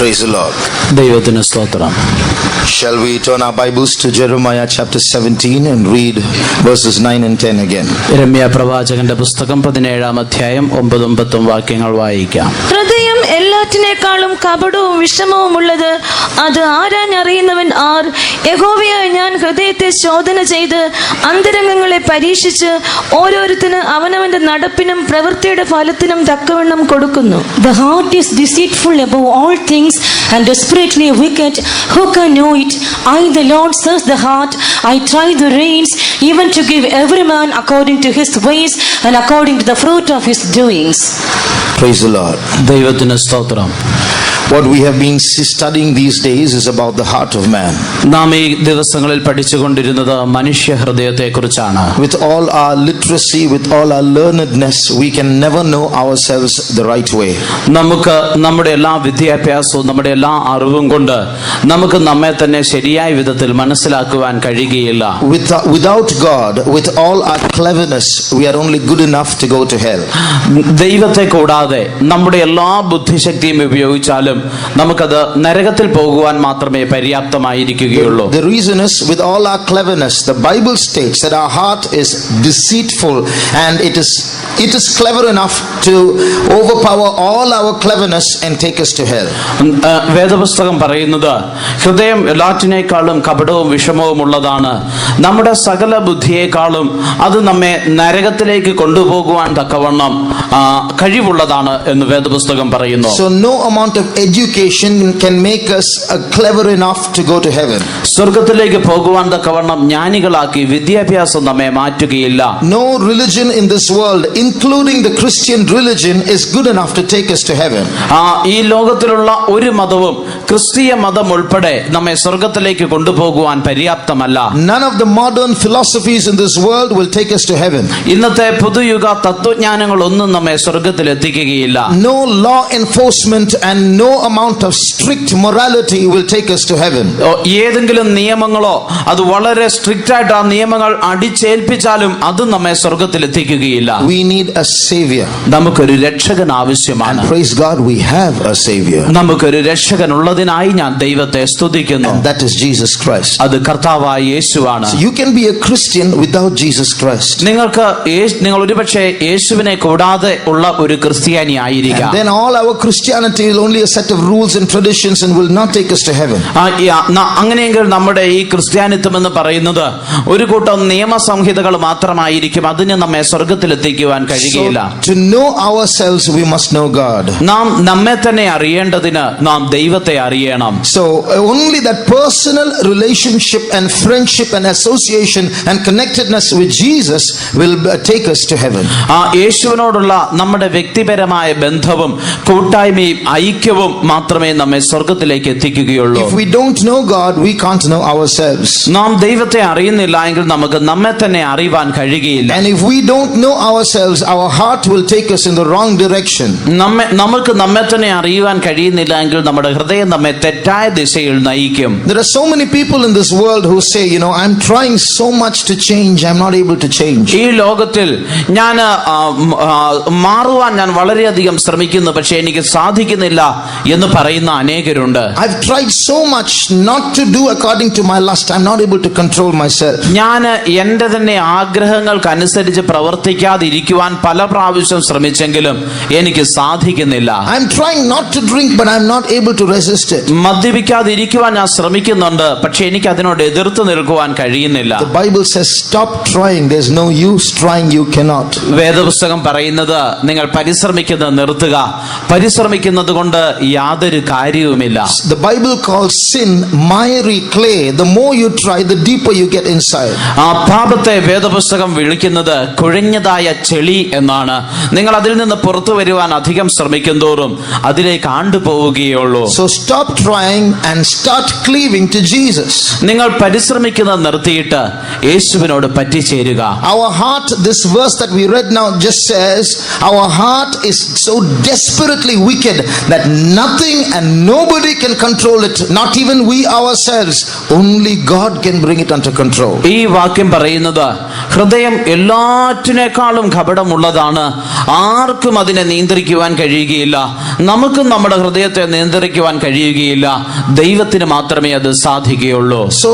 Praise the Lord. ദൈവത്തിന് സ്തോത്രം. Shall we turn our Bibles to Jeremiah chapter 17 and read verses 9 and 10 again? യിരെമ്യാ പ്രവാചകന്റെ പുസ്തകം 17-ാം അധ്യായം 9-10 വാക്യങ്ങൾ വായിക്കാം. ഹൃദയം എല്ലാറ്റിനേക്കാളും കപടവും വിഷമവും ഉള്ളത്, അത് ആരാഞ്ഞറിയുന്നവൻ ആർ? യഹോവയായ ഞാൻ ഹൃദയത്തെ ശോധന ചെയ്ത് അന്തരംഗങ്ങളെ പരീക്ഷിച്ച് ഓരോരുത്തന് അവനവന്റെ നടപ്പിനും പ്രവൃത്തിയുടെ ഫലത്തിനും തക്കവണ്ണം കൊടുക്കുന്നു. The heart is deceitful above all things and desperately wicked. Who can know it? I, the Lord, search the heart. I try the reins, even to give every man according to his ways and according to the fruit of his doings. Praise the Lord. ദൈവത്തിന് സ്തോത്രം. What we have been studying these days is about the heart of man. നാം ഈ ദിവസങ്ങളിൽ പഠിച്ചുകൊണ്ടിരുന്നത് മനുഷ്യ ഹൃദയത്തെക്കുറിച്ചാണ്. With all our literacy, with all our learnedness, we can never know ourselves the right way. നമുക്ക് നമ്മുടെ എല്ലാ വിദ്യാഭ്യാസവും നമ്മുടെ എല്ലാ അറിവും കൊണ്ട് നമുക്ക് നമ്മെ തന്നെ ശരിയായ വിധത്തിൽ മനസ്സിലാക്കുവാൻ കഴിയുകയില്ല. Without God, with all our cleverness, we are only good enough to go to hell. ദൈവത്തെ കൂടാതെ നമ്മുടെ എല്ലാ ബുദ്ധിശക്തിയും ഉപയോഗിച്ചാലും നമുക്കത് നരകത്തിൽ പോകുവാൻ മാത്രമേ പര്യാപ്തമായിരിക്കുകയുള്ളൂ. The reason is, with all our cleverness, the Bible states that our heart is deceitful and it is clever enough to overpower all our cleverness and take us to hell. വേദപുസ്തകം പറയുന്നത് ഹൃദയം എല്ലാറ്റിനേക്കാളും കപടവും വിഷമവും ഉള്ളതാണ്, നമ്മുടെ സകല ബുദ്ധിയേക്കാളും അത് നമ്മെ നരകത്തിലേക്ക് കൊണ്ടുപോകുവാൻ തക്കവണ്ണം കഴിവുള്ളതാണ് എന്ന് വേദപുസ്തകം പറയുന്നു. So no amount of education can make us clever enough to go to heaven. സ്വർഗ്ഗത്തിലേക്ക് പോകുവാൻ തക്കവണ്ണം ജ്ഞാനികളാക്കി വിദ്യാഭ്യാസം നമ്മെ മാറ്റുകയില്ല. No religion in this world, including the Christian religion, is good enough to take us to heaven. ഈ ലോകത്തിലുള്ള ഒരു മതവും ക്രിസ്തീയ മതം ഉൾപ്പെടെ നമ്മെ സ്വർഗ്ഗത്തിലേക്ക് കൊണ്ടുപോകുവാൻ പര്യാപ്തമല്ല. None of the modern philosophies in this world will take us to heaven. ഇന്നത്തെ പുതുയുഗ തത്വജ്ഞാനങ്ങൾ ഒന്നും നമ്മെ സ്വർഗ്ഗത്തിൽ എത്തിക്കുകയില്ല. No law enforcement and no amount of strict morality will take us to heaven. ഏതെങ്കിലും നിയമങ്ങളോ അത് വളരെ സ്ട്രിക്റ്റ് ആയിട്ട് ആ നിയമങ്ങൾ അടിച്ചേൽപ്പിച്ചാലും അത് നമ്മെ സ്വർഗ്ഗത്തിൽ എത്തിക്കുകയില്ല. We need a savior. നമുക്കൊരു രക്ഷകൻ ആവശ്യമാണ്. And praise God, we have a savior. നമുക്കൊരു രക്ഷകൻ ഉള്ളതിനായി ഞാൻ ദൈവത്തെ സ്തുതിക്കുന്നു. And that is Jesus Christ. അത് കർത്താവായ യേശുവാണ്. So you can be a Christian without Jesus Christ. നിങ്ങൾ ഒരുപക്ഷെ യേശുവിനെ കൂടാതെ ഉള്ള ഒരു ക്രിസ്ത്യാനി ആയിരിക്കാം. Then all our Christianity is only a set of rules and traditions and will not take us to heaven. അങ്ങനെയെങ്കിൽ നമ്മുടെ ഈ ക്രിസ്ത്യാനിത്വം എന്ന് പറയുന്നത് ഒരു കൂട്ടം നിയമസംഹിതകൾ മാത്രമായിരിക്കും, അതിന് നമ്മെ സ്വർഗ്ഗത്തിൽ എത്തിക്കുവാൻ കഴിയുകയില്ല. To know ourselves, we must know God. നാം നമ്മെ തന്നെ അറിയേണ്ടതിന് നാം ദൈവത്തെ അറിയണം. So only that personal relationship and friendship and association and connectedness with Jesus will take us to heaven. യേശുവിനോടുള്ള നമ്മുടെ വ്യക്തിപരമായ ബന്ധവും കൂട്ടായ്മയും ഐക്യവും മാത്രമേ നമ്മെ സ്വർഗ്ഗത്തിലേക്ക് എത്തിക്കുകയുള്ളൂ. If we don't know God, we can't know ourselves. നാം ദൈവത്തെ അറിയുന്നില്ല എങ്കിൽ നമുക്ക് നമ്മെ തന്നെ അറിയുവാൻ കഴിയുകയില്ല. And if we don't know ourselves, our heart will take us in the wrong direction. നമുക്ക് നമ്മെ തന്നെ അറിയുവാൻ കഴിയുന്നില്ല എങ്കിൽ നമ്മുടെ ഹൃദയം നമ്മെ തെറ്റായ ദിശയിൽ നയിക്കും. There are so many people in this world who say, I'm trying so much to change, I'm not able to change. ഈ ലോകത്തിൽ ഞാൻ മാറുവാൻ ഞാൻ വളരെയധികം ശ്രമിക്കുന്നു, പക്ഷെ എനിക്ക് സാധിക്കുന്നില്ല എന്ന് പറയുന്ന അനേകരുണ്ട്. I've tried so much not to do according to my lust, I'm not able to control myself. ഞാൻ എൻ്റെ തന്നെ ആഗ്രഹങ്ങൾക്കനുസരിച്ച് പ്രവർത്തിക്കാതിരിക്കുവാൻ പല പ്രാവശ്യം ശ്രമിച്ചെങ്കിലും എനിക്ക് സാധിക്കുന്നില്ല. I'm trying not to drink, but I'm not able to resist it. മദ്യപിക്കാതിരിക്കുവാൻ ഞാൻ ശ്രമിക്കുന്നുണ്ട്, പക്ഷെ എനിക്ക് അതിനോട് എതിർത്ത് നിൽക്കുവാൻ കഴിയുന്നില്ല. The Bible says, stop trying, there's no use trying, you cannot. വേദപുസ്തകം പറയുന്നത് നിങ്ങൾ പരിശ്രമിക്കുന്നത് നിർത്തുക, പരിശ്രമിക്കുന്നത് കൊണ്ട് യാതൊരു കാര്യവുമില്ല. The Bible calls sin miry clay. The more you try, the deeper you get inside. പാപത്തെ വേദപുസ്തകം വിളിക്കുന്നത് കുഴഞ്ഞതായ ചെളി എന്നാണ്. നിങ്ങൾ അതിൽ നിന്ന് പുറത്തു വരുവാൻ അധികം ശ്രമിക്കുന്തോറും അതിലേക്ക് ആണ്ടുപോവുകയുള്ളൂ. So stop trying and start cleaving to Jesus. നിങ്ങൾ പരിശ്രമിക്കുന്നത് നിർത്തിയിട്ട് യേശുവിനോട് പറ്റിച്ചേരുക. Our heart, this verse that we read now just says, our heart is so desperately wicked that nothing and nobody can control it, not even we ourselves. Only God can bring it under control. ഈ വാക്യം പറയുന്നത് ഹൃദയം എല്ലാറ്റിനേക്കാളും കപടമുള്ളതാണ്, ആർക്കും അതിനെ നിയന്ത്രിക്കുവാൻ കഴിയുകയില്ല. നമുക്കും നമ്മുടെ ഹൃദയത്തെ നിയന്ത്രിക്കുവാൻ കഴിയുകയില്ല. കഴിയുകയില്ല. ദൈവത്തിന് മാത്രമേ അത് സാധിക്കുകയുള്ളൂ. So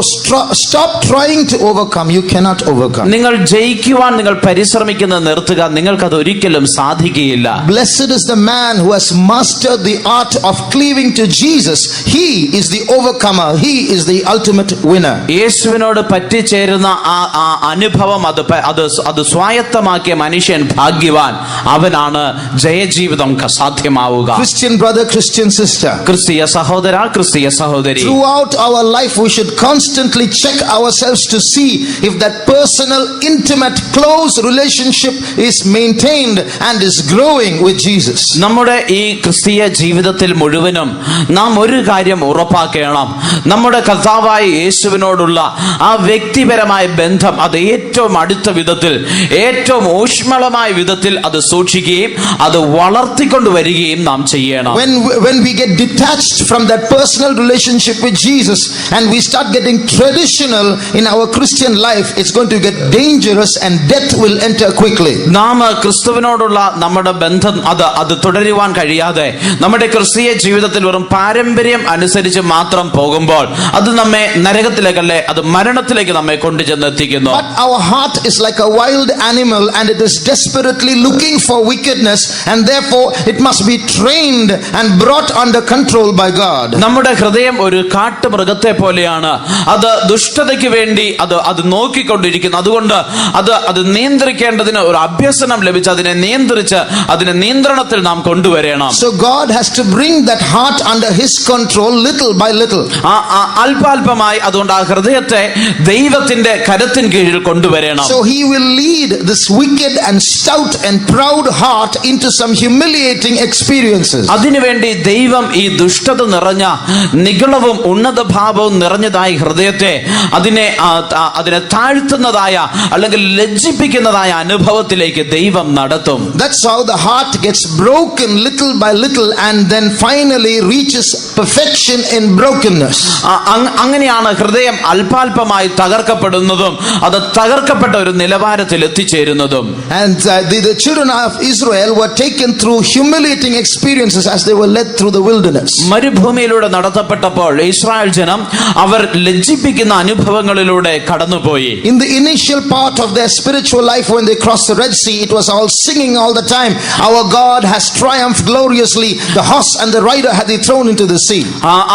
stop trying to overcome. You cannot overcome. നിങ്ങൾ ജയിക്കുവാൻ നിങ്ങൾ പരിശ്രമിക്കുന്നത് നിർത്തുക. നിങ്ങൾക്കത് ഒരിക്കലും സാധിക്കുകയില്ല. Blessed is the man who has mastered the art of cleaving to Jesus. He is the overcomer. He is the ultimate winner. യേശുവിനോട് പറ്റിച്ചേരുന്ന ആ അനുഭവം അത് സ്വായത്തമാക്കിയ മനുഷ്യൻ ഭാഗ്യവാൻ. അവനാണ് ജയജീവിതം സാധ്യമാവുക. Christian brother, Christian sister, ക്രിസ്തീയ സഹോദര, ക്രിസ്തീയ സഹോദരി, throughout our life we should constantly check ourselves to see if that personal, intimate, close relationship is maintained and is growing with Jesus. നമ്മുടെ ഈ ക്രിസ്തീയ ജീവിതത്തിൽ മുഴുവനും നാം ഒരു കാര്യം ഉറപ്പാക്കണം. നമ്മുടെ കർത്താവായ യേശുവിനോടുള്ള ആ വ്യക്തിപരമായ ബന്ധം അത് ഏറ്റവും അടുത്ത വിധത്തിൽ, ഏറ്റവും ഊഷ്മളമായ വിധത്തിൽ അത് സൂക്ഷിക്കുകയും അത് വളർത്തിക്കൊണ്ടുവരികയും നാം ചെയ്യണം. When we get detached from that personal relationship with Jesus and we start getting traditional in our Christian life, it's going to get dangerous and death will enter quickly. നാം ക്രിസ്തുവിനോടുള്ള നമ്മുടെ ബന്ധം അത് തുടരുവാൻ കഴിയാതെ നമ്മുടെ ക്രിസ്തീയ ജീവിതത്തിൽ വെറും പാരമ്പര്യം അനുസരിച്ച് മാത്രം പോകുമ്പോൾ അത് നമ്മെ നരകത്തിലേക്കല്ലേ, അത് മരണത്തിലേക്ക് നമ്മെ കൊണ്ടുചെന്നെത്തിക്കുന്നു. But our heart is like a wild animal and it is desperately looking for wickedness, and therefore it must be trained and brought under control by God. നമ്മുടെ ഹൃദയം ഒരു കാട്ടുമൃഗത്തെ പോലെയാണ്. അത് ദുഷ്ടതയ്ക്ക് വേണ്ടി അത് നോക്കിക്കൊണ്ടിരിക്കുന്നു. അതുകൊണ്ട് അത് നിയന്ത്രിക്കേണ്ടതിന് ഒരു അഭ്യസനം ലഭിച്ച് അതിനെ നിയന്ത്രിച്ച് അതിനെ നിയന്ത്രണത്തിൽ നാം കൊണ്ടുവരണം. So God has to bring that heart under his control little by little. അല്പാൽപമായി അതുകൊണ്ട് ആ ഹൃദയത്തെ ദൈവത്തിന്റെ കരത്തിൻ കീഴിൽ കൊണ്ടുവരണം. So he will lead this wicked and stout and proud heart into some humiliating experiences. അതിനുവേണ്ടി ദൈവം ഈ ദുഷ്ടത നിറഞ്ഞ നിഗളവും ഉന്നത ഭാവവും നിറഞ്ഞതായ ഹൃദയത്തെ അതിനെ താഴ്ത്തുന്നതായ അല്ലെങ്കിൽ ലജ്ജിപ്പിക്കുന്നതായ അനുഭവത്തിലേക്ക് ദൈവം നടത്തും. That's how the heart gets broken little by little and then finally reaches perfection in brokenness. അങ്ങനെയാണ് ഹൃദയം അല്പാൽപമായി തകർക്കപ്പെടുന്നതും അത് തകർക്കപ്പെട്ട ഒരു നിലവാരത്തിൽ എത്തിച്ചേരുന്നതും. And the children of Israel were taken through humiliating experiences as they were led through the wilderness. മരുഭൂമിയിലൂടെ നടത്തപ്പെട്ടപ്പോൾ Israel ജനം അവർ ലജ്ജിപ്പിക്കുന്ന അനുഭവങ്ങളിലൂടെ കടന്നുപോയി. In the initial part of their spiritual life when they crossed the Red Sea, it was all singing all the time. Our God has triumphed gloriously. The horse and the rider had he thrown into the sea.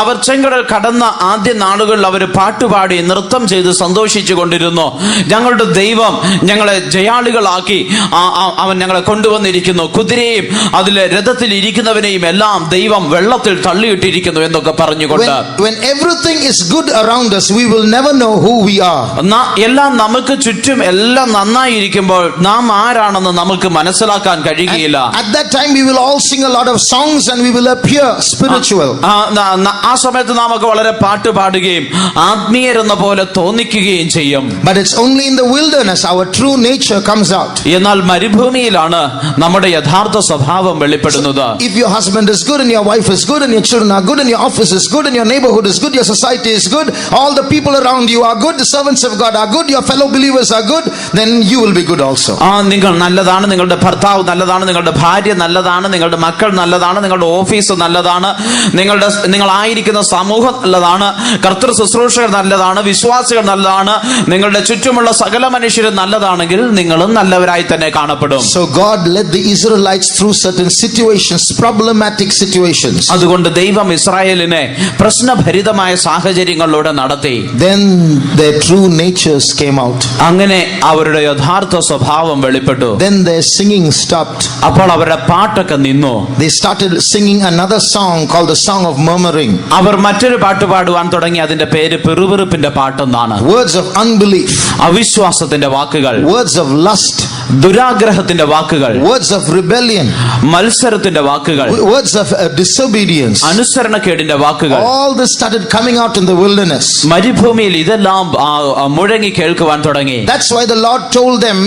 അവർ ചെങ്കടൽ കടന്ന ആദ്യ നാളുകളിൽ അവർ പാട്ടുപാടി നൃത്തം ചെയ്ത് സന്തോഷിച്ചു കൊണ്ടിരുന്നു. ഞങ്ങളുടെ ദൈവം ഞങ്ങളെ ജയാളികളാക്കി അവൻ ഞങ്ങളെ കൊണ്ടുവന്നിരിക്കുന്നു. കുതിരയും അതിലെ രഥത്തിൽ ഇരിക്കുന്നവനെയും എല്ലാം ദൈവം വെള്ളത്തിൽ തള്ളിയിട്ടിരിക്കുന്നു എന്നൊക്കെ പറഞ്ഞുകൊണ്ട്. When everything is good around us, we will never know who we are. എല്ലാം നമുക്ക് ചുറ്റും എല്ലാം നന്നായിരിക്കുമ്പോൾ നാം ആരാണെന്ന് നമുക്ക് മനസ്സിലാക്കാൻ കഴിയുകയില്ല. At that time we will all sing a lot of songs and we will appear spiritual. ആ സമയത്ത് നമുക്ക് വളരെ പാട്ട് പാടുകയും ആത്മീയരെന്ന പോലെ തോന്നിക്കുകയും ചെയ്യും. But it's only in the wilderness our true nature comes out. എന്നാൽ മരുഭൂമിയിലാണ് നമ്മുടെ യഥാർത്ഥ സ്വഭാവം വെളിപ്പെടുന്നത്. If your husband is good and your wife is good and your children are good and your office is good and your neighborhood is good, your society is good, all the people around you are good, the servants of God are good, your fellow believers are good, then you will be good also. നിങ്ങൾ നല്ലതാണ്, നിങ്ങളുടെ ഭർത്താവ് നല്ലതാണ്, നിങ്ങളുടെ ഭാര്യ നല്ലതാണ്, നിങ്ങളുടെ മക്കൾ നല്ലതാണ്, നിങ്ങളുടെ ഓഫീസ് നല്ലതാണ്, നിങ്ങളായിരിക്കുന്ന സമൂഹം നല്ലതാണ്, കർത്തൃ ശുശ്രൂഷകർ നല്ലതാണ്, വിശ്വാസികൾ നല്ലതാണ്, നിങ്ങളുടെ ചുറ്റുമുള്ള സകല മനുഷ്യരും നല്ലതാണെങ്കിൽ നിങ്ങളും നല്ലവരായി തന്നെ കാണപ്പെടും. So God led the Israelites through certain situations, problematic situations. അതുകൊണ്ട് ദൈവം ഇസ്രായേലിനെ പ്രശ്നഭരിതമായ സാഹചര്യങ്ങളിലൂടെ നടത്തി. Then their true natures came out. അങ്ങനെ അവരുടെ യഥാർത്ഥ സ്വഭാവം വെളിപ്പെട്ടു. Then their singing stopped. അപ്പോൾ അവരുടെ പാട്ടൊക്കെ നിന്നു. They started singing another song called the song of murmuring. അവർ മറ്റൊരു പാട്ട് പാടുവാൻ തുടങ്ങി. അതിന്റെ പേര് പിറുപിറുപ്പിന്റെ പാട്ടെന്നാണ്. Words of unbelief, അവിശ്വാസത്തിന്റെ വാക്കുകൾ, words of lust, ദുരാഗ്രഹത്തിന്റെ വാക്കുകൾ, words of rebellion, മത്സരത്തിന്റെ വാക്കുകൾ, words of disobedience. അനുസരണക്കേടിന്റെ വാക്കുകൾ. All this started coming out in the wilderness. മരുഭൂമിയിൽ ഇതെല്ലാം മുഴങ്ങി കേൾക്കുവാൻ തുടങ്ങി. That's why the Lord told them,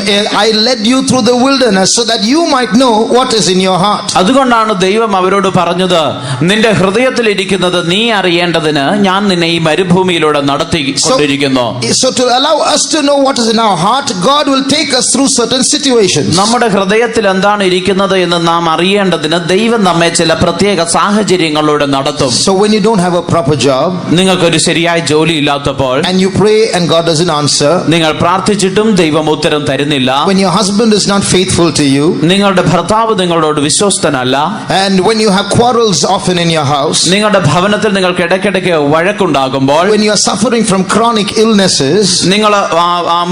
I led you through the wilderness so that you might know what is in your heart. അതുകൊണ്ടാണ് ദൈവം അവരോട് പറഞ്ഞത്, നിന്റെ ഹൃദയത്തിൽ ഇരിക്കുന്നത് നീ അറിയേണ്ടതിന് ഞാൻ നിന്നെ ഈ മരുഭൂമിയിലൂടെ നടത്തിക്കൊണ്ടിരിക്കുന്നു. So to allow us to know what is in our heart, God will take us through certain situations. നമ്മുടെ ഹൃദയത്തിൽ എന്താണ് ഇരിക്കുന്നത് എന്ന് നാം അറിയേണ്ടതിന് ദൈവം നമ്മെ ചില പ്രത്യേക സാഹചര്യങ്ങളിലൂടെ നടത്തും. So when you don't have a proper job നിങ്ങൾക്കൊരു ശരിയായ ജോലി ഇല്ലാത്തപ്പോൾ and you pray and God doesn't answer, നിങ്ങൾ പ്രാർത്ഥിച്ചിട്ടും ദൈവം ഉത്തരം തരുന്നില്ല, when your husband is not faithful to you, നിങ്ങളുടെ ഭർത്താവ് നിങ്ങളോട് വിശ്വസ്തനല്ല, and when you have quarrels often in your house, നിങ്ങളുടെ ഭവനത്തിൽ നിങ്ങൾക്ക് ഇടയ്ക്കിടയ്ക്ക് വഴക്കുണ്ടാകുമ്പോൾ, when you are suffering from chronic illnesses, നിങ്ങൾ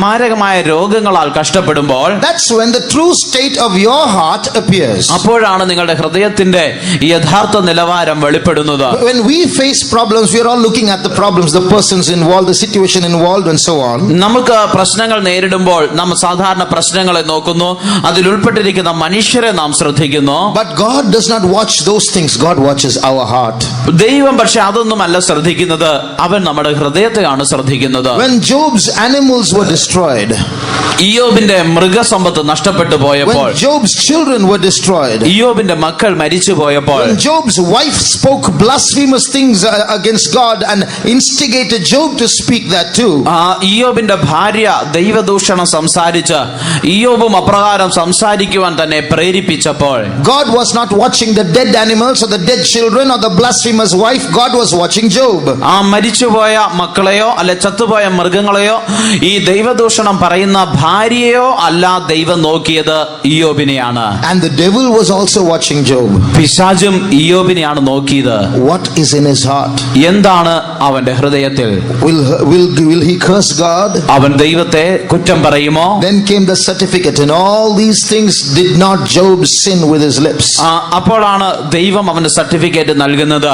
മാരകമായ രോഗങ്ങളാൽ കഷ്ടപ്പെടുമ്പോൾ, that's when the true state of your heart appears. അപ്പോഴാണ് നിങ്ങളുടെ ഹൃദയത്തിന്റെ യഥാർത്ഥ നിലവാരം വെളിപ്പെടുന്നത്. When we face problems, we are all looking at the problems, the persons involved, the situation involved and so on. നമുക്ക് പ്രശ്നങ്ങൾ നേരിടുമ്പോൾ നാം സാധാരണ പ്രശ്നങ്ങളെ നോക്കുന്നു, അതിൽ ഉൾപ്പെട്ടിരിക്കുന്ന മനുഷ്യരെ നാം ശ്രദ്ധിക്കുന്നു. But God does not watch those things. God watches our heart. ദൈവം പക്ഷെ അതൊന്നുമല്ല ശ്രദ്ധിക്കുന്നത്, അവൻ നമ്മുടെ ഹൃദയത്തെയാണ് ശ്രദ്ധിക്കുന്നത്. When Job's animals were destroyed, ഇയ്യോബിന്റെ മൃഗസമ്പത്ത് നഷ്ടപ്പെട്ടു പോയപ്പോൾ, when Job's children were destroyed, ഇയ്യോബിന്റെ മക്കൾ മരിച്ചു പോയപ്പോൾ, when Job's wife spoke blasphemous things against God and instigated Job to speak that too, ഇയ്യോബിന്റെ ഭാര്യ ദൈവദൂഷണം സംസാരിച്ച് ഇയ്യോബും അപ്രകാരം സംസാരിക്കുവാൻ തന്നെ പ്രേരിപ്പിച്ചപ്പോൾ, God was not watching the dead animals or the dead children or the blasphemous wife. God was watching Job. ആ മരിച്ചുപോയ മക്കളെയോ അല്ലെ ചത്തുപോയ മൃഗങ്ങളെയോ ഈ ദൈവദൂഷണം പറയുന്ന ഭാര്യയോ അല്ല ദൈവം നോക്കിയത്, ഇയ്യോബിനെയാണ്. And the devil was also watching Job. പിശാചും ഇയ്യോബിനെയാണ് നോക്കിയത്. What is in his heart? എന്താണ് അവന്റെ ഹൃദയത്തിൽ? Will he curse God? അവൻ ദൈവത്തെ കുറ്റം പറയുമോ? Then came the certificate. In all these things did not Job sin with his lips. അപ്പോഴാണ് ദൈവം അവന് സർട്ടിഫിക്കറ്റ് നൽകുന്നത്,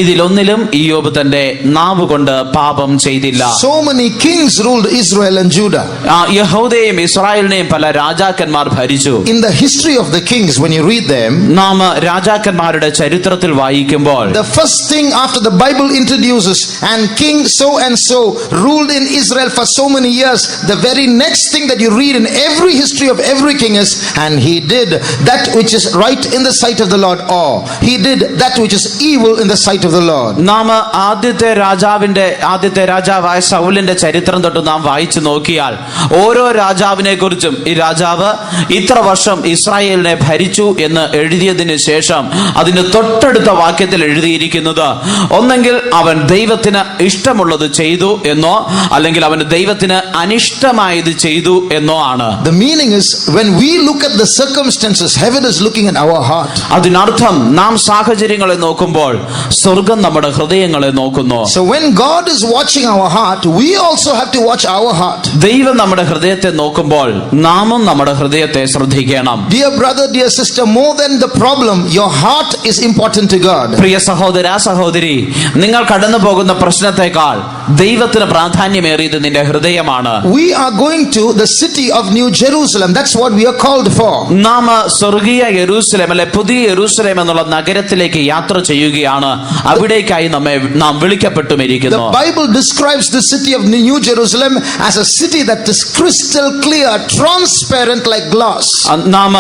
ഇതിലൊന്നിലും ഇയ്യോബ് തന്റെ നാവ് കൊണ്ട് പാപം ചെയ്തില്ല. So many kings ruled Israel and Judah. യഹൂദയെയും ഇസ്രായേലിനെയും പല രാജാക്കന്മാർ ഭരിച്ചു. In the history of the kings, when you read them, നാം രാജാക്കന്മാരുടെ ചരിത്രത്തിൽ വായിക്കുമ്പോൾ, the first thing after the Bible introduces and king so and so ruled in Israel for so many years, the very next thing that you read in every history of every king is, and he did that which is right in the sight of the Lord, or he did that which is evil in the sight of the Lord. നാം ആദ്യത്തെ രാജാവായ ശൗലിന്റെ ചരിത്രം തൊട്ട് നാം വായിച്ചു നോക്കിയാൽ ഓരോ രാജാവിനെ കുറിച്ചും ഈ രാജാവ് ഇത്ര വർഷം ഇസ്രായേലിനെ ഭരിച്ചു എന്ന് എഴുതിയതിനു ശേഷം അതിന് തൊട്ടടുത്ത വാക്യത്തിൽ എഴുതിയിരിക്കുന്നത് ഒന്നെങ്കിൽ അവൻ ദൈവത്തിന് ഇഷ്ടമുള്ളത് ചെയ്തു എന്നോ അല്ലെങ്കിൽ അവൻ ദൈവത്തിന് അനിഷ്ടമായത് ചെയ്തു എന്നോ ആണ്. The meaning is, when we look at the circumstances, heaven is looking at our heart. അതിനർത്ഥം നാം സാഹചര്യങ്ങളെ നോക്കുമ്പോൾ സ്വർഗം നമ്മുടെ ഹൃദയങ്ങളെ നോക്കുന്നു. So when God is watching our heart, we also have to watch our heart. ദൈവം നമ്മുടെ ഹൃദയത്തെ നോക്കുമ്പോൾ നാമും നമ്മുടെ ഹൃദയത്തെ ശ്രദ്ധിക്കണം. Dear brother, dear sister, more than the problem, your heart is important to God. പ്രിയ സഹോദര സഹോദരി, നിങ്ങൾ കടന്നു പോകുന്ന പ്രശ്നത്തെക്കാൾ ദൈവത്തിന് പ്രാധാന്യമേറിയത് നിന്റെ ഹൃദയമാണ്. We are going to the city of New Jerusalem. That's what we are called for. നാം സ്വർഗീയ യെരൂശലേം അല്ലെ പുതിയ യെരൂശലേം എന്നുള്ള നഗരത്തിലേക്ക് യാത്ര ചെയ്യുകയാണ്. അവിടേക്കായി നാം വിളിക്കപ്പെട്ടുമിരിക്കുന്നു. The Bible describes the city of New Jerusalem as a city that is crystal clear, transparent like glass. നാം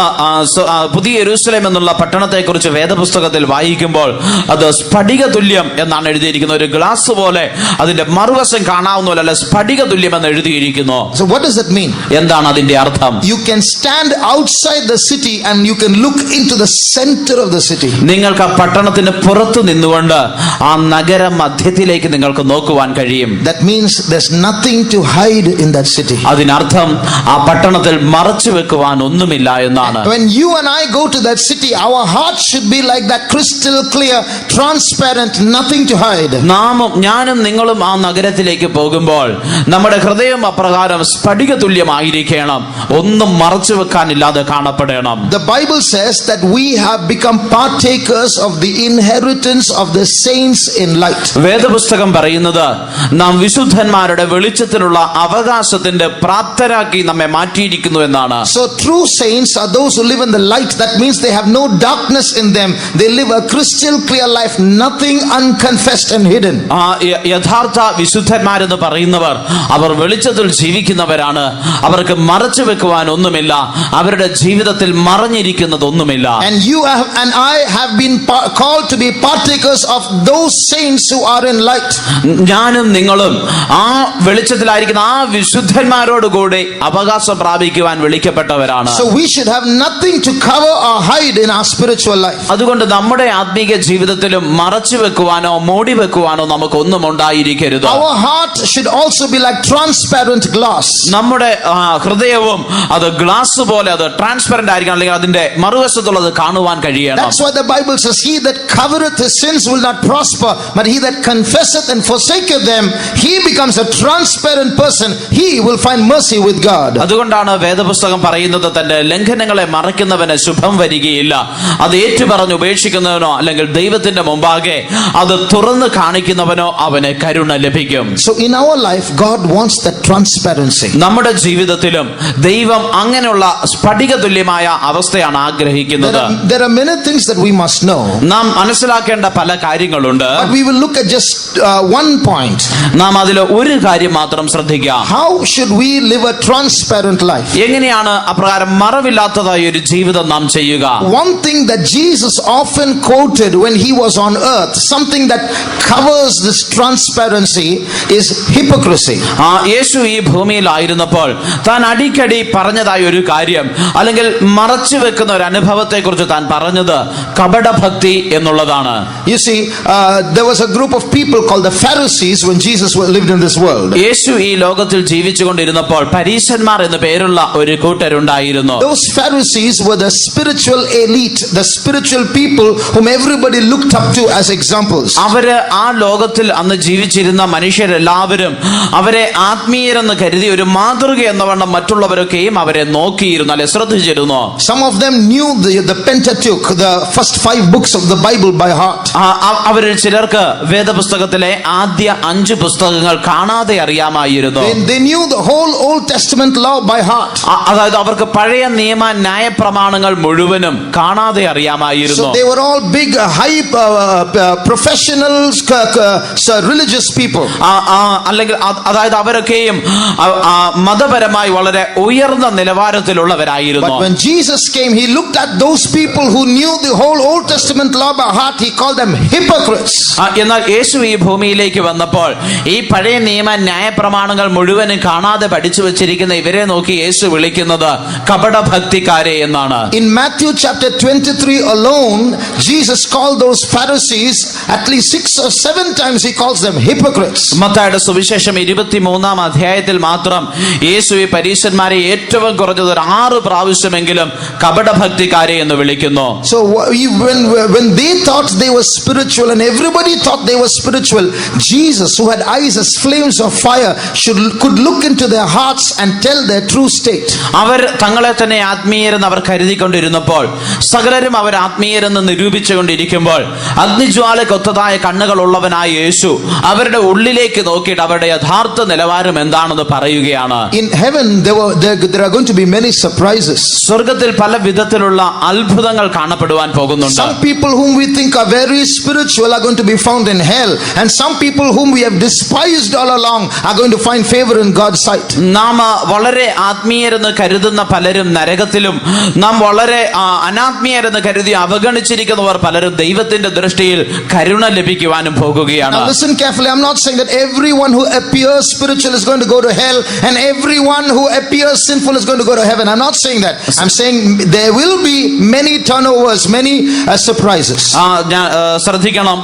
പുതിയ യെരൂശലേം എന്നുള്ള പട്ടണത്തെ കുറിച്ച് വേദപുസ്തകത്തിൽ വായിക്കുമ്പോൾ അത് സ്ഫടിക തുല്യം എന്നാണ് എഴുതിയിരിക്കുന്നത്. ഒരു ഗ്ലാസ് പോലെ അതിന്റെ മറുവശം കാണാവുന്ന പോലെ സ്ഫടിക തുല്യം എന്ന് എഴുതിയിരിക്കുന്നു. So what does that mean? എന്താണ് അതിന്റെ അർത്ഥം? You can stand outside the city and you can look into the center of the city. നിങ്ങൾക്ക് ആ പട്ടണത്തിന് പുറത്തു നിന്നുകൊണ്ട് ആ നഗര മധ്യത്തിലേക്ക് നിങ്ങൾക്ക് നോക്കുവാൻ കഴിയും. That means there's nothing to hide in that city. അതിനർത്ഥം ആ പട്ടണത്തിൽ മറച്ചു വെക്കുവാൻ ഒന്നുമില്ല എന്നാണ്. When you and I go to that city, our heart should be like that, crystal clear, transparent, nothing to hide. ഞാനും നിങ്ങളും ആ നഗരത്തിലേക്ക് പോകുമ്പോൾ നമ്മുടെ ഹൃദയം അപ്രകാരം സ്ഫടിക തുല്യമായിരിക്കണം, ഒന്നും മറച്ചു വെക്കാനില്ലാതെ കാണപ്പെടണം. The Bible says that we have become partakers of the inheritance of the saints in light. വേദപുസ്തകം പറയുന്നത് നാം വിശുദ്ധന്മാരുടെ വെളിച്ചത്തിലുള്ള അവകാശത്തിന്റെ പ്രാപ്തരാക്കി നമ്മെ മാറ്റിയിരിക്കുന്നു എന്നാണ്. So true saints are those who live in the light. That means they have no darkness in them. They live a crystal clear life, nothing unconfessed and hidden. യഥാർത്ഥ വിശുദ്ധന്മാരെന്ന് പറയുന്നവർ അവർ വെളിച്ചത്തിൽ ജീവിക്കുന്നവരാണ്. അവർക്ക് മറച്ചു വെക്കുവാൻ ഒന്നുമില്ല, അവരുടെ ജീവിതത്തിൽ മറഞ്ഞിരിക്കുന്നതൊന്നുമില്ല. And you and I have been called to be partakers of those saints who are in light. ഞാനും നിങ്ങളും ആ വെളിച്ചത്തിലായിരിക്കുന്ന ആ വിശുദ്ധന്മാരോടുകൂടി അവകാശം പ്രാപിക്കുവാൻ വിളിക്കപ്പെട്ടവരാണ്. So we should have nothing to cover or hide in our spiritual life. അതുകൊണ്ട് നമ്മുടെ ആത്മീയ ജീവിതത്തിൽ ജീവിതത്തിലും മറച്ചു വെക്കുവാനോ മൂടി വെക്കുവാനോ നമുക്കൊന്നും ഉണ്ടായിരിക്കരുത്. Our heart should also be like transparent glass. നമ്മുടെ ഹൃദയവും അത് ഗ്ലാസ് പോലെ അത് ട്രാൻസ്പെറന്റ് ആയിരിക്കണം, അല്ലെങ്കിൽ അതിന്റെ മറുവശത്തുള്ളത് കാണുവാൻ കഴിയണം. That's why the Bible says, he that covereth his sins will not prosper, but he that confesseth and forsaketh them, he becomes a transparent person. He will find mercy with God. അതുകൊണ്ടാണ് വേദപുസ്തകം പറയുന്നത്, തന്റെ ലംഘനങ്ങളെ മറയ്ക്കുന്നവന് ശുഭം വരികയില്ല, അത് ഏറ്റുപറഞ്ഞ് ഉപേക്ഷിക്കുന്നവനോ അല്ലെങ്കിൽ ദൈവത്തിന്റെ മുമ്പാകെ അത് തുറന്ന് കാണിക്കുന്നവനോ അവന് കരുണ ലഭിക്കും. So in our life, God wants that transparency. നമ്മുടെ ജീവിതത്തിലും ദൈവം അങ്ങനെയുള്ള സ്ഫടിക തുല്യമായ അവസ്ഥയാണ് ആഗ്രഹിക്കുന്നത്. There are many things that we must know. നാം മനസ്സിലാക്കേണ്ട പല കാര്യങ്ങളുണ്ട്. But we will look at just one point. നാം അതിൽ ഒരു കാര്യം മാത്രം ശ്രദ്ധിക്കാം. How should we live a transparent life? എങ്ങനെയാണ് അപ്രകാരം മറവില്ലാത്തതായ ഒരു ജീവിതം നാം ചെയ്യുക? One thing that Jesus often quoted when he was on earth, something that covers this transparency, is hypocrisy. യേശു ഈ ഭൂമിയിലായിരുന്നപ്പോൾ താൻ അടിക്കടി പറഞ്ഞതായ ഒരു കാര്യം, അല്ലെങ്കിൽ മറച്ചു വെക്കുന്ന ഒരു അനുഭവത്തെ കുറിച്ച് താൻ പറഞ്ഞത് കപടഭക്തി എന്നുള്ളതാണ്. You see, there was a group of people called the Pharisees when Jesus lived in this world. യേശു ഈ ലോകത്തിൽ ജീവിച്ചുകൊണ്ടിരുന്നപ്പോൾ പരീശന്മാർ എന്ന് പേരുള്ള ഒരു കൂട്ടരുണ്ടായിരുന്നു. Those Pharisees were the spiritual elite, the spiritual people whom everybody looked up to as examples. അവര് ആ ലോകത്തിൽ അന്ന് ജീവിച്ചിരുന്ന മനുഷ്യരെല്ലാവരും അവരെ ആത്മീയരെന്ന് കരുതി ഒരു മാതൃക എന്നവണ്ണം മറ്റുള്ളവരൊക്കെയും അവരെ നോക്കിയിരുന്നു, അല്ലെ ശ്രദ്ധിച്ചിരുന്നു. Some of them knew the Pentateuch, the first 5 books of the Bible by heart. അവരിൽ ചിലർക്ക് വേദപുസ്തകത്തിലെ ആദ്യ 5 പുസ്തകങ്ങൾ കാണാതെ അറിയാമായിരുന്നു. They knew the whole Old Testament law by heart. അതായത് അവർക്ക് പഴയ നിയമ ന്യായ പ്രമാണങ്ങൾ മുഴുവനും കാണാതെ അറിയാമായിരുന്നു. So they were all big high professional religious people. അല്ലെങ്കിൽ അതായത് അവരൊക്കെയും മതപരമായി വളരെ ഉയർന്ന നിലവാരത്തിലുള്ളവരായിരുന്നു. But when Jesus came, he looked at those people who knew the whole Old Testament law by heart. He called them hypocrites. എന്നാൽ യേശു ഈ ഭൂമിയിലേക്ക് വന്നപ്പോൾ ഈ പഴയ നിയമ ന്യായ പ്രമാണങ്ങൾ മുഴുവനും കാണാതെ പഠിച്ചു വെച്ചിരിക്കുന്ന ഇവരെ നോക്കി യേശു വിളിക്കുന്നത് കപടഭക്തിക്കാരെ എന്നാണ്. In Matthew chapter 23 alone, Jesus called those Pharisees at least 6 or 7 times. He calls them hypocrites. മത്തായിയുടെ സുവിശേഷം 23-ാം അധ്യായത്തിൽ മാത്രം യേശു ഈ പരീശന്മാരെ ഏറ്റവും കുറഞ്ഞത് 6 പ്രാവശ്യമെങ്കിലും കപടഭക്തിക്കാരെ എന്ന് വിളിക്കുന്നു. So when they thought they were spiritual and everybody thought they were spiritual, Jesus, who had eyes as flames of fire, could look into their hearts and tell their true state. അവർ തങ്ങളെ തന്നെ ആത്മീയരെന്ന് അവർ കരുതിക്കൊണ്ടിരുന്നപ്പോൾ, സകലരും അവർ ആത്മീയരെന്ന് നിരൂപിച്ചുകൊണ്ടിരിക്കുമ്പോൾ, അഗ്നിജ്വാലക്കൊത്തതായ കണ്ണുകളുള്ളവനായ യേശു അവരുടെ ഉള്ളിലേക്ക് നോക്കിയിട്ട് അവരുടെ യഥാർത്ഥ നിലവാരം എന്താണെന്ന് പറയുകയാണ്. In heaven there are going to be many surprises. സ്വർഗ്ഗത്തിൽ പല വിധത്തിലുള്ള അത്ഭുതങ്ങൾ കാണപ്പെടുവാൻ പോകുന്നുണ്ട്. Some people whom we think are very spiritual are going to be found in hell, and some people whom we have despised all along are going to find favor in God's sight. നാം വളരെ ആത്മീയരെന്ന് കരുതുന്ന പലരും നരകത്തിലും, നാം വളരെ അനാത്മീയരെന്ന് കരുതി അവഗണിച്ചിരിക്കുന്നവർ പലരും ദൈവത്തിന്റെ ദൃഷ്ടിയിൽ കരുണ ലഭിക്കുവാനും പോകുകയാണ്. Now listen carefully. I'm not saying that everyone who appears spiritual is going to go to hell and everyone who appears sinful is going to go to heaven. I'm not saying that. I'm saying there will be many turnovers, many surprises. ശ്രദ്ധിക്കണം,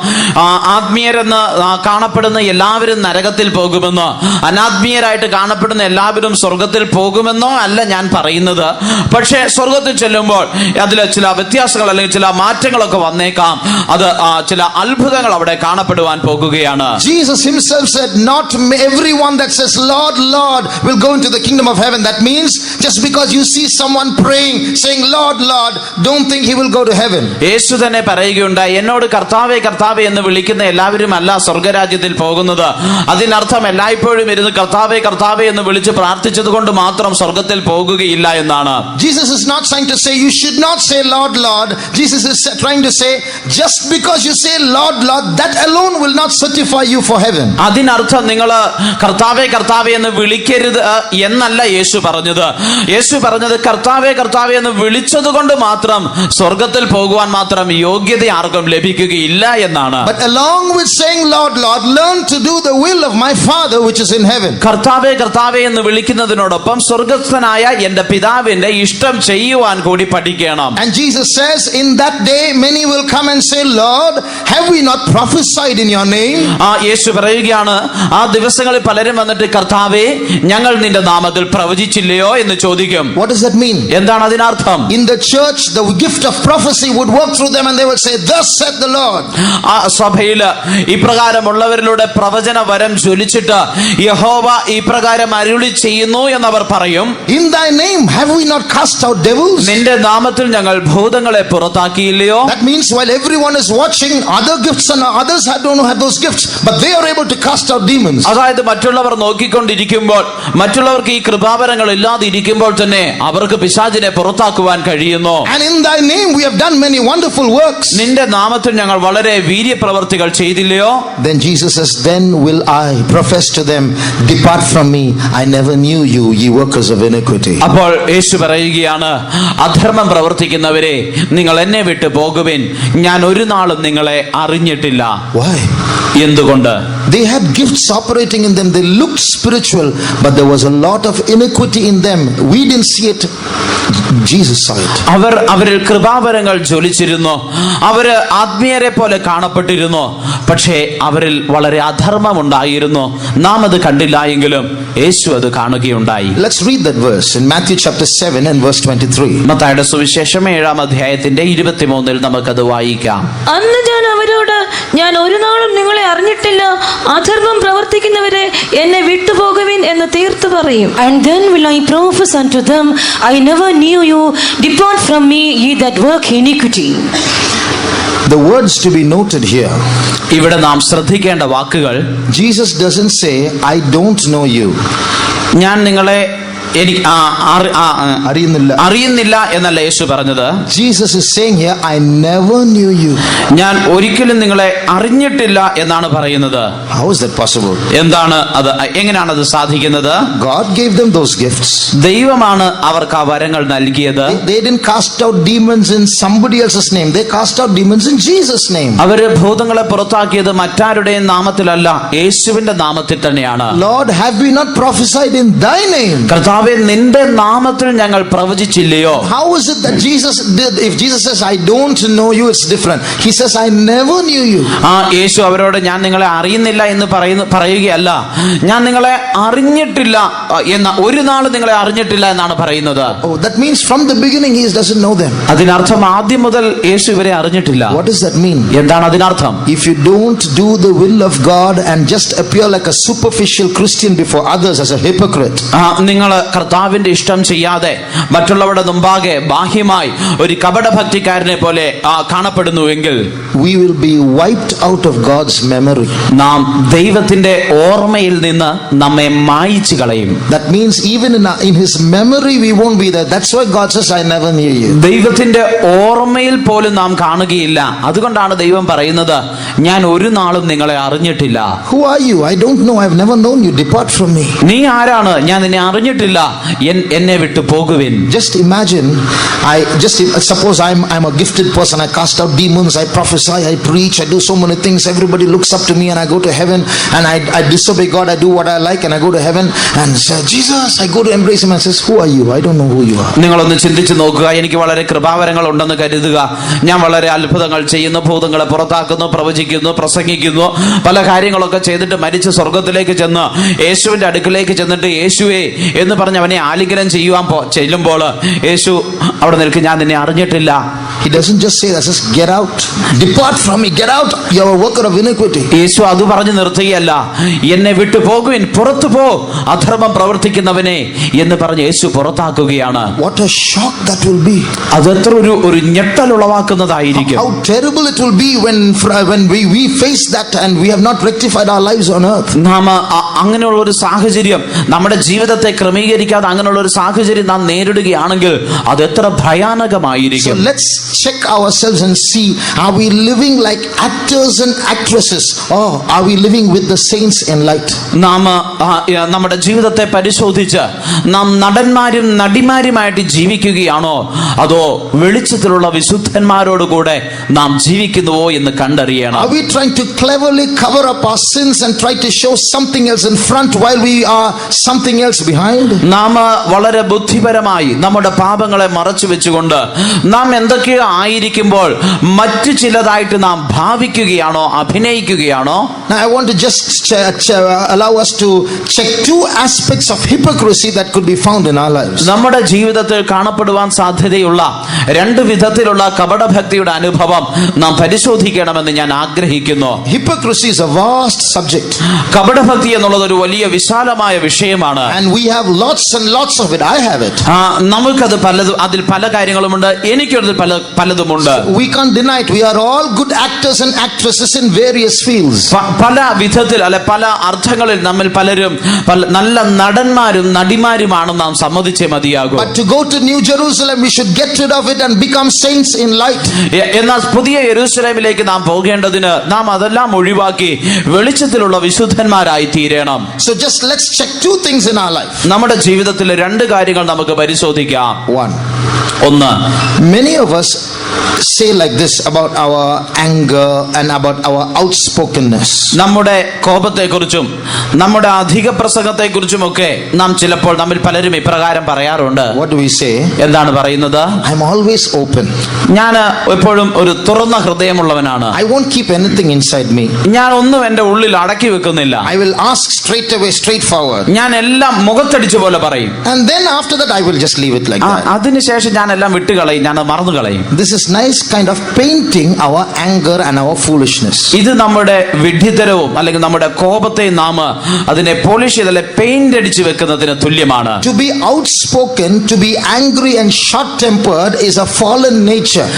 ആത്മീയരെന്ന് കാണപ്പെടുന്ന എല്ലാവരും നരകത്തിൽ പോകുമെന്നോ അനാത്മീയരായിട്ട് കാണപ്പെടുന്ന എല്ലാവരും സ്വർഗത്തിൽ പോകുമെന്നോ അല്ല ഞാൻ പറയുന്നത്. പക്ഷേ സ്വർഗത്തിൽ ചെല്ലുമ്പോൾ അതിൽ ചില വ്യത്യാസങ്ങൾ അല്ലെങ്കിൽ ചില മാറ്റങ്ങളൊക്കെ വന്നേക്കാം. അത് ചില അത്ഭുതങ്ങൾ അവിടെ കാണപ്പെടുവാൻ പോകുകയാണ്. Jesus himself said, not everyone that says Lord, Lord will go into the kingdom of heaven. That means just because you see someone praying saying Lord, Lord, don't think he will go to heaven. യേശു തന്നെ പറയുകയുണ്ടായി, എന്നോട് കർത്താവേ കർത്താവേ എന്ന് വിളിക്കുന്ന എല്ലാവരും അല്ല സ്വർഗരാജ്യത്തിൽ പോകുന്നത്. അതിനർത്ഥം എല്ലായ്പ്പോഴും ഇരുന്ന് കർത്താവേ കർത്താവേ എന്ന് വിളിച്ച് പ്രാർത്ഥിച്ചത് കൊണ്ട് മാത്രം സ്വർഗത്തിൽ പോകുകയില്ല എന്നാണ്. Jesus is not trying to say you should not say Lord, Lord. Jesus is trying to say just because you say Lord, Lord, that alone will not certify you for heaven. അതിനർത്ഥം നിങ്ങൾ കർത്താവേ കർത്താവേ എന്ന് വിളിക്കരുത് എന്നല്ല യേശു പറഞ്ഞത്. യേശു പറഞ്ഞത് കർത്താവേ കർത്താവേ എന്ന് വിളിച്ചത് കൊണ്ട് മാത്രം സ്വർഗത്തിൽ പോകുവാൻ മാത്രം യോഗ്യത ആർക്കും ലഭിക്കുകയില്ല എന്നാണ്. But along with saying Lord, Lord, learn to do the will of my Father which is in heaven. കർത്താവേ കർത്താവേ എന്ന് വിളിക്കുന്നതിനോടൊപ്പം സ്വർഗസ്ഥനായ എന്റെ പിതാവിന്റെ ഇഷ്ടം ചെയ്യുവാൻ കൂടി പഠിക്കണം. And Jesus says in that day many will come and say say, Lord, have we not prophesied in your name? യേശു പറയുകയാണ്, ആ ദിവസങ്ങളിൽ പലരും വന്നിട്ട് കർത്താവേ ഞങ്ങൾ നിന്റെ നാമത്തിൽ പ്രവചിച്ചില്ലയോ എന്ന് ചോദിക്കും. What does that mean? എന്താണ് അതിനർത്ഥം? In the church, the gift of prophecy would work through them and they would say, thus saith the Lord. ആ സഭയില് ഇപ്രകാരമുള്ളവരിലൂടെ പ്രവചന വരം ജ്വലിച്ചിട്ട് യഹോവ ഇപ്രകാരം അരുളി ചെയ്യുന്നു എന്നവർ പറയും. In thy name have we not cast out devils? നിന്റെ നാമത്തിൽ ഞങ്ങൾ ഭൂതങ്ങളെ പുറത്താക്കിയില്ലയോ? That means while everyone is watching, other gifts and others don't have those gifts, but they are able to cast out demons. അതായത് മറ്റുള്ളവർ നോക്കിക്കൊണ്ടിരിക്കുമ്പോൾ, മറ്റുള്ളവർക്ക് ഈ കൃപാവരങ്ങൾ ഇല്ലാതെ ഇരിക്കുമ്പോൾ തന്നെ അവർക്ക് പിശാചിനെ പുറത്താക്കുവാൻ കഴിയുന്നു. And in thy name we have done many wonderful works. നിന്റെ നാമത്തിൽ ഞങ്ങൾ വളരെ വീര്യപ്രവർത്തികൾ ചെയ്തില്ലയോ? Then Jesus says, then will I profess to them, depart from me, I never knew you, ye workers of iniquity. അപ്പോൾ യേശു പറയുകയാണ്, അധർമ്മം പ്രവർത്തിക്കുന്നവരെ നിങ്ങൾ എന്നെ വിട്ടു പോകുവിൻ, ഞാൻ ഒരു നാളും നിങ്ങളെ അറിഞ്ഞിട്ടില്ല. Why? എന്തുകൊണ്ട്? They had gifts operating in them, they looked spiritual, but there was a lot of iniquity in them. We didn't see it, Jesus saw it. അവരിൽ കൃപാവരങ്ങൾ ജ്വലിച്ചിരുന്നു, അവര് ആത്മീയരെ പോലെ കാണപ്പെട്ടിരുന്നു, പക്ഷേ അവരിൽ വളരെ അധർമ്മം ഉണ്ടായിരുന്നു. നാം അത് കണ്ടില്ല എങ്കിലും യേശു അത് കാണുകയുണ്ടായി. Let's read that verse in Matthew chapter 7 and verse 23. മത്തായിയുടെ സുവിശേഷം 7-ാം അധ്യായത്തിന്റെ 23-ൽ നമുക്കത് വായിക്കാം. അന്ന് ഞാൻ അവരോട്, ഞാൻ ഒരു നാളും നിങ്ങളെ അറിഞ്ഞിട്ടില്ല, അധർമ്മം പ്രവർത്തിക്കുന്നവരെ എന്നെ വിട്ടുപോകുവിൻ എന്ന് തീർത്തു പറയും. And then will I profess unto them, I never knew you, depart from me, ye that work iniquity. The words to be noted here. ഇവിടെ നാം ശ്രദ്ധിക്കേണ്ട വാക്കുകൾ, Jesus doesn't say, I don't know you. ഞാൻ നിങ്ങളെ അറിയുന്നില്ല എന്നല്ല യേശു പറഞ്ഞത്. Jesus is saying here, I never knew you. ഞാൻ ഒരിക്കലും നിങ്ങളെ അറിഞ്ഞിട്ടില്ല എന്നാണ് പറയുന്നത്. How is that possible? എങ്ങനെയാണ് അത് സാധിക്കുന്നത്? God gave them those gifts. ദൈവമാണ് അവർക്ക് ആ വരങ്ങൾ നൽകിയത്. They didn't cast out demons in somebody else's name. They cast out demons in Jesus' name. അവര് ഭൂതങ്ങളെ പുറത്താക്കിയത് മറ്റാരുടെയും നാമത്തിലല്ല, യേശുവിന്റെ നാമത്തിൽ തന്നെയാണ്. Lord, have we not prophesied in thy name? കർത്താവേ, നിന്റെ നാമത്തിൽ ഞങ്ങൾ പ്രവചിച്ചില്ലയോ? How is it that Jesus did? If Jesus says, I don't know you, it's different. He says, I never knew you. യേശു അവരോട് ഞാൻ നിങ്ങളെ അറിയുന്നില്ല എന്ന് പറയുകയല്ല, ഞാൻ നിങ്ങളെ അറിഞ്ഞിട്ടില്ല എന്ന, ഒരു നാൾ നിങ്ങളെ അറിഞ്ഞിട്ടില്ല എന്നാണ് പറയുന്നത്. Oh, that means from the beginning he doesn't know them. അതിനർത്ഥം ആദ്യം മുതൽ യേശു ഇവരെ അറിഞ്ഞിട്ടില്ല. What does that mean? എന്താണ് അതിനർത്ഥം? If you don't do the will of God and just appear like a superficial Christian before others as a hypocrite, നിങ്ങൾ കർത്താവിന്റെ ഇഷ്ടം ചെയ്യാതെ മറ്റുള്ളവരുടെ മുമ്പാകെ ബാഹ്യമായി ഒരു കപടഭക്തിക്കാരനെ പോലെ കാണപ്പെടുന്നുവെങ്കിൽ, we will be wiped out of God's memory. നാം ദൈവത്തിന്റെ ഓർമ്മയിൽ നിന്ന് നമ്മെ മായിച്ചു കളയും. That means even in his memory we won't be there. That's why God says, I never knew you. ദൈവത്തിന്റെ ഓർമ്മയിൽ പോലും നാം കാണുകയില്ല. അതുകൊണ്ടാണ് ദൈവം പറയുന്നത്, ഞാൻ ഒരു നാളും നിങ്ങളെ അറിഞ്ഞിട്ടില്ല. Who are you? I don't know. I've never known you. Depart from me. നീ ആരാണ്? ഞാൻ നിന്നെ അറിഞ്ഞിട്ടില്ല, എന്നെ വിട്ടു പോകുവിൻ. Just imagine, suppose I'm a gifted person. I cast out demons, I prophesy, I preach, I do so many things. Everybody looks up to me and I go to heaven, and I disobey God. I do what I like and I go to heaven and say, Jesus, I go to embrace him and says, who are you? I don't know who you are. നിങ്ങളൊന്ന് ചിന്തിച്ചു നോക്കുക. എനിക്ക് വളരെ കൃപാവരങ്ങൾ ഉണ്ടെന്ന് കരുതുക. ഞാൻ വളരെ അത്ഭുതങ്ങൾ ചെയ്യുന്നു, ഭൂതങ്ങളെ പുറത്താക്കുന്നു, പ്രവചിക്കുന്നു, പ്രസംഗിക്കുന്നു, പല കാര്യങ്ങളൊക്കെ ചെയ്തിട്ട് മരിച്ച് സ്വർഗത്തിലേക്ക് ചെന്ന് യേശുവിന്റെ അടുക്കിലേക്ക് ചെന്നിട്ട് യേശുവേ എന്ന് പറഞ്ഞ് അവനെ ആലിംഗനം ചെല്ലുമ്പോൾ യേശു അവിടെ നിൽക്കും, ഞാൻ നിന്നെ അറിഞ്ഞിട്ടില്ല. He doesn't just say that, says, get out, depart from me, get out, you're a worker of iniquity. യേശു അത് പറഞ്ഞു നിർത്തുകയല്ല, എന്നെ വിട്ടു പോകുവിൻ, പുറത്തു പോ അധർമ്മം പ്രവർത്തിക്കുന്നവനെ എന്ന് പറഞ്ഞ് യേശു പുറത്താക്കുകയാണ്. What a shock that will be. അതെത്ര ഒരു ഞെട്ടൽ ഉളവാക്കുന്നതായിരിക്കും. How terrible it will be when we face that and we have not rectified our lives on earth. നാം അങ്ങനെയുള്ള ഒരു സാഹചര്യം, നമ്മുടെ ജീവിതത്തെ ക്രമീകരിക്കാതെ അങ്ങനെയുള്ള ഒരു സാഹചര്യം നാം നേരിടുകയാണെങ്കിൽ അത് എത്ര ഭയാനകമായിരിക്കും. So let's check ourselves and see, are we living like actors and actresses, or are we living with the saints in light? നാം നമ്മുടെ ജീവിതത്തെ പരിശോധിച്ച് നാം നടന്മാരും നടിമാരുമായിട്ട് ജീവിക്കുകയാണോ, അതോ വെളിച്ചത്തിലുള്ള വിശുദ്ധന്മാരോടുകൂടെ നാം ജീവിക്കുന്നുവോ എന്ന് കണ്ടറിയണം. Are we trying to cleverly cover up our sins and try to show something else in front while we are something else behind? നാം വളരെ ബുദ്ധിപരമായി നമ്മുടെ പാപങ്ങളെ മറച്ചു വെച്ചുകൊണ്ട് നാം എന്തൊക്കെയോ ആയിരിക്കുമ്പോൾ മറ്റു ചിലതായിട്ട് നാം ഭാവിക്കുകയാണോ, അഭിനയിക്കുകയാണോ? Now I want to just allow us to check two aspects of hypocrisy that could be found in our lives. നമ്മുടെ ജീവിതത്തിൽ കാണപ്പെടുവാൻ സാധ്യതയുള്ള രണ്ട് വിധത്തിലുള്ള കപടഭക്തിയുടെ അനുഭവം നാം പരിശോധിക്കണമെന്ന് ഞാൻ ആഗ്രഹിക്കുന്നു. Hypocrisy is a vast subject. കപടഭക്തി എന്നുള്ളത് ഒരു വലിയ വിശാലമായ വിഷയമാണ്. And we have lots and lots of it. I have it. നമുക്കത് അതിൽ പല കാര്യങ്ങളുമുണ്ട്, എനിക്കതിൽ പലതുമുണ്ട്. We can't deny it. We are all good actors and actresses in various fields. പല വിധത്തിൽ അല്ലെ പല അർത്ഥങ്ങളിൽ നമ്മിൽ പലരും നല്ല നടന്മാരും നടിമാരുമാണ്, നാം സമ്മതിച്ചേ മതിയാകും. But to go to New Jerusalem, we should get rid of it and become saints in light. എന്നാൽ പുതിയ യെരൂശലേമിലേക്ക് നാം പോകേണ്ടതിന് നാം അതെല്ലാം ഒഴിവാക്കി വെളിച്ചത്തിലുള്ള വിശുദ്ധന്മാരായി തീരണം. So just let's check two things in our life. നമ്മുടെ ജീവിതത്തിൽ രണ്ട് കാര്യങ്ങൾ നമുക്ക് പരിശോധിക്കാം. ഒന്ന്, many of us say like this about our anger and about our outspokenness. നമ്മുടെ കോപത്തെക്കുറിച്ചും നമ്മുടെ അധിക പ്രസംഗത്തെക്കുറിച്ചുമൊക്കെ നാം ചിലപ്പോൾ നമ്മിൽ പലരും ഇപ്രകാരം പറയാറുണ്ട്. What do we say? എന്താണ് പറയുന്നത്? I'm always open. ഞാൻ എപ്പോഴും ഒരു തുറന്ന ഹൃദയമുള്ളവനാണ്. I won't keep anything inside me. ഞാൻ ഒന്നും എന്റെ ഉള്ളിൽ അടക്കി വെക്കുന്നില്ല. I will ask straight away, straightforward. ഞാൻ എല്ലാം മുഖത്തടിച്ച പോലെ പറയും. And then after that I will just leave it like that. അതിനുശേഷം ഞാൻ എല്ലാം വിട്ടുകളയും, ഞാൻ മറന്നു കളയും. This is nice kind of painting our anger and our foolishness. ഇത് നമ്മുടെ വിഡ്ഢിത്തരവും അല്ലെങ്കിൽ നമ്മുടെ കോപത്തെ നാം അതിനെ പോളിഷ് ചെയ്ത് പെയിന്റ് അടിച്ചു വെക്കുന്നതിന് തുല്യമാണ്. To be outspoken, to be angry and short-tempered is a fallen nature.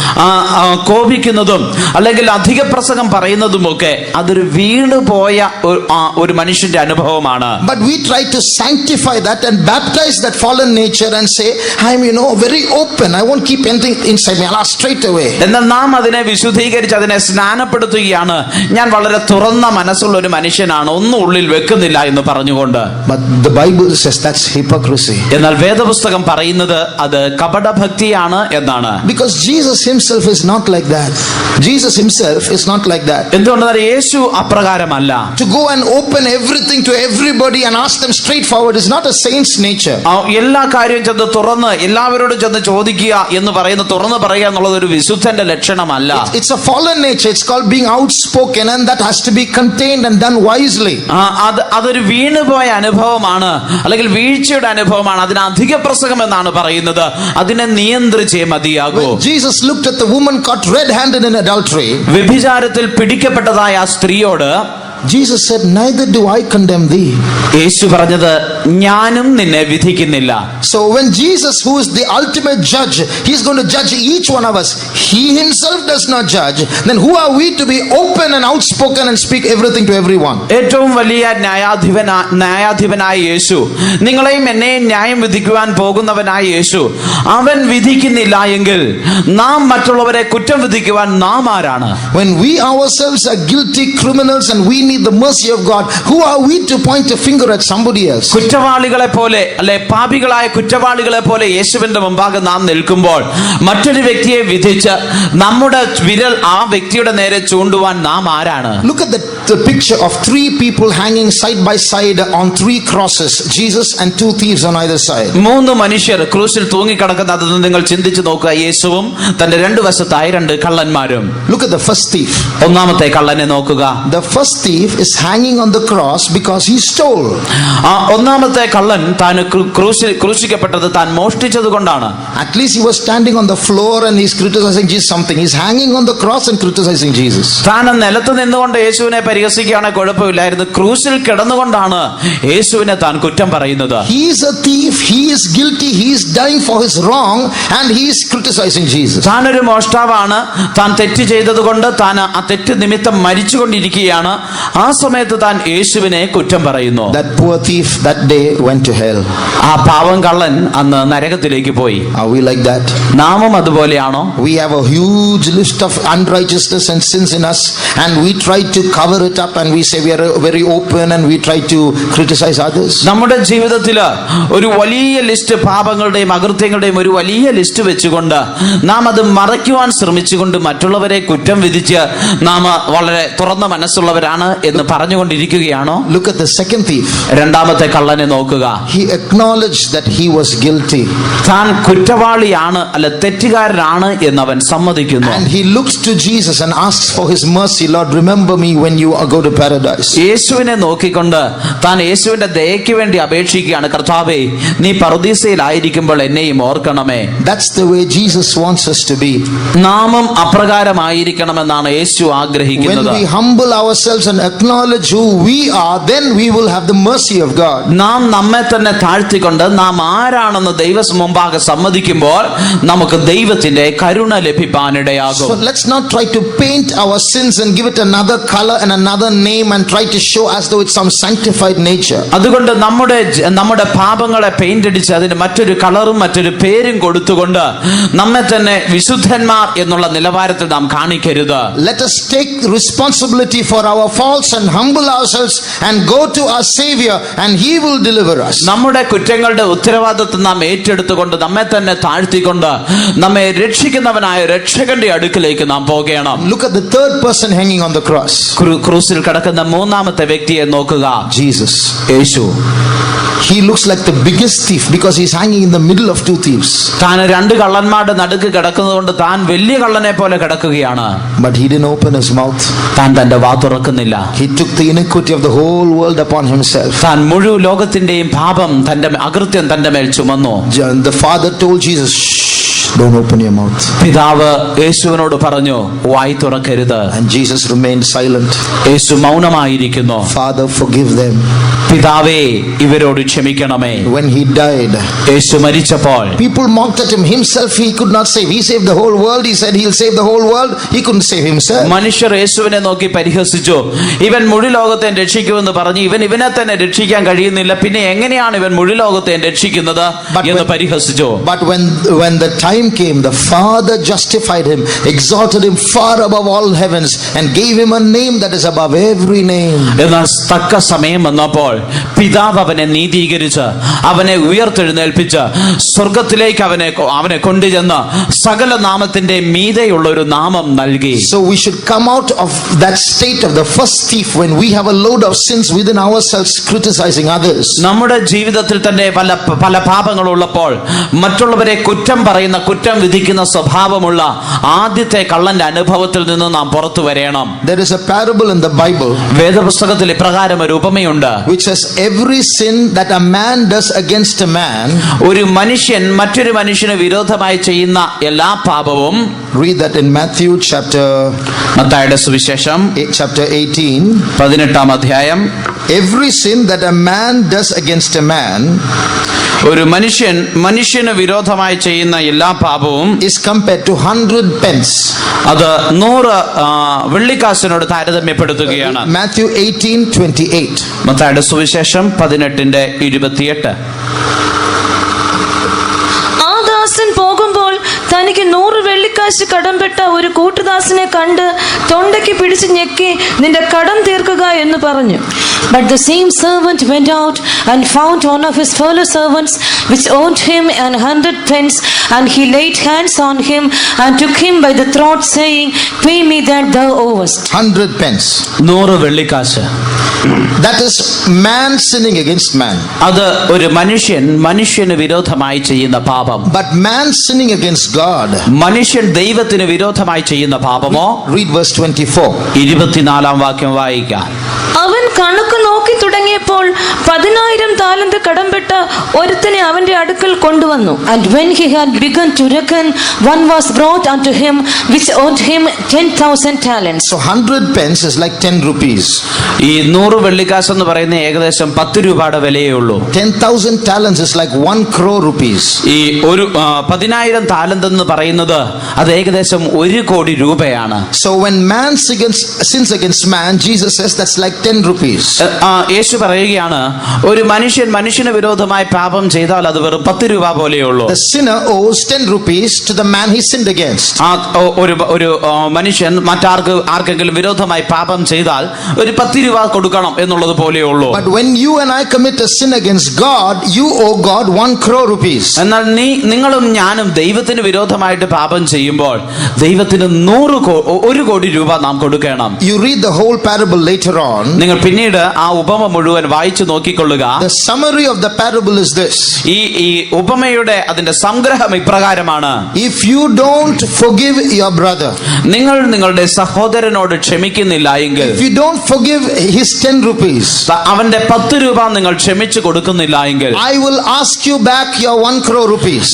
കോപിക്കുന്നതും അല്ലെങ്കിൽ അധിക പ്രസംഗം പറയുന്നതുമൊക്കെ അതൊരു വീണുപോയ ഒരു മനുഷ്യന്റെ അനുഭവമാണ്. But we try to sanctify that and baptize that fallen nature and say, I'm very open. I won't keep anything inside me. I'll ask straight away. എന്നാൽ നാം അതിനെ വിശുദ്ധീകരിച്ച് അതിനെ സ്നാനപ്പെടുത്തുകയാണ്. ഞാൻ വളരെ തുറന്ന മനസ്സുള്ള ഒരു മനുഷ്യനാണ്, ഒന്നും ഉള്ളിൽ വെക്കുന്നില്ല എന്ന് പറഞ്ഞുകൊണ്ട്. But the Bible says that's hypocrisy. എന്നാൽ വേദപുസ്തകം പറയുന്നത് അത് കപടഭക്തിയാണ് എന്നാണ്. Because Jesus himself is not like that. Jesus himself is not like that. എന്തുകൊണ്ടെന്നാൽ യേശു അപ്രകാരമല്ല. To go and open everything to everybody and ask them straightforward is not a saint's nature. എല്ലാ കാര്യവും ചെന്ന് തുറന്ന് എല്ലാവരോടും ചെന്ന് ചോദിക്കുക എന്ന് പറയുന്ന തുറന്ന് പറയുക എന്നുള്ളത് ഒരു വിശുദ്ധന്റെ ലക്ഷണമല്ല. It's a fallen nature. It's called being outspoken, and that has to be contained and done wisely. അതൊരു വീണുപോയ അനുഭവമാണ്, അല്ലെങ്കിൽ വീഴ്ചയുടെ അനുഭവമാണ്. അതിന് അധിക പ്രസംഗം എന്നാണ് പറയുന്നത്. അതിനെ നിയന്ത്രിച്ചേ മതിയാകൂ. Jesus looked at the woman caught red-handed in adultery. വ്യഭിചാരത്തിൽ പിടിക്കപ്പെട്ടതായ ആ സ്ത്രീയോട് Jesus said, neither do I condemn thee. യേശു പറഞ്ഞത്, ഞാനും നിന്നെ വിധിക്കുന്നില്ല. So when Jesus, who is the ultimate judge, he is going to judge each one of us. He himself does not judge. Then who are we to be open and outspoken and speak everything to everyone? ഏറ്റവും വലിയ ന്യായാധിപനായ യേശു, നിങ്ങളെയും എന്നെയും ന്യായം വിധിക്കുവാൻ പോകുന്നവനായ യേശു, അവൻ വിധിക്കുന്നില്ല എങ്കിൽ നാം മറ്റുള്ളവരെ കുറ്റം വിധിക്കുവാൻ നാം ആരാണ്? When we ourselves are guilty criminals and we need the mercy of God, who are we to point a finger at somebody else? കുറ്റവാളികളെ പോലെ അല്ലെ പാപികളായ കുറ്റവാളികളെ പോലെ യേശുവിന്റെ മുമ്പാകെ നാം നിൽക്കുമ്പോൾ മറ്റൊരു വ്യക്തിയെ വിധിച്ച് നമ്മുടെ വിരൽ ആ വ്യക്തിയുടെ നേരെ ചൂണ്ടുവാൻ നാം ആരാണ്? Look at the picture of three people hanging side by side on three crosses, Jesus and two thieves on either side. മൂന്ന് മനുഷ്യർ ക്രൂശിൽ തൂങ്ങിക്കിടക്കുന്നത് നിങ്ങൾ ചിന്തിച്ചു നോക്കുക. യേശുവും തന്റെ രണ്ടു വശത്തായി രണ്ട് കള്ളന്മാരും. Look at the first thief. ഒന്നാമത്തെ കള്ളനെ നോക്കുക. The first thief is hanging on the cross because he stole. ഒന്നാമത്തെ കള്ളൻ താൻ ക്രൂശിക്കപ്പെട്ടത് താൻ മോഷ്ടിച്ചത് കൊണ്ടാണ്. At least he was standing on the floor and he's criticizing Jesus something. He's hanging on the cross and criticizing Jesus. താൻ നിലത്ത് നിന്നുകൊണ്ട് യേശുവിനെ പരിഹസിക്കുകയാണെങ്കിൽ കുഴപ്പമില്ലായിരുന്നു. ക്രൂശിൽ കിടന്നുകൊണ്ടാണ് യേശുവിനെ താൻ കുറ്റം പറയുന്നത്. He is a thief. He is guilty. He is dying for his wrong and he is criticizing Jesus. താൻ ഒരു മോഷ്ടാവാണ്. താൻ തെറ്റ് ചെയ്തത് കൊണ്ട് താൻ ആ തെറ്റ് നിമിത്തം മരിച്ചുകൊണ്ടിരിക്കുകയാണ്. ആ സമയത്ത് താൻ യേശുവിനെ കുറ്റം പറയുന്നു. That poor thief that day went to hell. ആ പാവം കള്ളൻ അന്ന് നരകത്തിലേക്ക് പോയി. Are we like that? നാമും അതുപോലെയാണോ? We have a huge list of unrighteousness and sins in us and we try to cover it up and we say we are very open and we try to criticize others? നമ്മുടെ ജീവിതത്തിൽ ഒരു വലിയ list പാപങ്ങളുടെയും അകൃത്യങ്ങളുടെയും ഒരു വലിയ list വെച്ചുകൊണ്ട് നാം അത് മറയ്ക്കുവാൻ ശ്രമിച്ചുകൊണ്ട് മറ്റുള്ളവരെ കുറ്റം വിധിച്ച് നാം വളരെ തുറന്ന മനസ്സുള്ളവരാണ് എന്ന് പറഞ്ഞുകൊണ്ടിരിക്കുകയാണോ? Look at the second thief. രണ്ടാമത്തെ കള്ളനെ നോക്കുക. He acknowledged that he was guilty. താൻ കുറ്റവാളിയാണ്, അല്ല തെറ്റുകാരനാണ് എന്ന് അവൻ സമ്മതിക്കുന്നു. And he looks to Jesus and asks for his mercy. Lord, remember me when you go to paradise. യേശുവിനെ നോക്കിക്കൊണ്ട് താൻ യേശുവിന്റെ ദയയ്ക്ക് വേണ്ടി അപേക്ഷിക്കുകയാണ്. കർത്താവേ, നീ പറുദീസയിലായിരിക്കുമ്പോൾ എന്നെയും ഓർക്കണമേ. That's the way Jesus wants us to be. നാമും അപ്രകാരമായിരിക്കണമെന്നാണ് യേശു ആഗ്രഹിക്കുന്നത്. When we humble ourselves and acknowledge who we are, then we will have the mercy of God. നാം നമ്മെ തന്നെ താഴ്ത്തിക്കൊണ്ട് നാം ആരാണെന്ന് ദൈവ മുമ്പാകെ സമ്മതിക്കുമ്പോൾ നമുക്ക് ദൈവത്തിന്റെ കരുണ ലഭിക്കാനിടയാകും. So let's not try to paint our sins and give it another color and another name and try to show as though it's some sanctified nature. അതുകൊണ്ട് നമ്മുടെ പാപങ്ങളെ പെയിന്റ് അടിച്ച് അതിന് മറ്റൊരു കളറും മറ്റൊരു പേരും കൊടുത്തുകൊണ്ട് നമ്മെ തന്നെ വിശുദ്ധന്മാർ എന്നുള്ള നിലവാരത്തിൽ നാം കാണിക്കരുത്. Let us take responsibility for our faults and humble ourselves and go to our Savior and He will deliver us. നമ്മുടെ കുറ്റങ്ങളുടെ ഉത്തരവാദിത്വം നാം ഏറ്റെടുത്തുകൊണ്ട് നമ്മെ തന്നെ താഴ്ത്തിക്കൊണ്ട് നമ്മെ രക്ഷിക്കുന്നവനായ രക്ഷകന്റെ അടുക്കിലേക്ക് നാം പോകണം. Look at the third person hanging on the cross. ക്രൂസിൽ കിടക്കുന്ന മൂന്നാമത്തെ വ്യക്തിയെ നോക്കുക. Jesus. Yeshu. He looks like the biggest thief because he's hanging in the middle of two thieves. താൻ രണ്ട് കള്ളന്മാരുടെ നടുക്ക് കിടക്കുന്നതുകൊണ്ട് താൻ വലിയ കള്ളനെ പോലെ കിടക്കുകയാണ്. But he didn't open his mouth. താൻ തന്റെ വാ തുറക്കുന്നില്ല. He took the iniquity of the whole world upon himself. താൻ മുഴുവൻ ലോകത്തിന്റെയും പാപം തന്റെ അകൃത്യം തന്റെ മേൽ ചുമന്നു. The Father told Jesus, don't open your mouth. പിതാവ് യേശുവിനോട് പറഞ്ഞു, വായി തുറക്കരുത്. And Jesus remained silent. Yeshu മൗനമായിരിക്കുന്നു. Father, forgive them. പിതാവേ, ഇവരോട് ക്ഷമിക്കണമേ. When he died, യേശു മരിച്ചപ്പോൾ people mocked at him. Himself he could not save. He saved the whole world. He said he'll save the whole world. He couldn't save himself. മനുഷ്യർ യേശുവിനെ നോക്കി പരിഹസിച്ചു. ഇവൻ മുഴു ലോകത്തെ രക്ഷിക്കുമെന്ന് പറഞ്ഞു ഇവനെ തന്നെ രക്ഷിക്കാൻ കഴിയുന്നില്ല, പിന്നെ എങ്ങനെയാണ് ഇവൻ മുഴു ലോകത്തെ രക്ഷിക്കുന്നത് എന്ന് പരിഹസിച്ചു. But when the time came, the Father justified him, exalted him far above all heavens, and gave him a name that is above every name. എന്നാൽ തക്ക സമയം വന്നപ്പോൾ പിതാവ് അവനെ നീതീകരിച്ച് അവനെ ഉയർത്തെഴുന്നേൽപ്പിച്ച് സ്വർഗത്തിലേക്ക് അവനെ കൊണ്ടുചെന്ന് സകല നാമത്തിന്റെ മീതെയുള്ള ഒരു നാമം നൽകി. So we should come out of that state of the first thief when we have a load of sins within ourselves, criticizing others. നമ്മുടെ ജീവിതത്തിൽ തന്നെ പല പാപങ്ങളുള്ളപ്പോൾ മറ്റുള്ളവരെ കുറ്റം പറയുന്ന കുറ്റം വിധിക്കുന്ന സ്വഭാവമുള്ള ആദ്യത്തെ കള്ളന്റെ അനുഭവത്തിൽ നിന്ന് നാം പുറത്തു വരണം. There is a parable in the Bible വേദപുസ്തകത്തിൽ ഇപ്രകാരം ഒരു ഉപമയുണ്ട്. which says every sin that a man does against a man, ഒരു മനുഷ്യൻ മറ്റൊരു മനുഷ്യന് വിരോധമായി ചെയ്യുന്ന എല്ലാ പാപവും. read that in Matthew മത്തായിയുടെ സുവിശേഷം chapter 18. 18-ാം അധ്യായം. Every sin that a man does against a man, ഒരു മനുഷ്യന് വിരോധമായി ചെയ്യുന്ന എല്ലാ പാപവും is compared to 100 pence. അത് 100 വെള്ളിക്കാശിനോട് താരതമ്യപ്പെടുത്തുകയാണ്. Matthew 18:28. മത്തായിയുടെ സുവിശേഷം 18:28. ആ ദാസൻ പോകുമ്പോൾ തനിക്ക് 100 വെള്ളിക്കാശ് കടംപെട്ട ഒരു കൂട്ടുദാസനെ കണ്ട് തൊണ്ടയ്ക്ക് പിടിച്ച് ഞെക്കി നിന്റെ കടം തീർക്കുക എന്ന് പറഞ്ഞു. But the same servant went out and found one of his fellow servants which owed him 100 pence, and he laid hands on him and took him by the throat, saying, Pay me that thou owest. 100 pence. 100 വെള്ളിക്കാശ്. That is man sinning against man. അത് ഒരു മനുഷ്യന് വിരോധമായി ചെയ്യുന്ന പാപം. But man sinning against God. മനുഷ്യൻ ദൈവത്തിന് വിരോധമായി ചെയ്യുന്ന പാപമോ? Read verse 24. 24-ാം വാക്യം വായിക്കാം. അവൻ കണക്ക് നോക്കി തുടങ്ങിയപ്പോൾ 10,000 താലന്ത് കടംപെട്ട ഒരുത്തനെ അവന്റെ അടുക്കൽ കൊണ്ടുവന്നു. And when he had begun to reckon, one was brought unto him which owed him 10,000 talents. So 100 pence is like 10 rupees. ഈ 100 വെള്ളിക്കാശ് എന്ന് പറയുന്ന ഏകദേശം 10 രൂപയുടെ വിലയേ ഉള്ളൂ. 10,000 talents is like 1 crore rupees. ഈ ഒരു 10,000 താലന്ത് എന്ന് പറയുന്നത് അത് ഏകദേശം 1 കോടി രൂപയാണ്. So when man sins against man, Jesus says that's like 10 rupees. യേശു പറയുകയാണ്, ഒരു മനുഷ്യൻ മനുഷ്യന് വിരോധമായി പാപം ചെയ്താൽ അത് വെറും 10 രൂപ പോലെയുള്ളൂ. The sinner owes 10 rupees to the man he sinned against. ഒരു മനുഷ്യൻ ആർക്കെങ്കിലും വിരോധമായി പാപം ചെയ്താൽ ഒരു 10 രൂപ കൊടുക്കണം എന്നുള്ളത് പോലെയുള്ളൂ. But when you and I commit a sin against God, you owe God 1 crore rupees. എന്നാൽ നിങ്ങളും ഞാനും ദൈവത്തിന് വിരോധമായിട്ട് പാപം ചെയ്യുമ്പോൾ ദൈവത്തിന് 100 കോടി രൂപ നാം കൊടുക്കണം. You read the whole parable later on. നിങ്ങൾ പിന്നീട് ആ ഉപമ മുഴുവൻ വായിച്ചു നോക്കിക്കൊള്ളുക. The summary of the parable is this. ഈ ഉപമയുടെ അതിന്റെ സംഗ്രഹം ഇപ്രകാരമാണ്: If you don't forgive your brother, നിങ്ങൾ നിങ്ങളുടെ സഹോദരനോട് ക്ഷമിക്കുന്നില്ല എങ്കിൽ, if you don't forgive his 10 rupees, അവന്റെ 10 രൂപ നിങ്ങൾ ക്ഷമിച്ചു കൊടുക്കുന്നില്ല എങ്കിൽ, I will ask you back your 1 crore rupees.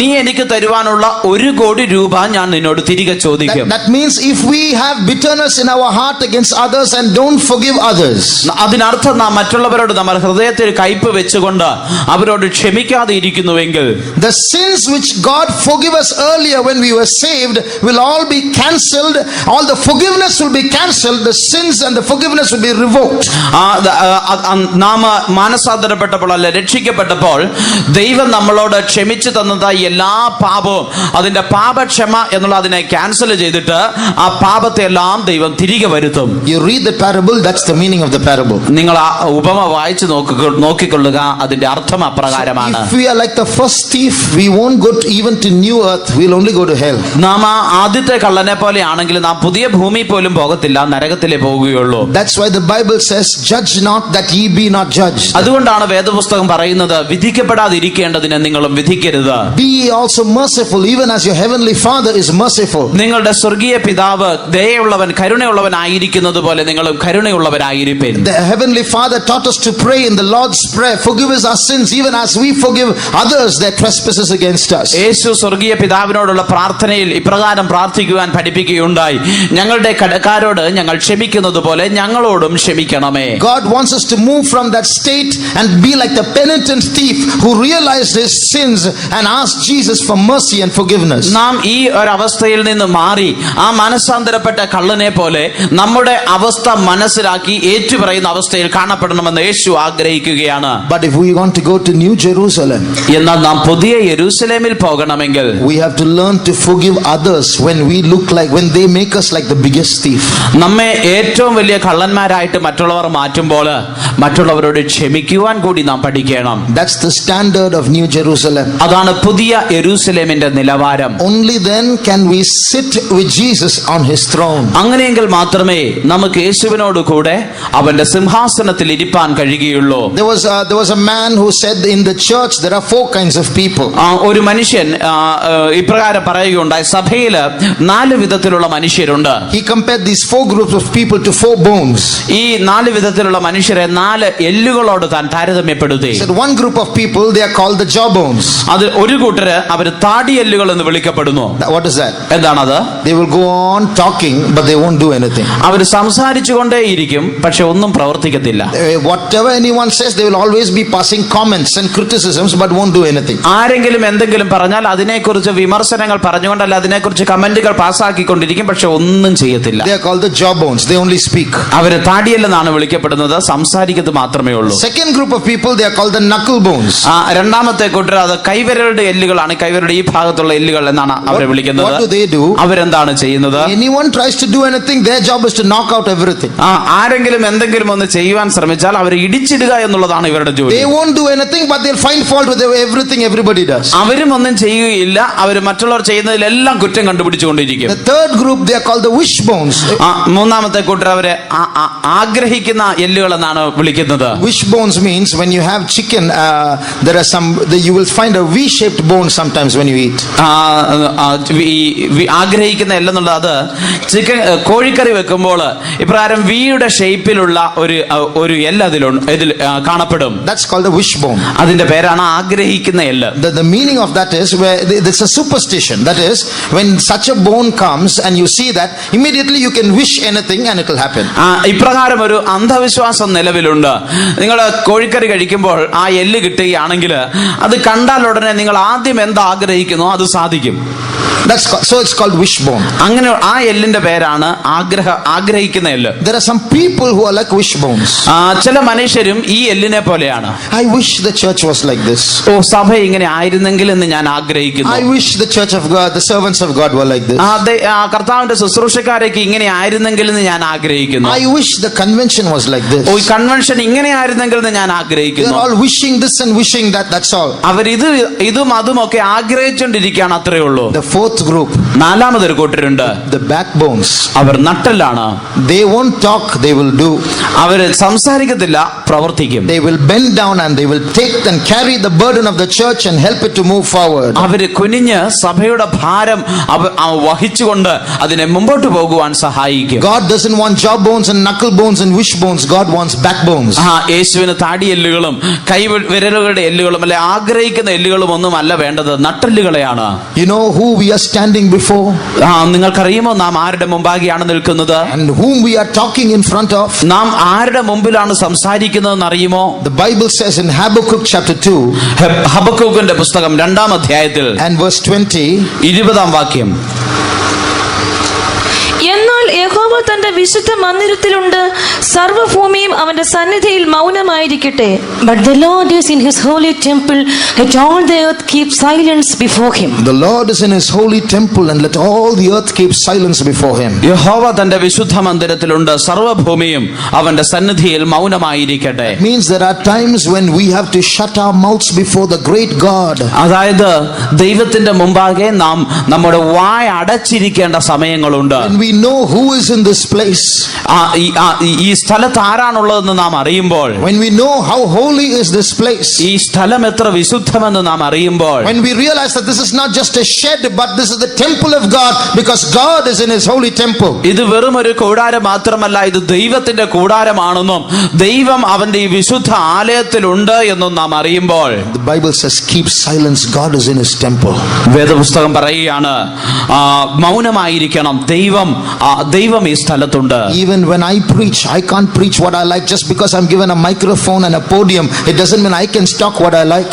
നീ എനിക്ക് തരുവാനുള്ള 1 കോടി രൂപ ഞാൻ നിന്നോട് തിരികെ ചോദിക്കും. That means if we have bitterness in our heart against others and don't forgive others, അതിനർത്ഥം നാം മറ്റുള്ളവരോട് നമ്മുടെ ഹൃദയത്തിൽ കയ്പ് വെച്ചുകൊണ്ട് അവരോട് ക്ഷമിക്കാതെ ഇരിക്കുന്നുവെങ്കിൽ, the sins which God forgave us earlier when we were saved will all be cancelled. All the forgiveness will be cancelled. The sins and the forgiveness will be revoked. നാം മാനസാന്തരപ്പെട്ടപ്പോൾ അല്ല രക്ഷിക്കപ്പെട്ടപ്പോൾ ദൈവം നമ്മളോട് ക്ഷമിച്ചു തന്നതായി എല്ലാ പാപവും അതിന്റെ പാപക്ഷമ എന്നുള്ള അതിനെ ക്യാൻസൽ ചെയ്തിട്ട് ആ പാപത്തെ എല്ലാം ദൈവം തിരികെ വരുത്തും. You read the parable, that's the meaning of the parable. നിങ്ങൾ ആ ഉപമ വായിച്ചു നോക്കിക്കൊള്ളുക, അതിന്റെ അർത്ഥം അപ്രകാരമാണ്. If we are like the first thief, we won't go even to new earth, we'll only go to hell. നാം ആദ്യത്തെ കള്ളനെ പോലെ ആണെങ്കിൽ നാം പുതിയ ഭൂമി പോലും പോകത്തില്ല, നരകത്തിലേ പോകുകയുള്ളൂ. That's why the Bible says, judge not that ye be not judged. അതുകൊണ്ടാണ് വേദപുസ്തകം പറയുന്നത്, വിധിക്കപ്പെടാതിരിക്കേണ്ടതിന് നിങ്ങളും വിധിക്കരുത്. Be ye also merciful, even as your heavenly Father is merciful. നിങ്ങളുടെ സ്വർഗീയ പിതാവ് ദയയുള്ളവൻ കരുണയുള്ളവനായിരിക്കുന്നത് പോലെ നിങ്ങളും കരുണയുള്ളവരായിരിപ്പീൻ. The heavenly Father taught us to pray in the Lord's prayer, forgive us our sins even as we forgive others their trespasses against us. യേശു സ്വർഗീയ പിതാവിനോടുള്ള പ്രാർത്ഥനയിൽ ഇപ്രകാരം പ്രാർത്ഥിക്കുവാൻ പഠിപ്പിക്കുകയുണ്ടായി: ഞങ്ങളുടെ കടക്കാരോട് ഞങ്ങൾ ക്ഷമിക്കുന്നത് പോലെ ഞങ്ങളോടും ക്ഷമിക്കണമേ. God wants us to move from that state and be like the penitent thief who realized his sins and asked Jesus for mercy and forgiveness. നാം ഈ ഒരു അവസ്ഥയിൽ നിന്ന് മാറി ആ മനസ്സാന്തരപ്പെട്ട കള്ളനെ പോലെ നമ്മുടെ അവസ്ഥ മനസ്സിലാക്കി ഏറ്റുപറയുന്ന അവസ്ഥയിൽ കാണപ്പെടണമെന്ന് യേശു ആഗ്രഹിക്കുകയാണ്. But if we want to go to New Jerusalem, എന്നാൽ നാം പുതിയ യെരൂശലേമിൽ പോകണമെങ്കിൽ we have to learn to forgive others when they make us like the biggest thief. നമ്മെ ഏറ്റവും വലിയ കള്ളന്മാരായിട്ട് മറ്റുള്ളവർ മാറ്റുമ്പോൾ മറ്റുള്ളവരോട് ക്ഷമിക്കുവാൻ കൂടി നാം പഠിക്കണം. That's the standard of New Jerusalem. അതാണ് പുതിയ യെരൂശലേമിന്റെ നിലവാരം. Only then can we sit with Jesus on his throne. അങ്ങനെയെങ്കിൽ മാത്രമേ നമുക്ക് യേശുവിനോട് കൂടെ അവന്റെ സിംഹാസനത്തിൽ ഇരിപ്പാൻ കഴിയുകയുള്ളൂ. There was a man who said in the church there are 4 kinds of people. ഒരു മനുഷ്യൻ ഇപ്രകാരം പറയുകയുണ്ടായി, സഭയിൽ 4 വിധത്തിലുള്ള മനുഷ്യരുണ്ട്. He compared these 4 groups of people to 4 bones. ഈ 4 വിധത്തിലുള്ള മനുഷ്യരെ 4 എല്ലുകളോട് താൻ താരതമ്യപ്പെടുത്തി. He said one group of people, they are called the jawbones. അത് ഒരു കൂട്ടര് അവർ താടിയെല്ലുകൾ എന്ന് വിളിക്കപ്പെടുന്നു. What is that? എന്താണത്? They will go on talking but they won't do anything. അവർ സംസാരിച്ചുകൊണ്ടേയിരിക്കും, പക്ഷെ ഒന്നും പ്രവർത്തിക്കത്തില്ല. Whatever anyone says, they will always be passing comments and criticisms but won't do anything. ആരെങ്കിലും എന്തെങ്കിലും പറഞ്ഞാൽ അതിനെക്കുറിച്ച് വിമർശനങ്ങൾ പറഞ്ഞുകൊണ്ടല്ല അതിനെക്കുറിച്ച് കമന്റുകൾ പാസ്സാക്കിക്കൊണ്ടിരിക്കും, പക്ഷെ ഒന്നും ചെയ്യത്തില്ല. They are called the jawbones. They only speak. അവര് താടിയെല്ലെന്നാണ് വിളിക്കപ്പെടുന്നത്, സംസാരിക്കുന്നത് മാത്രമേ ഉള്ളൂ. Second group of people, they are called the knuckle bones. രണ്ടാമത്തെ കൂട്ടർ അത് കൈവിരലുടെ എല്ലുകളാണ്, കൈവിരലുടെ ഈ ഭാഗത്തുള്ള എല്ലുകൾ എന്നാണ് അവരെ വിളിക്കുന്നത്. What do they do? അവരെന്താണ് ചെയ്യുന്നത്? Anyone tries to do anything, their job is to knock out everything. ആരെങ്കിലും എന്തെങ്കിലും ഒന്ന് ചെയ്യുവാൻ ശ്രമിച്ചാൽ അവരെ ഇടിച്ചിടുക എന്നുള്ളതാണ് ഇവരുടെ ജോലി. They won't do anything but they'll find fault with everything everybody does. അവരും ഒന്നും ചെയ്യുകയില്ല, അവർ മറ്റുള്ളവർ ചെയ്യുന്നതിലെല്ലാം കുറ്റം കണ്ടുപിടിച്ചുകൊണ്ടിരിക്കും. The third group, they are called the wishbones. മൂന്നാമത്തെ കൂട്ടർ അവരെ ആഗ്രഹിക്കുന്ന എല്ലുകൾ എന്നാണ് വിളിക്കുന്നത്. Wishbones means when you have chicken, there are you will find a V-shaped bone sometimes when you eat. ആഗ്രഹിക്കുന്ന എല്ലെന്നുള്ളത് അത് ചിക്കൻ കോഴിക്കറി വെക്കുമ്പോൾ ഇപ്രകാരം വിയുടെ ഷേപ്പിലുള്ള ഒരു എല്ല് ഇതിൽ കാണപ്പെടും. That's called a wishbone. അതിന്റെ പേരാണ് ആഗ്രഹിക്കുന്ന എല്ല്. The meaning of that is it's a superstition. That is, when such a bone comes and you see that, immediately you can wish anything and it will happen. ഇപ്രകാരം ഒരു അന്ധവിശ്വാസം നിലവിലുണ്ട്. നിങ്ങൾ കോഴിക്കറി കഴിക്കുമ്പോൾ ആ എല്ല് കിട്ടുകയാണെങ്കിൽ അത് കണ്ടാൽ ഉടനെ നിങ്ങൾ ആദ്യം എന്താ ആഗ്രഹിക്കുന്നോ അത് സാധിക്കും. So it's called wishbone. അങ്ങനെ ആ എല്ലിന്റെ പേരാണ് ആഗ്രഹിക്കുന്ന എല്ല്. There are some people who are like wishbones. ചില മനുഷ്യരും ഈ എല്ലിനെ പോലെയാണ്. I wish the church was like this. സഭ ഇങ്ങനെ ആയിരുന്നെങ്കിൽ എന്ന് ഞാൻ ആഗ്രഹിക്കുന്നു. I wish the church of God, the servants of God were like this. കർത്താവിന്റെ ശുശ്രൂഷക്കാരൊക്കെ ഇങ്ങനെ ആയിരുന്നെങ്കിൽ എന്ന് ഞാൻ ആഗ്രഹിക്കുന്നു. I wish the convention was like this. ഈ കൺവെൻഷൻ ഇങ്ങനെ ആയിരുന്നെങ്കിൽ എന്ന് ഞാൻ ആഗ്രഹിക്കുന്നു. They are all wishing this and wishing that, that's all. അവർ ഇതും അതും ഒക്കെ ആഗ്രഹിച്ചുകൊണ്ടിരിക്കുകയാണ്, അത്രേ ഉള്ളൂ. The fourth group, നാലാമതൊരു കൂട്ടരുണ്ട്, the backbones. Our നട്ടെല്ലാണ്. They won't talk, they will do. അവര് സംസാരിക്കത്തില്ല, പ്രവർത്തിക്കും. They will bend down and they will take and carry the burden of the church and help it to move forward. അവര് കുനിഞ്ഞ് സഭയുടെ ഭാരം വഹിച്ചുകൊണ്ട് അതിനെ മുമ്പോട്ട് പോകുവാൻ സഹായിക്കും. God doesn't want jawbones and knuckle bones and wishbones. God wants backbones. യേശുവിന് താടിയെല്ലുകളും കൈവിരലുകളുടെ എല്ലുകളും അല്ലെ ആഗ്രഹിക്കുന്ന എല്ലുകളും ഒന്നും അല്ല വേണ്ടത്, നട്ടെല്ലുകളെയാണ്. You know who we are standing before? നിങ്ങൾക്കറിയുമോ നാം ആരുടെ മുമ്പാകെയാണ് നിൽക്കുന്നത്? And whom we are talking in front of? നാം ആരുടെ മുമ്പിലാണ് സംസാരിക്കുന്നതെന്ന് അറിയുമോ? The Bible says in Habakkuk chapter 2 ഹബക്കൂക്കിന്റെ പുസ്തകം 2-ാം അധ്യായത്തിൽ and verse 20, 20-ാം വാക്യം, എന്നാൽ യഹോവ തന്റെ വിശുദ്ധ മന്ദിരത്തിലുണ്ട്, സർവ്വഭൂമിയും അവന്റെ സന്നിധിയിൽ മൗനമായിരിക്കട്ടെ. But the Lord is in his holy temple, let all the earth keep silence before him. the Lord is in his holy temple and let all the earth keep silence before him. യഹോവ തന്റെ വിശുദ്ധ മന്ദിരത്തിലുണ്ട്, സർവ്വഭൂമിയും അവന്റെ സന്നിധിയിൽ മൗനമായിരിക്കട്ടെ. It means there are times when we have to shut our mouths before the great God. അതായത് ദൈവത്തിന്റെ മുമ്പാകെ നാം നമ്മുടെ വായ അടച്ചിരിക്കേണ്ട സമയങ്ങളുണ്ട്. When we know who is in this place, ഈ സ്ഥലത്ത് ആരാണുള്ളതെന്ന് നാം അറിയുമ്പോൾ, when we know how holy is this place, ഈ സ്ഥലം എത്ര വിശുദ്ധമെന്ന് നാം അറിയുമ്പോൾ, when we realize that this is not just a shed but this is the temple of God because God is in his holy temple. ഇത് വെറും ഒരു കൂടാരം മാത്രമല്ല, ഇത് ദൈവത്തിന്റെ കൂടാരമാണെന്നും ദൈവം അവന്റെ ഈ വിശുദ്ധ ആലയത്തിലുണ്ട് എന്നും നാം അറിയുമ്പോൾ, The Bible says keep silence, God is in his temple. വേദപുസ്തകം പറയുകയാണ് മൗനമായിരിക്കണം, ദൈവം ഈ സ്ഥലത്തുണ്ട്. Even when I preach, I can't preach what I like just because I'm given a microphone and a podium. It doesn't mean I can talk what I like.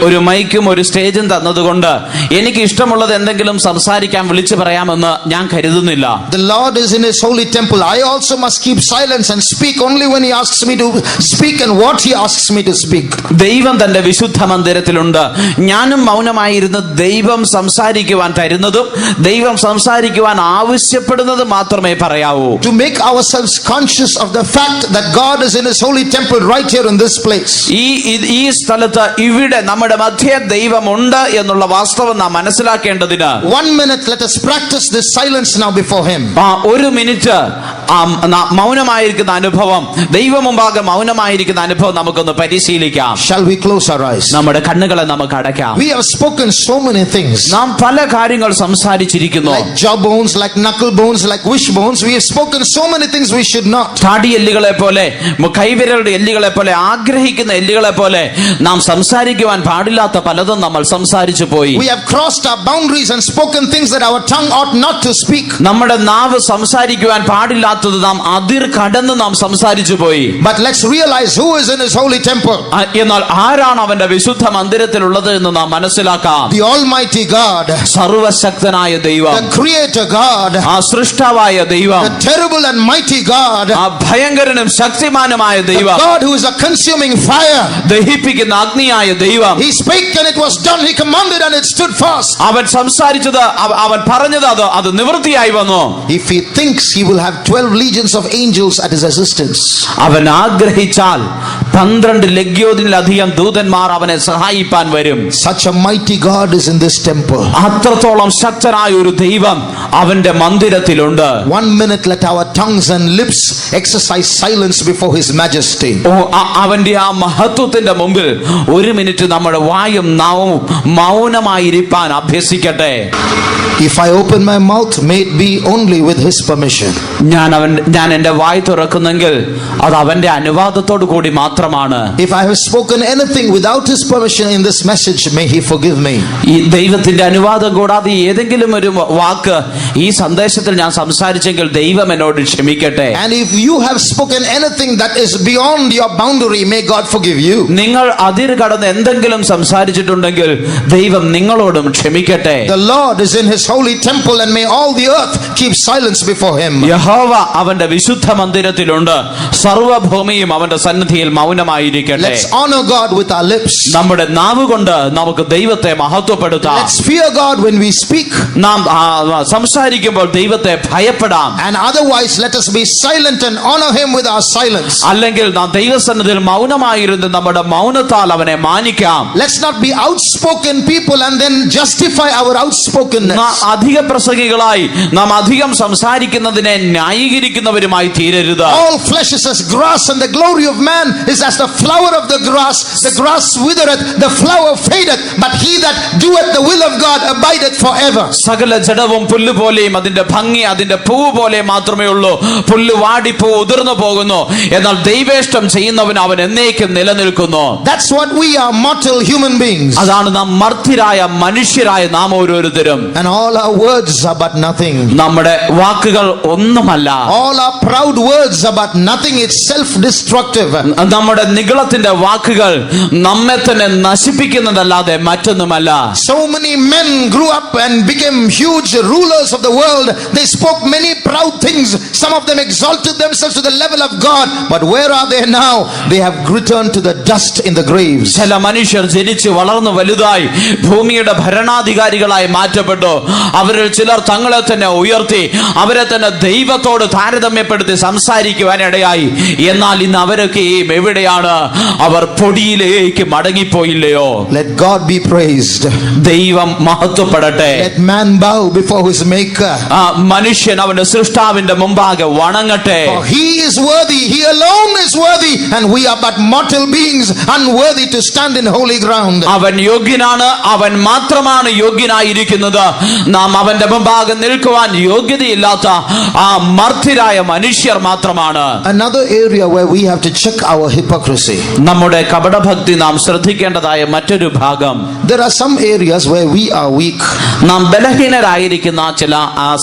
ഒരു മൈക്കും ഒരു സ്റ്റേജും തന്നതുകൊണ്ട് എനിക്ക് ഇഷ്ടമുള്ളത് എന്തെങ്കിലും സംസാരിക്കാൻ വിളിച്ചു പറയാമെന്ന് ഞാൻ കരുതുന്നില്ല. The Lord is in his holy temple. I also must keep silence and speak only when he asks me to speak and what he asks me to speak. ദൈവം തന്റെ വിശുദ്ധ മന്ദിരത്തിലുണ്ട്, ഞാനും മൗനമായിരുന്ന് ദൈവം സംസാരിക്കുവാൻ തരുന്നതും ദൈവം സംസാരിക്കുവാൻ ആവശ്യപ്പെടുന്നത് മാത്രമേ പറയാവൂ. To make ourselves conscious of the fact that God is in his holy temple right here in this place. ഈ സ്ഥലത്ത് ഇവിടെ നമ്മുടെ മധ്യേ ദൈവമുണ്ട് എന്നുള്ള വാസ്തവം നാം മനസ്സിലാക്കേണ്ടതിന് 1 minute, let us practice this silence now before him. ഒരു മിനിറ്റ് മൗനമായിരിക്കുന്ന അനുഭവം, ദൈവം മുമ്പാകെ മൗനമായിരിക്കുന്ന അനുഭവം നമുക്കൊന്ന് പരിശീലിക്കാം. Shall we close our eyes? നമ്മുടെ കണ്ണുകളെ നമുക്ക് അടയ്ക്കാം. We have spoken so many things. നാം പല കാര്യങ്ങൾ സംസാരിച്ചിരിക്കുന്നു. Like jawbones, like knuckle bones, like wishbones. We have spoken so many things we should not. താടി എല്ലുകളെ പോലെ, കൈവിരലുടെ എല്ലുകളെ പോലെ, ആഗ്രഹിക്കുന്ന എല്ലുകളെ പോലെ നാം സംസാരിക്കുവാൻ പാടില്ലാത്ത പലതും നമ്മൾ സംസാരിച്ചു പോയി. We have crossed our boundaries and spoken things that our tongue ought not to speak. നമ്മുടെ നാവ് സംസാരിക്കുവാൻ പാടില്ലാത്തത് നാം അതിർ കടന്ന് നാം സംസാരിച്ചു പോയി. But let's realize who is in his holy temple. എന്നാൽ ആരാണ് അവന്റെ വിശുദ്ധ മന്ദിരത്തിലുള്ളത് എന്ന് നാം മനസ്സിലാക്കാം. The Almighty God, സർവശക്തനായ ദൈവം, the Creator God, ആ സൃഷ്ടാവായ ദൈവം, the terrible and mighty God, ആ ഭയങ്കരനും ശക്തിമാനുമായ the ദൈവം, God who is a consuming fire. ദഹിപ്പിക്കുന്ന അഗ്നിയായ ദൈവം. He spake and it was done. He commanded and it stood fast. അവൻ സംസാരിച്ചത്, അവൻ പറഞ്ഞത് അത് നിവൃത്തിയായി വന്നു. If he thinks, he will have 12 legions of angels at his assistance. അവൻ ആഗ്രഹിച്ചാൽ 12 ലഗ്യോനിലധികം ദൂതന്മാർ അവനെ സഹായിപ്പാൻ വരും. Such a mighty God is in this temple. അത്രത്തോളം ശക്തനായ ഒരു ദൈവം അവന്റെ മന്ദിരത്തിലുണ്ട്. 1 minute, let our tongues and lips exercise silence before his majesty. അവന്റെ ആ മഹത്വത്തിന്റെ മുമ്പിൽ 1 മിനിറ്റ് നമ്മുടെ വായും നാവും മൗനമായിരിക്കാൻ അഭ്യസിക്കട്ടെ. If I open my mouth, may it be only with his permission. ഞാൻ എന്റെ വായ് തുറക്കുന്നെങ്കിൽ അത് അവന്റെ അനുവാദത്തോടു കൂടി മാത്രമാണ്. If I have spoken anything without his permission in this message, may he forgive me. ഈ ദൈവത്തിന്റെ അനുവാദം കൂടാതെ ഏതെങ്കിലും ഒരു വാക്ക് ഈ സന്ദേശത്തിൽ ഞാൻ സംസാരിച്ചെങ്കിൽ ദൈവം എന്നോട് ക്ഷമിക്കട്ടെ. And if you have spoken anything that is beyond your boundary, may God forgive you. നിങ്ങൾ അതിര് കടന്ന് എന്തെങ്കിലും സംസാരിച്ചിട്ടുണ്ടെങ്കിൽ ദൈവം നിങ്ങളോടും ക്ഷമിക്കട്ടെ. The Lord is in his holy temple, and may all the earth keep silence before him. യഹോവ അവന്റെ വിശുദ്ധ മന്ദിരത്തിലുണ്ട്, സർവ്വഭൂമിയും അവന്റെ സന്നിധിയിൽ മൗനമായിരിക്കട്ടെ. Let's honor God with our lips. നമ്മുടെ നാവ് കൊണ്ട് നമുക്ക് ദൈവത്തെ മഹത്വപ്പെടുത്താം. Let's fear God when we speak. നാം സംസാരിക്കുമ്പോൾ ദൈവത്തെ ഭയപ്പെടാം. And otherwise, let us be silent and honor him with our silence. അല്ലെങ്കിൽ നാം ദൈവസന്നിധിയിൽ മൗനമായിരുന്നു നമ്മുടെ മൗനത്താൽ അവനെ മാനിക്കാം. Let's not be outspoken people and then justify our outspokenness. അധിക പ്രസംഗികളായി നാം അധികം സംസാരിക്കുന്നതിനെ ന്യായീകരിക്കുന്നവരുമായി തീരരുത്. All flesh is as grass, and the glory of man is as the flower of the grass. The grass withereth, the flower fadeth, but he that doeth the will of God abideth forever. സകല ജഡവും പുല്ല് പോലെയും അതിന്റെ ഭംഗി അതിന്റെ പൂവ് പോലെ മാത്രമേ ഉള്ളൂ. പുല്ല് വാടി പൂ ഉതിർന്നു പോകുന്നു, എന്നാൽ ദൈവേഷ്ടം ചെയ്യുന്നവൻ അവൻ എന്നേക്കും നിലനിൽക്കുന്നു. That's what we are, mortal human beings. അതാണ് നാം മർത്യരായ മനുഷ്യരായ നാം ഓരോരുത്തരും. And all our words are but nothing. നമ്മുടെ വാക്കുകൾ ഒന്നുമല്ല. All our proud words are but nothing. It's self-destructive. നമ്മുടെ നിഗളത്തിന്റെ വാക്കുകൾ നമ്മെ തന്നെ നശിപ്പിക്കുന്നതല്ലാതെ മറ്റൊന്നുമല്ല. So many men grew up and became huge rulers of the world. They spoke many proud things. Some of them exalted themselves to the level of God. But where are they now? They have returned to the dust in the graves. ചില മനുഷ്യർ ജനിച്ച് വളർന്നു വലുതായി ഭൂമിയുടെ ഭരണാധികാരികളായി മാറ്റപ്പെട്ടു. അവരിൽ ചിലർ തങ്ങളെ തന്നെ ഉയർത്തി അവരെ തന്നെ ദൈവത്തോട് താരതമ്യപ്പെടുത്തി സംസാരിക്കുവാനിടയായി. എന്നാൽ ഇന്ന് അവരൊക്കെയും എവിടെയാണ്? അവർ പൊടിയിലേക്ക് മടങ്ങിപ്പോയില്ലയോ? Let God be praised. ദൈവം മഹത്വപ്പെടട്ടെ. Let man bow before his maker. മനുഷ്യൻ അവന്റെ സൃഷ്ടാവിന്റെ മുമ്പാകെ വണങ്ങട്ടെ. For he is worthy, he alone is worthy, and we are but mortal beings, unworthy to stand in holy ground. അവൻ യോഗ്യനാണ്, അവൻ മാത്രമാണ് യോഗ്യനായിരിക്കുന്നത്. നാം അവന്റെ മുമ്പാകെ നിൽക്കുവാൻ യോഗ്യതയില്ലാത്ത ആ മർത്യരായ മനുഷ്യർ മാത്രമാണ്. Another area where we have to check our hypocrisy. നമ്മുടെ കപടഭക്തി നാം ശ്രദ്ധിക്കേണ്ടതായ മറ്റൊരു ഭാഗം. There are some areas where we are weak. നാം ബലഹീനരായിരിക്കുന്ന ചില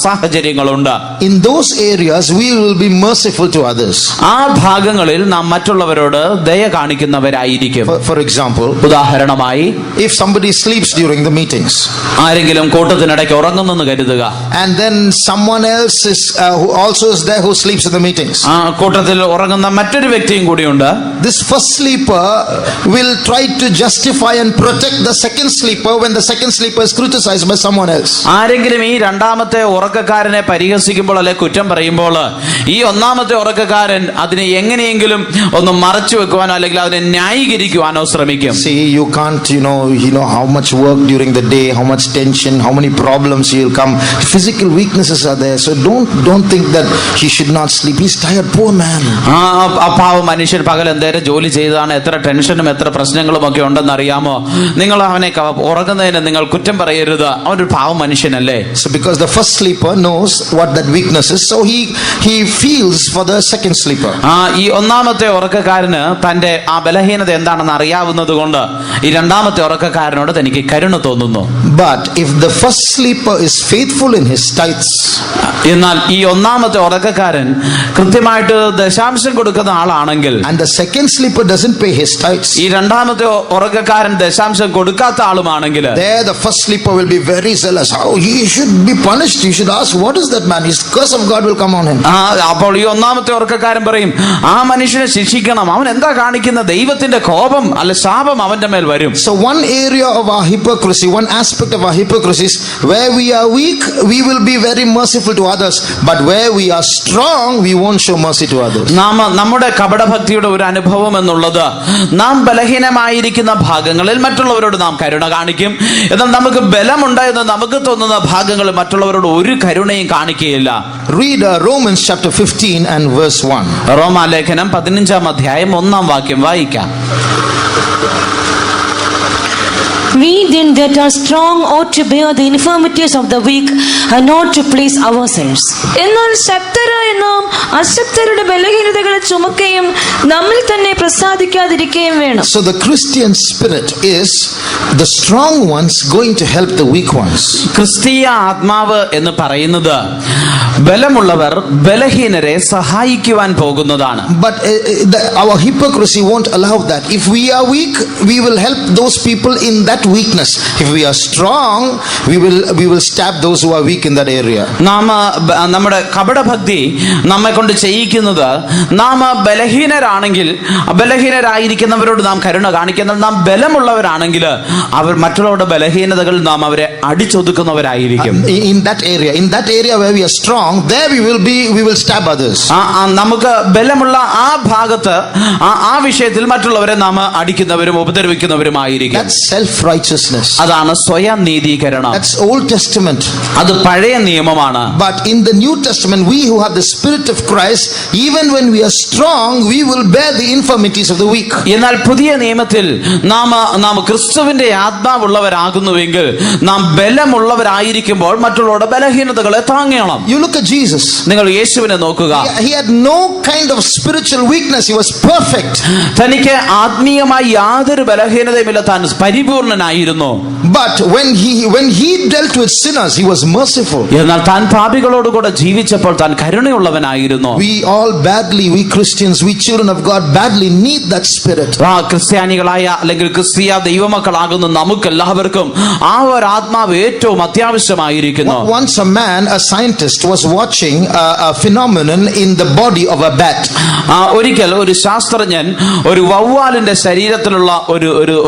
സാഹചര്യങ്ങളുണ്ട്. In those areas we will be merciful to others. ആ ഭാഗങ്ങളിൽ നാം മറ്റുള്ളവരോട് ദയ കാണിക്കുന്നവരായിരിക്കും. For example, ഉദാഹരണമായി, if somebody sleeps during the meetings, ആരെങ്കിലും കൂട്ടത്തിനിടയ്ക്ക് ഉറങ്ങുന്നെന്ന് കരുതുക. and then someone else is who also is there who sleeps in the meetings. ആ കൂട്ടത്തിൽ ഉറങ്ങുന്ന മറ്റൊരു വ്യക്തിയും കൂടിയുണ്ട്. This first sleeper will try to justify and protect the second sleeper when the second sleeper is criticized by someone else. ആരെങ്കിലും ഈ രണ്ടാമത്തെ ഉറക്കക്കാരനെ പരിഹസിക്കുമ്പോൾ അല്ലെ കുറ്റം പറയുമ്പോൾ ഈ ഒന്നാമത്തെ ഉറക്കക്കാരൻ അതിനെ എങ്ങനെയെങ്കിലും ഒന്ന് മറച്ചു വെക്കുവാനോ അല്ലെങ്കിൽ അതിനെ ന്യായീകരിക്കുവാനോ ശ്രമിക്കും. See, you can't, you know how much work during the day, how much tension, how many problems will come. Physical weaknesses are there, so don't think that he should not sleep. He's tired, poor man. പാവ മനുഷ്യൻ പകൽ എന്തേരം ജോലി ചെയ്തതാണ്, എത്ര ടെൻഷനും എത്ര പ്രശ്നങ്ങളും ഒക്കെ ഉണ്ടെന്ന് അറിയാമോ? നിങ്ങൾ അവനെ ഉറങ്ങുന്നതിന് നിങ്ങൾ കുറ്റം പറയരുത്, അവനൊരു പാവ മനുഷ്യനല്ലേ. So because the first sleeper knows what that weakness is, so he feels for the second sleeper. ഈ ഒന്നാമത്തെ ഉറക്കക്കാരന് തന്റെ ആ ബലഹീനത എന്താണെന്ന് അറിയാവുന്നത് കൊണ്ട് ഈ രണ്ടാമത്തെ ഉറക്കക്കാരനോട് തനിക്ക് കരുണ തോന്നുന്നു. But if the first sleeper is faithful in his tithes, എന്നാൽ ഈ ഒന്നാമത്തെ ഉറക്കക്കാരൻ കൃത്യമായിട്ട് ദശാംശം കൊടുക്കുന്ന ആളാണെങ്കിൽ, and the second sleeper doesn't pay his tithes, ഈ രണ്ടാമത്തെ ഉറക്കക്കാരൻ ദശാംശം കൊടുക്കാത്ത ആളുമാണെങ്കിൽ, there the first sleeper will be very zealous. Oh, he should be punished. You should ask, what is that man? His curse of God will come on him. അപ്പോൾ ഈ ഒന്നാമത്തെ ഉറക്കക്കാരൻ പറയും, ആ മനുഷ്യനെ ശിക്ഷിക്കണം, അവൻ എന്താ കാണിക്കുന്ന, ദൈവത്തിന്റെ കോപം അല്ല ശാപം അവന്റെ മേൽ വരും. So one area of our hypocrisy, one aspect of our hypocrisy is where we are weak, we will be very merciful to others, but where we are strong, we won't show mercy to others. നമ്മുടെ കപടഭക്തിയുടെ ഒരു അനുഭവം എന്നുള്ളത് നാം ബലഹീനമായിരിക്കുന്ന ഭാഗങ്ങളിൽ മറ്റുള്ളവരോട് നാം കരുണ കാണിക്കും. എന്നാൽ നമുക്ക് ബലമുണ്ടായെന്ന് നമുക്ക് തോന്നുന്ന ഭാഗങ്ങളിൽ മറ്റുള്ളവരോട് ഒരു കരുണയും കാണിക്കുകയില്ല. Read Romans chapter 15 and verse 1. റോമാലേഖനം 15-ാം അധ്യായം 1-ാം വാക്യം വായിക്കാം. We then that are strong ought to bear the infirmities of the weak and not to please ourselves. എന്നാൽ ശക്തരായ നാം അശക്തരുടെ ബലഹീനതകളെ ചുമക്കുകയും നമ്മിൽ തന്നെ പ്രസാദിക്കാതിരിക്കുകയും വേണം. So the Christian spirit is the strong ones going to help the weak ones. ക്രിസ്തീയ ആത്മാവ് എന്ന് പറയുന്നത് ബലമുള്ളവർ ബലഹീനരെ സഹായിക്കുവാൻ പോകുന്നതാണ്. But our hypocrisy won't allow that. If we are weak, we will help those people in that that weakness. If we are strong, we will stab those who are weak in that area. നമ്മുടെ കപടഭക്തി നമ്മെ കൊണ്ട് ചെയ്യിക്കുന്നത്, നാം ബലഹീനരാണെങ്കിൽ ബലഹീനരായിരിക്കുന്നവരോട് നാം കരുണ കാണിക്കുന്നത്, നാം ബലമുള്ളവരാണെങ്കിൽ അവർ മറ്റുള്ളവരുടെ ബലഹീനതകൾ നാം അവരെ അടിച്ചൊതുക്കുന്നവരായിരിക്കും. In that area where we are strong, there we will stab others. നമുക്ക് ബലമുള്ള ആ ഭാഗത്ത് ആ വിഷയത്തിൽ മറ്റുള്ളവരെ നാം അടിക്കുന്നവരും ഉപദ്രവിക്കുന്നവരുമായിരിക്കും. That's self righteousness. അതാണ് സ്വയം നീതീകരണം. That's Old Testament. അത് പഴയ നിയമമാണ്. But in the New Testament, we who have the Spirit of Christ, even when we are strong, we will bear the infirmities of the weak. എന്നാൽ പുതിയ നിയമത്തിൽ നാം ക്രിസ്തുവിന്റെ ആത്മാവുള്ളവരാകുന്നുവെങ്കിൽ നാം ബലമുള്ളവരായിരിക്കുമ്പോൾ മറ്റുള്ളവരുടെ ബലഹീനതകളെ താങ്ങണം. You look at Jesus. നിങ്ങൾ യേശുവിനെ നോക്കുക. He had no kind of spiritual weakness. He was perfect. തനിക്ക് ആത്മീയമായി യാതൊരു ബലഹീനതയുമില്ല, താൻ പരിപൂർണനായിരുന്നു. But when he dealt with sinners, he was merciful. എന്നാൽ താൻ പാപികളോട് കൂടെ ജീവിച്ചപ്പോൾ താൻ കരുണയുള്ളവനായിരുന്നു. We Christians, we children of God badly need that spirit. ക്രിസ്ത്യാനികളായ അല്ലെങ്കിൽ ക്രിസ്തീയ ദൈവമക്കളാകുന്ന നമുക്കെല്ലാവർക്കും ആ ഒരു ആത്മാവ് ഏറ്റവും അത്യാവശ്യമായിരിക്കുന്നു. Once a scientist was watching a phenomenon in the body of a bat. ഒരിക്കൽ ഒരു ശാസ്ത്രജ്ഞൻ ഒരു വവ്വാലിന്റെ ശരീരത്തിലുള്ള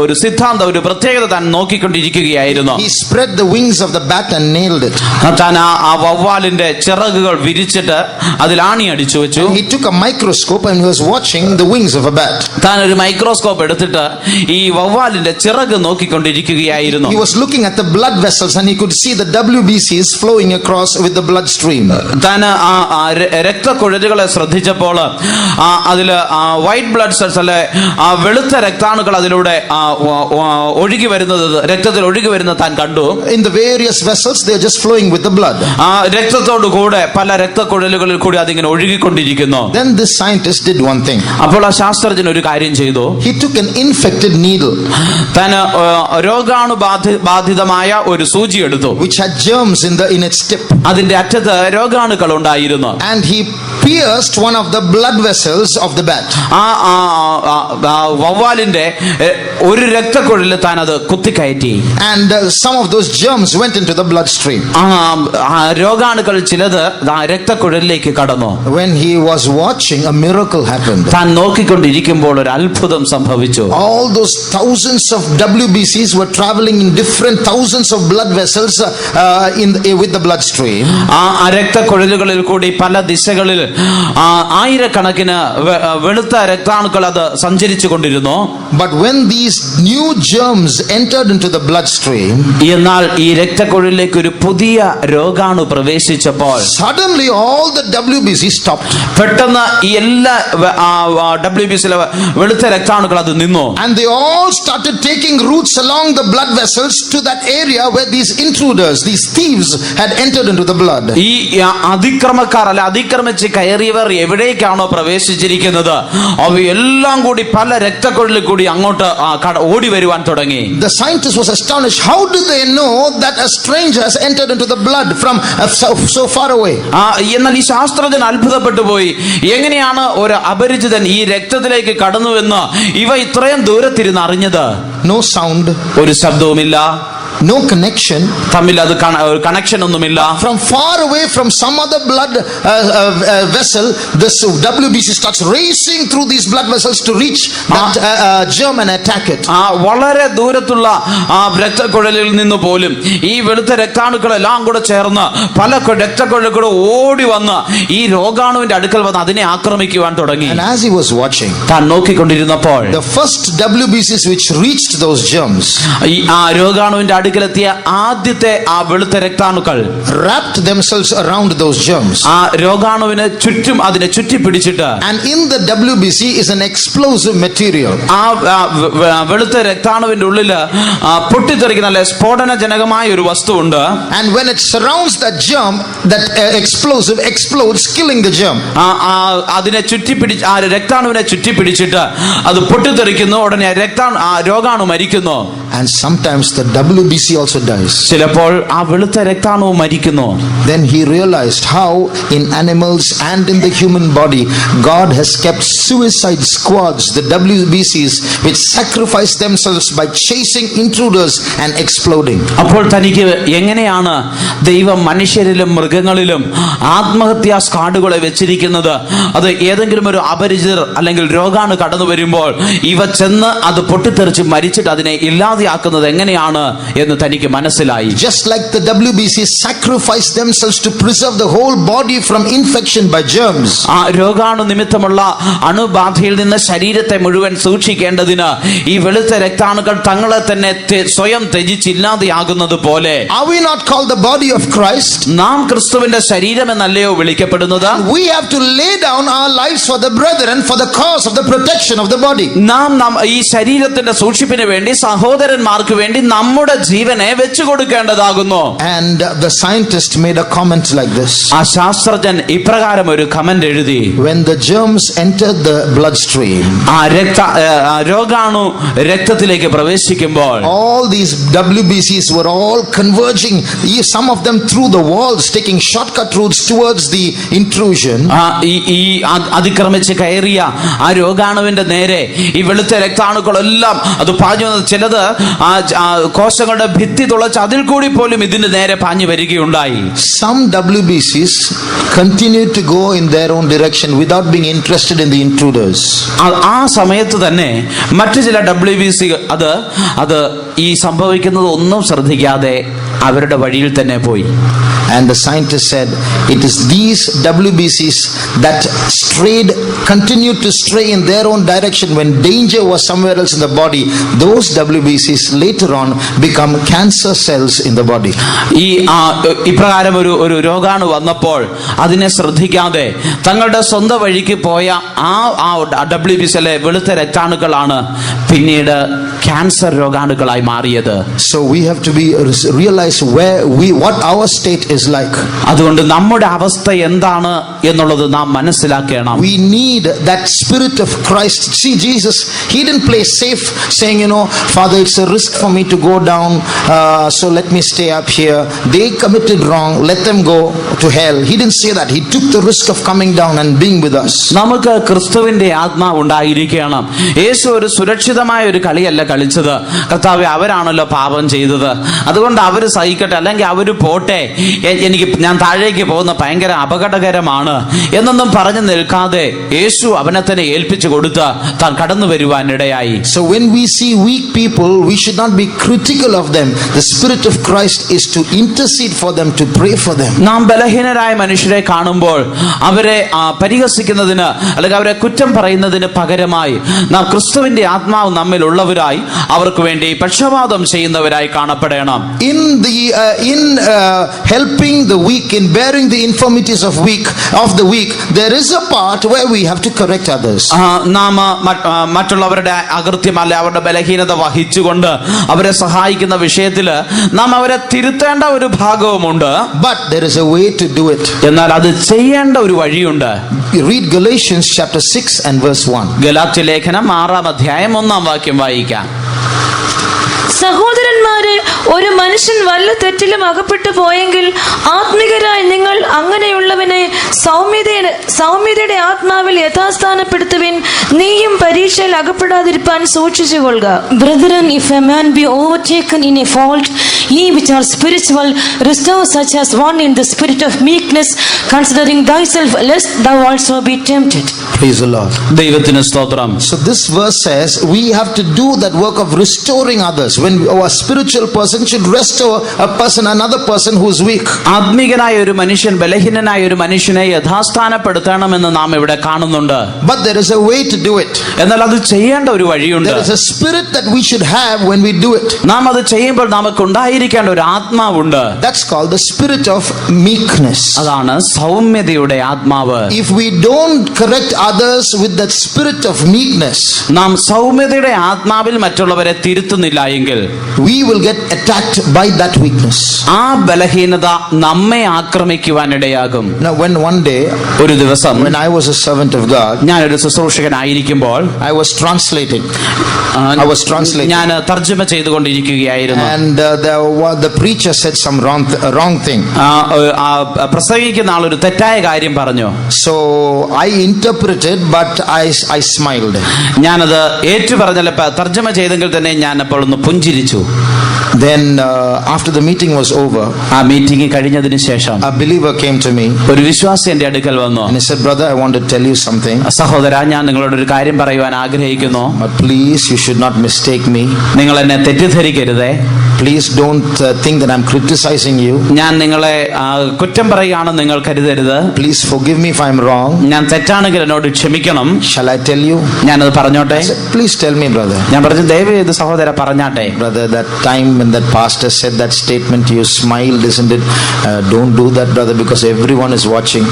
ഒരു സിദ്ധാന്തം, ഒരു പ്രത്യേകത താൻ നോക്കിക്കൊണ്ടിരിക്കുകയായിരുന്നു. He spread the wings of the bat and nailed it. താൻ ആ വവ്വാലിന്റെ ചിറകുകൾ വിരിച്ചിട്ട് അതിൽ ആണി അടിച്ചു വെച്ചു. He took a microscope and he was watching the wings of a bat. താൻ ഒരു മൈക്രോസ്കോപ്പ് എടുത്തിട്ട് ഈ വവ്വാലിന്റെ ചിറക് നോക്കിക്കൊണ്ടിരിക്കുകയായിരുന്നു. He was looking at the blood vessels and he could see the WBCs flowing across with the blood stream. താൻ രക്തക്കുഴലുകളെ ശ്രദ്ധിച്ചപ്പോൾ അതില് white blood cells അല്ലെ വെളുത്ത രക്താണുക്കൾ അതിലൂടെ ഒഴുകി വരുന്നത്, രക്തത്തിൽ ഒഴുകി വരുന്നത് താൻ കണ്ടു. In the various vessels they are just flowing with the blood. രക്തത്തോടു കൂടെ പല രക്തക്കുഴലുകളിൽ കൂടി അതിങ്ങനെ ഒഴുകിക്കൊണ്ടിരിക്കുന്നു. Then this scientist did one thing. അപ്പോൾ ആ ശാസ്ത്രജ്ഞൻ ഒരു കാര്യം ചെയ്തു. He took an infected needle. താൻ രോഗാണുബാധിതമായ ഒരു സൂചി എടുത്തു, which had germs in its tip. അതിന്റെ അറ്റത്ത് രോഗാണുക്കൾ ഉണ്ടായിരുന്നു. And he pierced one of the blood vessels of the bat. വവ്വാലിന്റെ ഒരു രക്തക്കുഴലിൽ താൻ അത് കുത്തിക്കയറ്റി. And some of those germs went into the bloodstream. രോഗാണുക്കൾ ചിലത് രക്തക്കുഴലിലേക്ക് കടന്നു. When he was watching, a miracle happened. താൻ നോക്കിക്കൊണ്ടിരിക്കുമ്പോൾ ഒരു അത്ഭുതം സംഭവിച്ചു. All those thousands of WBCs were traveling in different thousands of blood vessels with the bloodstream. ആ രക്തക്കുഴലുകളിൽ കൂടി പല ദിശകളിൽ ആയിരക്കണക്കിന് വെളുത്ത രക്താണുക്കൾ അത് സഞ്ചരിച്ചു കൊണ്ടിരുന്നു. But when these new germs entered into the bloodstream, എന്നാൽ ഈ രക്തക്കുഴലിലേക്ക് ഒരു പുതിയ രോഗാണു പ്രവേശിച്ചപ്പോൾ suddenly all the WBCs stopped. പെട്ടെന്ന് ഈ എല്ലാ WBCയിലെ വെളുത്ത രക്താണുക്കൾ അത് നിന്നു. And they all started taking roots along the blood vessels to that area where these intruders, these thieves had entered into the blood. ഈ അതിക്രമക്കാർ അല്ല അതിക്രമിച്ച് കയറിയവർ എവിടേക്കാണോ പ്രവേശിച്ചിരിക്കുന്നത് അവയെല്ലാം കൂടി പല രക്തക്കുഴലിൽ കൂടി അങ്ങോട്ട് ഓടി വരുവാൻ തുടങ്ങി. The scientist was astonished. How did they know that a stranger has entered into the blood from so far away? എന്നാൽ ഈ ശാസ്ത്രജ്ഞൻ അത്ഭുതപ്പെട്ടു പോയി. എങ്ങനെയാണ് ഒരു അപരിചിതൻ ഈ രക്തത്തിലേക്ക് കടന്നുവെന്ന് ഇവ ഇത്രയും ദൂരത്തിരുന്ന് അറിഞ്ഞത്? No sound, ഒരു ശബ്ദവുമില്ല, no connection, തമ്മിൽ അത് കണക്ഷൻ ഒന്നുമില്ല. From far away from some other blood vessel, this WBC starts racing through these blood vessels to reach that germ and attack it. വളരെ ദൂരത്തുള്ള രക്തക്കുഴലിൽ നിന്ന് പോലും ഈ വെളുത്ത രക്താണുക്കളെല്ലാം കൂടെ ചേർന്ന് പല രക്തക്കുഴലുകൾ ഓടി വന്ന് ഈ രോഗാണുവിന്റെ അടുക്കൽ വന്ന് അതിനെ ആക്രമിക്കുവാൻ തുടങ്ങി. And as he was watching, താൻ നോക്കിക്കൊണ്ടിരുന്നപ്പോൾ the first WBCs which reached those germs, ഈ രോഗാണുവിന്റെ അടുക്കലെത്തിയ ആദ്യത്തെ വെളുത്ത രക്താണുക്കൾ wrapped themselves around those germs. രോഗാണുവിനെ ചുറ്റും അതിനെ ചുറ്റി പിടിച്ചിട്ട്, and in the WBC is an explosive material. വെളുത്ത രക്താണുവിന്റെ ഉള്ളിൽ പൊട്ടിത്തെറിക്കുന്ന അല്ലെ സ്ഫോടനജനകമായ ഒരു വസ്തു ഉണ്ട്. And when it surrounds that germ, that explosive explodes, killing the germ. അതിനെ ചുറ്റിപ്പിടിച്ച് രക്താണുവിനെ ചുറ്റിപ്പിടിച്ചിട്ട് അത് പൊട്ടിത്തെറിക്കുന്നു. ഉടനെ രോഗാണു മരിക്കുന്നു. And sometimes the WBC WBC also dies. ചിലപ്പോൾ ആ വെളുത്ത രക്താണുവും മരിക്കുന്നു. Then he realized how in animals and in the human body God has kept suicide squads, the WBCs, which sacrifice themselves by chasing intruders and exploding. അപ്പോൾ തനിക്ക് എങ്ങനെയാണ് ദൈവം മനുഷ്യരിലും മൃഗങ്ങളിലും ആത്മഹത്യാ സ്ക്വാഡുകളെ വെച്ചിരിക്കുന്നത്? അത് ഏതെങ്കിലും ഒരു അപരിചിതർ അല്ലെങ്കിൽ രോഗാണു കടന്നു വരുമ്പോൾ ഇവ ചെന്ന് അത് പൊട്ടിത്തെറിച്ച് മരിച്ചിട്ട് അതിനെ ഇല്ലാതെയാക്കുന്നത് എങ്ങനെയാണ് എന്ന് തനിക്ക് മനസ്സിലായി. Just like the WBCs sacrifice themselves to preserve the whole body from infection by germs. ആ രോഗാണു നിമിത്തമുള്ള അണുബാധയിൽ നിന്ന് ശരീരത്തെ മുഴുവൻ സൂക്ഷിക്കേണ്ടതിന് ഈ വെളുത്ത രക്താണുക്കൾ തങ്ങളെ തന്നെ സ്വയം ത്യജിച്ചില്ലാതെയാകുന്നത് പോലെ, Are we not called the body of Christ? നാം ക്രിസ്തുവിന്റെ ശരീരം എന്നല്ലയോ വിളിക്കപ്പെടുന്നത്? We have to lay down our lives for the brethren for the cause of the protection of the body. നാം ഈ ശരീരത്തിന്റെ സൂക്ഷിപ്പിന് വേണ്ടി, സഹോദരന്മാർക്ക് വേണ്ടി നമ്മുടെ ജീവനെ വെച്ചു കൊടുക്കേണ്ടതാകുന്നു. And the scientist made a comment like this. ആ ശാസ്ത്രജ്ഞൻ ഇപ്രകാരം ഒരു കമന്റ് എഴുതി: When the germs entered the bloodstream, രോഗാണു രക്തത്തിലേക്ക് പ്രവേശിക്കുമ്പോൾ all these WBCs were all converging, some of them through the walls, taking shortcut routes towards the intrusion. ഈ അതിക്രമിച്ച് കയറിയ ആ രോഗാണുവിന്റെ നേരെ ഈ വെളുത്ത രക്താണുക്കളെല്ലാം അത് പാഞ്ഞു വന്നത്. ചിലത് കോശങ്ങളുടെ ഭിത്തി തുളച്ച് അതിൽ കൂടി പോലും ഇതിന്റെ നേരെ പാഞ്ഞു വരികയുണ്ടായി. Some WBCs continued to go in their own direction without being interested in the intruders. ആ സമയത്ത് തന്നെ മറ്റു ചില WBC അത് ഈ സംഭവിക്കുന്നത് ഒന്നും ശ്രദ്ധിക്കാതെ അവരുടെ വഴിയിൽ തന്നെ പോയി. And the scientist said, it is these WBCs that continued to stray in their own direction when danger was somewhere else in the body. Those WBCs later on become cancer cells in the body. ഇപ്രകാരം ഒരു രോഗാണു വന്നപ്പോൾ അതിനെ ശ്രദ്ധിക്കാതെ തങ്ങളുടെ സ്വന്തം വഴിക്ക് പോയ ആ WBCയിലെ വെളുത്ത രക്താണുക്കളാണ് പിന്നീട് ക്യാൻസർ രോഗാണുക്കളായി മാറിയത്. So we have to realize what our state is like. അതുകൊണ്ട് നമ്മുടെ അവസ്ഥ എന്താണ് എന്നുള്ളത് നാം മനസ്സിലാക്കണം. We need that spirit of Christ. See, Jesus, he didn't play safe saying, Father, it's a risk for me to go down, so let me stay up here. They committed wrong, let them go to hell. He didn't say that. He took the risk of coming down and being with us. നമുക്ക് ക്രിസ്തുവിന്റെ ആത്മാവ് ഉണ്ടായിരിക്കണം. യേശു ഒരു സുരക്ഷിതമായ ഒരു കളിയല്ല കളിച്ചത്. കർത്താവേ, അവരാണല്ലോ പാപം ചെയ്തത്, അതുകൊണ്ട് അവർ സഹിക്കട്ടെ, അല്ലെങ്കിൽ അവർ പോട്ടെ, ഞാൻ താഴേക്ക് പോകുന്ന ഭയങ്കര അപകടകരമാണ് എന്നൊന്നും പറഞ്ഞു നിൽക്കാതെ യേശു അവനെ തന്നെ ഏൽപ്പിച്ചു കൊടുത്ത് താൻ കടന്നു വരുവാനിടയായി. So when we see weak people, we should not be critical of them. The Spirit of Christ is to intercede for them, to pray for them. നാം ബലഹീനരായ മനുഷ്യരെ കാണുമ്പോൾ അവരെ പരിഹസിക്കുന്നതിന് അല്ലെങ്കിൽ അവരെ കുറ്റം പറയുന്നതിന് പകരമായി നാം ക്രിസ്തുവിന്റെ ആത്മാവ് നമ്മിൽ ഉള്ളവരായി അവർക്ക് വേണ്ടി പക്ഷപാതം ചെയ്യുന്നവരായി കാണപ്പെടണം. In helping the weak, in bearing the infirmities of the weak, there is a part where we have to correct others. നാം മറ്റുള്ളവരുടെ അകൃത്യമല്ല അവരുടെ ബലഹീനത വഹിച്ചുകൊണ്ട് അവരെ സഹായിക്കുന്ന വിഷയത്തിൽ നാം അവരെ തിരുത്തേണ്ട ഒരു ഭാഗവുമുണ്ട്. But there is a way to do it. എന്നാൽ അത് ചെയ്യേണ്ട ഒരു വഴിയുണ്ട്. Read Galatians chapter 6 and verse 1. Galatia ലേഖനം 6-ാം അധ്യായം 1-ാം വാക്യം വായിക്കാം. സഹോദരന്മാരെ, ഒരു മനുഷ്യൻ വല്ല തെറ്റിലും അകപ്പെട്ടു പോയെങ്കിൽ ആത്മികരായി നിങ്ങൾ അങ്ങനെയുള്ളവനെ സൗമ്യതയുടെ ആത്മാവിൽ യഥാസ്ഥാനപ്പെടുത്തുവിൻ. നീയും പരീക്ഷയിൽ അകപ്പെടാതിരിപ്പാൻ സൂക്ഷിച്ചുകൊള്ളുക. Brethren, if a man be overtaken in a fault, ye which are spiritual, restore such as one in the spirit of meekness, considering thyself, lest thou also be tempted. Praise the Lord. ദൈവത്തിന് സ്തോത്രം. So this verse says we have to do that work of restoring others. When a spiritual person should restore another person who is weak. ആത്മീകനായ ഒരു മനുഷ്യൻ ബലഹീനനായ ഒരു മനുഷ്യനെ യഥാസ്ഥാനപ്പെടുത്തണമെന്ന് നാം ഇവിടെ കാണുന്നുണ്ട്. But there is a way to do it. എന്നാൽ അത് ചെയ്യേണ്ട ഒരു വഴിയുണ്ട്. There is a spirit that we should have when we do it. നാം അത് ചെയ്യുമ്പോൾ നമുക്ക് ഉണ്ടായിരിക്കേണ്ട ഒരു ആത്മാവുണ്ട്. That's called the spirit of meekness. അതാണ് സൗമ്യതയുടെ ആത്മാവ്. If we don't correct others with that spirit of meekness, നാം സൗമ്യതയുടെ ആത്മാവിൽ മറ്റുള്ളവരെ തിരുത്തുന്നില്ല എങ്കിൽ we will get attacked by that weakness. ആ ബലഹീനത നമ്മെ ആക്രമിക്കുവാനിടയാകും. Now, when one day, ഒരു ദിവസം when I was a servant of God, ഞാനൊരു ശുശ്രൂഷകനായിരിക്കുമ്പോൾ I was translating. ഞാൻ തർജ്ജമ ചെയ്തുകൊണ്ടിരിക്കുകയായിരുന്നു. And the preacher said some wrong thing. പ്രസംഗിക്കുന്ന ആൾ ഒരു തെറ്റായ കാര്യം പറഞ്ഞു. So I interpreted, but I smiled. ഞാനത് ഏറ്റു പറഞ്ഞല്ല, തർജ്ജമ ചെയ്തെങ്കിൽ തന്നെ ഞാൻ അപ്പോൾ ഒന്ന് പുഞ്ചിരിച്ചു. Then after the meeting was over, ആ മീറ്റിംഗ് കഴിഞ്ഞതിന് ശേഷം a believer came to me ഒരു വിശ്വാസി എന്റെ അടുക്കൽ വന്നു. and he said, "Brother, I want to tell you something. സഹോദര, ഞാൻ നിങ്ങളോട് ഒരു കാര്യം പറയുവാൻ ആഗ്രഹിക്കുന്നു. But please, you should not mistake me. നിങ്ങൾ എന്നെ തെറ്റിദ്ധരിക്കരുതേ. Please don't think that I'm criticizing you. ഞാൻ നിങ്ങളെ കുറ്റം പറയുകയാണെന്ന് നിങ്ങൾ കരുതരുത്. Please forgive me if I'm wrong. ഞാൻ തെറ്റാണെങ്കിൽ എന്നോട് ക്ഷമിക്കണം. Shall I tell you?" ഞാനത് പറഞ്ഞോട്ടെ? I said, "Please tell me, brother." ഞാൻ പറഞ്ഞു, ദയവ് ചെയ്ത് സഹോദര പറഞ്ഞാട്ടെ. Brother, that time when that pastor said that statement, you smiled, isn't it? Don't do that, brother, because everyone is watching.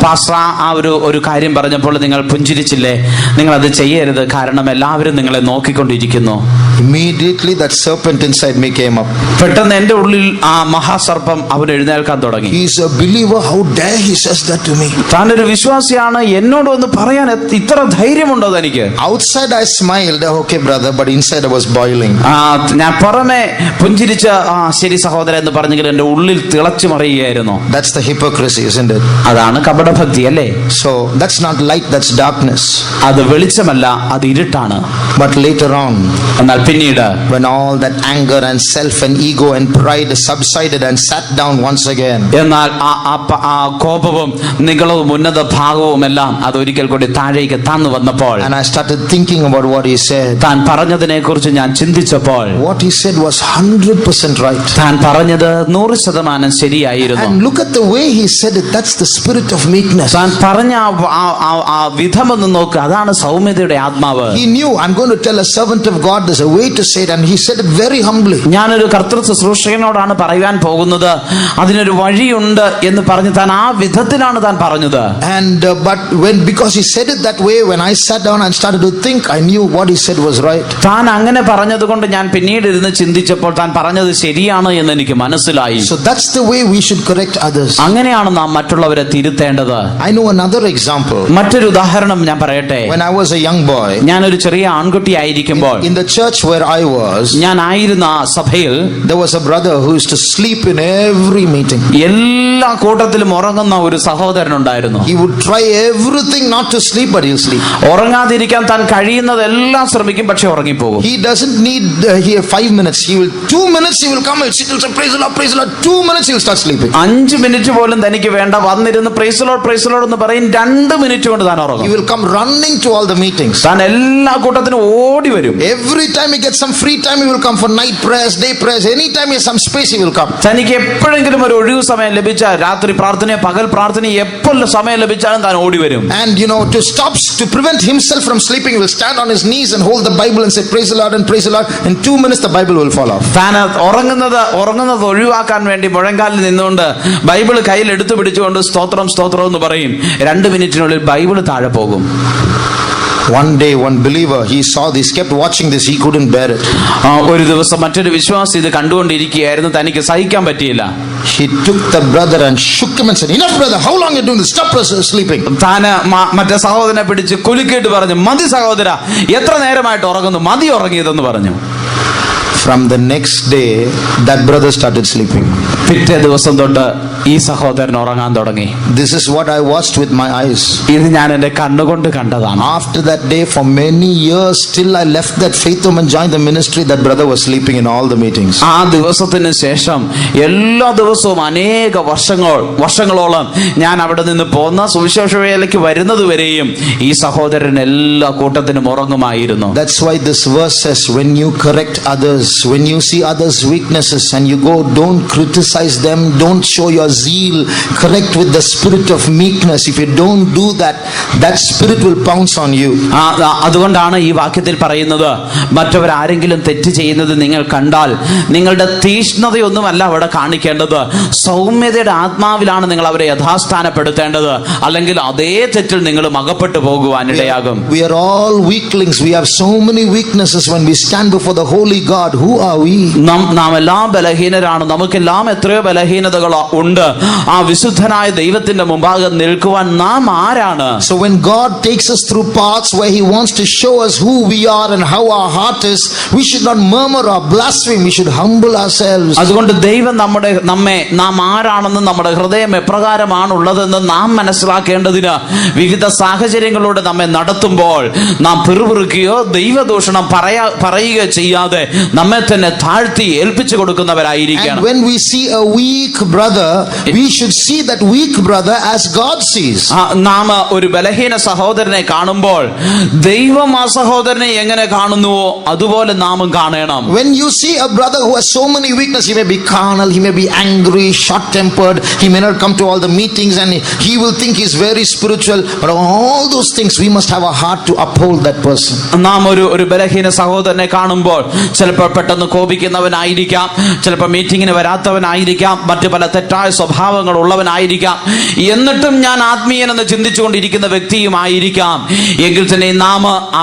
Pastor ഒരു കാര്യം പറഞ്ഞപ്പോൾ നിങ്ങൾ പുഞ്ചിരിച്ചില്ലേ? നിങ്ങൾ അത് ചെയ്യരുത്, കാരണം എല്ലാവരും നിങ്ങളെ നോക്കിക്കൊണ്ടിരിക്കുന്നു. Immediately that serpent inside me came up. പെട്ടെന്ന് എന്റെ ഉള്ളിൽ ആ മഹാസർപ്പം അവൻ എഴുന്നേൽക്കാൻ തുടങ്ങി. He is a believer. How dare he says that to me? താനൊരു വിശ്വാസിയാണ്, എന്നോട് ഒന്ന് പറയാൻ ഇത്ര ധൈര്യമുണ്ടോ തനിക്ക്? Outside I smiled, okay brother, but inside I was boiling. ഞാൻ പുറമെ പുഞ്ചിരിച്ച് ശരി സഹോദരൻ എന്ന് പറഞ്ഞെങ്കിൽ എന്റെ ഉള്ളിൽ തിളച്ചു മറിയുകയായിരുന്നു. That's the hypocrisy, isn't it? അതാണ് കപടഭക്തി, അല്ലേ? So that's not light, that's darkness. അത് വെളിച്ചമല്ല, അത് ഇരുട്ടാണ്. But later on, എന്നാൽ പിന്നീട് when all that anger and self and ego and pride subsided and sat down once again, എന്നാൽ ആ കോപവും നികളവും ഉന്നത ഭാഗവും എല്ലാം അത് ഒരിക്കൽ കൂടി താഴേക്ക് താന്നു വന്നപ്പോൾ, and I started thinking about what he said. താൻ പറഞ്ഞതിനെ കുറിച്ച് ഞാൻ ചിന്തിച്ചപ്പോൾ What he said was 100% right. താൻ പറഞ്ഞത് 100% ശരിയായിരുന്നു. And look at the way he said it. That's the spirit of meekness. താൻ പറഞ്ഞ ആ വിധമൊന്ന് നോക്ക്, അതാണ് സൗമ്യതയുടെ ആത്മാവ്. He knew, I'm going to tell a servant of God there's a way to say it, and he said it very humbly. ഞാനൊരു കർത്തൃ ശുശ്രൂഷകനോടാണ് പറയാൻ പോകുന്നത്, അതിനൊരു വഴിയുണ്ട് എന്ന് പറഞ്ഞ് താൻ ആ വിധത്തിലാണ് താൻ പറഞ്ഞത്. And but because he said it that way, when I sat down and started to think, I knew what he said was right. താൻ അങ്ങനെ പറഞ്ഞതുകൊണ്ട് ഞാൻ പിന്നീട് ഇരുന്ന് ചിന്തിച്ചപ്പോൾ താൻ പറഞ്ഞത് ശരിയാണ് എന്ന് എനിക്ക് മനസ്സിലായി. So that's the way we should correct others. അങ്ങനെയാണ് നാം മറ്റുള്ളവരെ തിരുത്തേണ്ടത്. I know another example. മറ്റൊരു ഉദാഹരണം ഞാൻ പറയട്ടെ. When I was a young boy, ഞാനൊരു ചെറിയ ആൺകുട്ടി ആയിരിക്കുമ്പോൾ, in the church where I was, ഞാൻ ആയിരുന്ന സഭയിൽ there was a brother who used to sleep in every meeting. എല്ലാ കൂട്ടത്തിലും ഉറങ്ങുന്ന ഒരു സഹോദരൻ ഉണ്ടായിരുന്നു. He would try everything not to sleep, but he'll sleep. ഉറങ്ങാതിരിക്കാൻ താൻ കഴിയുന്നതെല്ലാം ശ്രമിക്കും, പക്ഷെ ഉറങ്ങിപ്പോകും. He doesn't need 5 minutes. He will 2 minutes. He will come and sit and say, "Praise the Lord, praise the Lord." 2 minutes he will start sleeping. 5 minute പോലും തനിക്ക് വേണ്ട, വന്നിരുന്ന് praise the Lord എന്ന് പറയും. 2 minute കൊണ്ട് താൻ ഉറങ്ങും. He will come running to all the meetings. താൻ എല്ലാ കൂട്ടത്തിനും ഓടി വരും. Every time he gets some free time, he will come for night prayers, day prayers. Anytime he has some space, he will come. തനിക്ക് എപ്പോഴെങ്കിലും ഒരു ഒഴിവ് സമയം ലഭിച്ചാൽ, രാത്രി പ്രാർത്ഥന, പകൽ പ്രാർത്ഥന, എപ്പോൾ സമയം ലഭിച്ചാലും താൻ ഓടി വരും. And to prevent himself from sleeping, he will stand on his knees and hold the Bible and say, "Praise the Lord," and praise the Lord. In 2 minutes the Bible will fall off. താൻ ഉറങ്ങുന്നത് ഒഴിവാക്കാൻ വേണ്ടി മുഴങ്കാലിൽ നിന്നുകൊണ്ട് Bible കയ്യിൽ എടുത്തു പിടിച്ചുകൊണ്ട് സ്തോത്രം സ്തോത്രം എന്ന് പറയും. 2 മിനിറ്റിനുള്ളിൽ ബൈബിൾ താഴെ പോകും. One day, one believer, he saw this, kept watching this, he couldn't bear it. ഒരു ദിവസം മറ്റൊരു വിശ്വാസി ഇത് കണ്ടുകൊണ്ടിരിക്കുകയായിരുന്നു, തനിക്ക് സഹിക്കാൻ പറ്റിയില്ല. He took the brother and shook him and said, "Enough, brother, how long are you doing this? Stop sleeping." താന് മറ്റേ സഹോദരനെ പിടിച്ച് കുലുക്കിയിട്ട് പറഞ്ഞു, "മതി സഹോദര, എത്ര നേരമായിട്ട് ഉറങ്ങുന്നു, മതി ഉറങ്ങിയതെന്ന്" പറഞ്ഞു. From the next day, that brother started sleeping. പിറ്റേ ദിവസം തൊട്ട് ഈ സഹോദരൻ ഉറങ്ങാൻ തുടങ്ങി. This is what I watched with my eyes. ഇത് ഞാൻ എന്റെ കണ്ണുകൊണ്ട് കണ്ടതാണ്. After that day, for many years, till I left that faith home and joined the ministry, that brother was sleeping in all the meetings. ആ ദിവസത്തിന് ശേഷം എല്ലാ ദിവസവും അനേക വർഷങ്ങളോളം ഞാൻ അവിടെ നിന്ന് പോന്ന സുവിശേഷ വേലയ്ക്ക് വരുന്നത് വരെയും ഈ സഹോദരൻ എല്ലാ കൂട്ടത്തിനും ഉറങ്ങുമായിരുന്നു. That's why this verse says, when you correct others, when you see others' weaknesses and you go, don't criticize them, don't show your zeal, correct with the spirit of meekness. If you don't do that, that spirit will pounce on you. അതുകൊണ്ടാണ് ഈ വാക്യത്തിൽ പറയുന്നത്, മറ്റവരാരെങ്കിലും തെറ്റ് ചെയ്യുന്നത് നിങ്ങൾ കണ്ടാൽ നിങ്ങളുടെ തീഷ്ണതയൊന്നുമല്ല അവിടെ കാണിക്കേണ്ടത്, സൗമ്യതയുടെ ആത്മാവിലാണ് നിങ്ങൾ അവരെ യഥാസ്ഥാനപ്പെടുത്തേണ്ടത്. അല്ലെങ്കിൽ അതേ തെറ്റിൽ നിങ്ങൾ അകപ്പെട്ടു പോകുവാനിടയാകും. We are all weaklings. We have so many weaknesses when we stand before the holy God. Who are we? നാം എല്ലാം ബലഹീനരാണ്. നമുക്കെല്ലാം എത്രയോ ബലഹീനതകൾ ഉണ്ട്. ആ വിശുദ്ധനായ ദൈവത്തിന്റെ മുമ്പാകെ നിൽക്കുവാൻ നാം ആരാണ്? So when God takes us through paths where he wants to show us who we are and how our heart is, we should not murmur or blaspheme. We should humble ourselves. അതുകൊണ്ട് ദൈവം നാം ആരാണെന്ന്, നമ്മുടെ ഹൃദയം എപ്രകാരമാണുള്ളതെന്ന് നാം മനസ്സിലാക്കേണ്ടതിന് വിവിധ സാഹചര്യങ്ങളിലൂടെ നമ്മെ നടത്തുമ്പോൾ നാം പിറുപിറുക്കുകയോ ദൈവദൂഷണം പറയുകയോ ചെയ്യാതെ നമ്മെ തന്നെ താഴ്ത്തി ഏൽപ്പിച്ചു കൊടുക്കുന്നവരായിരിക്കണം. And when we see a weak brother, we should see that weak brother as God sees. നാം ഒരു ബലഹീന സഹോദരനെ കാണുമ്പോൾ ദൈവം ആ സഹോദരനെ എങ്ങനെ കാണുന്നുവോ അതുപോലെ നാമും കാണണം. When you see a brother who has so many weaknesses, he may be carnal, he may be angry, short-tempered, he may not come to all the meetings, and he will think he's very spiritual, but all those things we must have a heart to uphold that person. നാം ഒരു ബലഹീന സഹോദരനെ കാണുമ്പോൾ ചിലപ്പോൾ പെട്ടെന്ന് കോപിക്കുന്നവനായിരിക്കാം, ചിലപ്പോൾ മീറ്റിങ്ങിന് വരാത്തവനായിരിക്കാം, മറ്റു പല തെറ്റായ സ്വഭാവങ്ങൾ ഉള്ളവനായിരിക്കാം, എന്നിട്ടും ഞാൻ ആത്മീയനെന്ന് ചിന്തിച്ചുകൊണ്ടിരിക്കുന്ന വ്യക്തിയുമായിരിക്കാം. എങ്കിൽ തന്നെ നാം ആ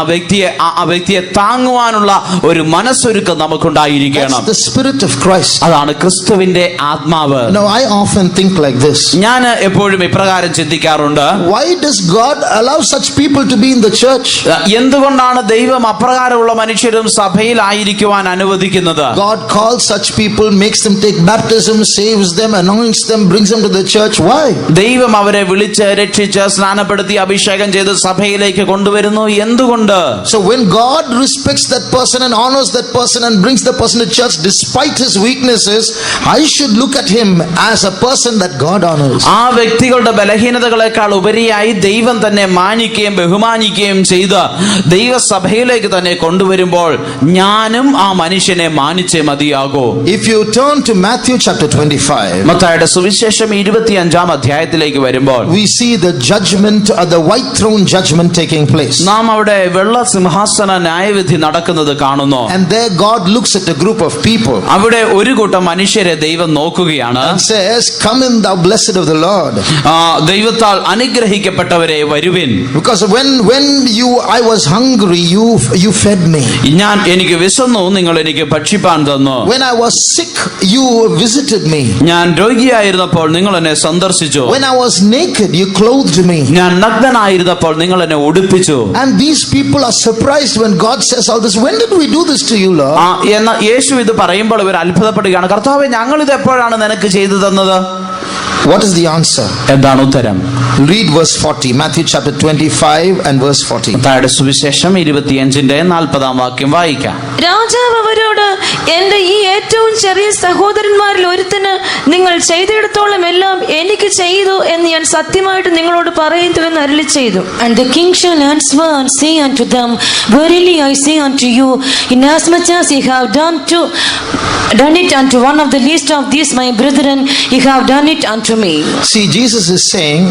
വ്യക്തിയെ താങ്ങുവാനുള്ള ഒരു മനസ്സൊരുക്കം നമുക്കുണ്ടായിരിക്കണം. That's the spirit of Christ. അതാണ് ക്രിസ്തുവിന്റെ ആത്മാവ്. Now I often think like this. ഞാൻ എപ്പോഴും ഇപ്രകാരം ചിന്തിക്കാറുണ്ട്, why does God allow such people to be in the church? എന്തുകൊണ്ടാണ് ദൈവം അപ്രകാരമുള്ള മനുഷ്യരും സഭയിലായിരിക്കുവാൻ അനുവദിക്കുന്നത്? God calls such people, makes them take baptism, saves them, anoints them, brings them to the church. Why? ദൈവം അവരെ വിളിച്ച് രക്ഷിച്ച് സ്നാനപ്പെടുത്തി അഭിഷേകം ചെയ്ത് സഭയിലേക്ക് കൊണ്ടുവരുന്നു. എന്തുകൊണ്ട്? So when God respects that person and honors that person and brings the person to church despite his weaknesses, I should look at him as a person that God honors. ആ വ്യക്തികളുടെ ബലഹീനതകളെക്കാൾ ഉപരിയായി ദൈവം തന്നെ മാനിക്കുകയും ബഹുമാനിക്കുകയും ചെയ്ത് ദൈവസഭയിലേക്ക് തന്നെ കൊണ്ടുവരുമ്പോൾ ഞാനും ആ മനുഷ്യനെ മാനിച്ചേ മതിയാകൂ. If you turn to Matthew chapter 25, മത്തായിയുടെ സുവിശേഷം 25-ാം അധ്യായത്തിലേക്ക് വരുമ്പോൾ we see the judgment, the white throne judgment taking place. നാം അവിടെ വെള്ള സിംഹാസന ന്യായവിധി നടക്കുന്നത് കാണുന്നു. And there God looks at a group of people അവിടെ ഒരു കൂട്ടം മനുഷ്യരെ ദൈവം നോക്കുകയാണ്. and says, come in thou blessed of the Lord. ദൈവത്താൽ അനുഗ്രഹിക്കപ്പെട്ടവരെ വരുവിൻ. Because when I was hungry, you fed me. എനിക്ക് വിശന്നു, നിങ്ങൾ എനിക്ക് ഭക്ഷിപ്പാൻ തന്നു. When I was sick, you visited me. ഞാൻ രോഗിയായിരുന്നപ്പോൾ നിങ്ങൾ എന്നെ സന്ദർശിച്ചു. When I was naked, you clothed me. ഞാൻ നഗ്നനായിരുന്നപ്പോൾ നിങ്ങൾ എന്നെ ഉടുപ്പിച്ചു. And these people are surprised when God says all this. When did we do this to you, Lord? എന്നാൽ യേശു ഇത് പറയുമ്പോൾ ഇവർ അത്ഭുതപ്പെടുകയാണ്. കർത്താവേ, ഞങ്ങൾ ഇത് എപ്പോഴാണ് നിനക്ക് ചെയ്തു തന്നത്? What is the answer? എന്താണ് ഉത്തരം? Read verse 40, Matthew chapter 25 and verse 40. മത്തായിയുടെ സുവിശേഷം 25-ന്റെ 40 വായിക്കാം. രാജാവ് അവരോട്, എന്റെ ഈ ഏറ്റവും ചെറിയ സഹോദരന്മാരിൽ ഒരുത്തന് നിങ്ങൾ ചെയ്തിടത്തോളം എല്ലാം എനിക്ക് ചെയ്തു എന്ന് ഞാൻ സത്യമായിട്ട് നിങ്ങളോട് പറയുന്നു എന്ന് അരുളി ചെയ്തു. And the king shall answer and say unto them, verily I say unto you, inasmuch as ye have done it unto one of the least of these my brethren, ye have done it unto me. See, Jesus is saying,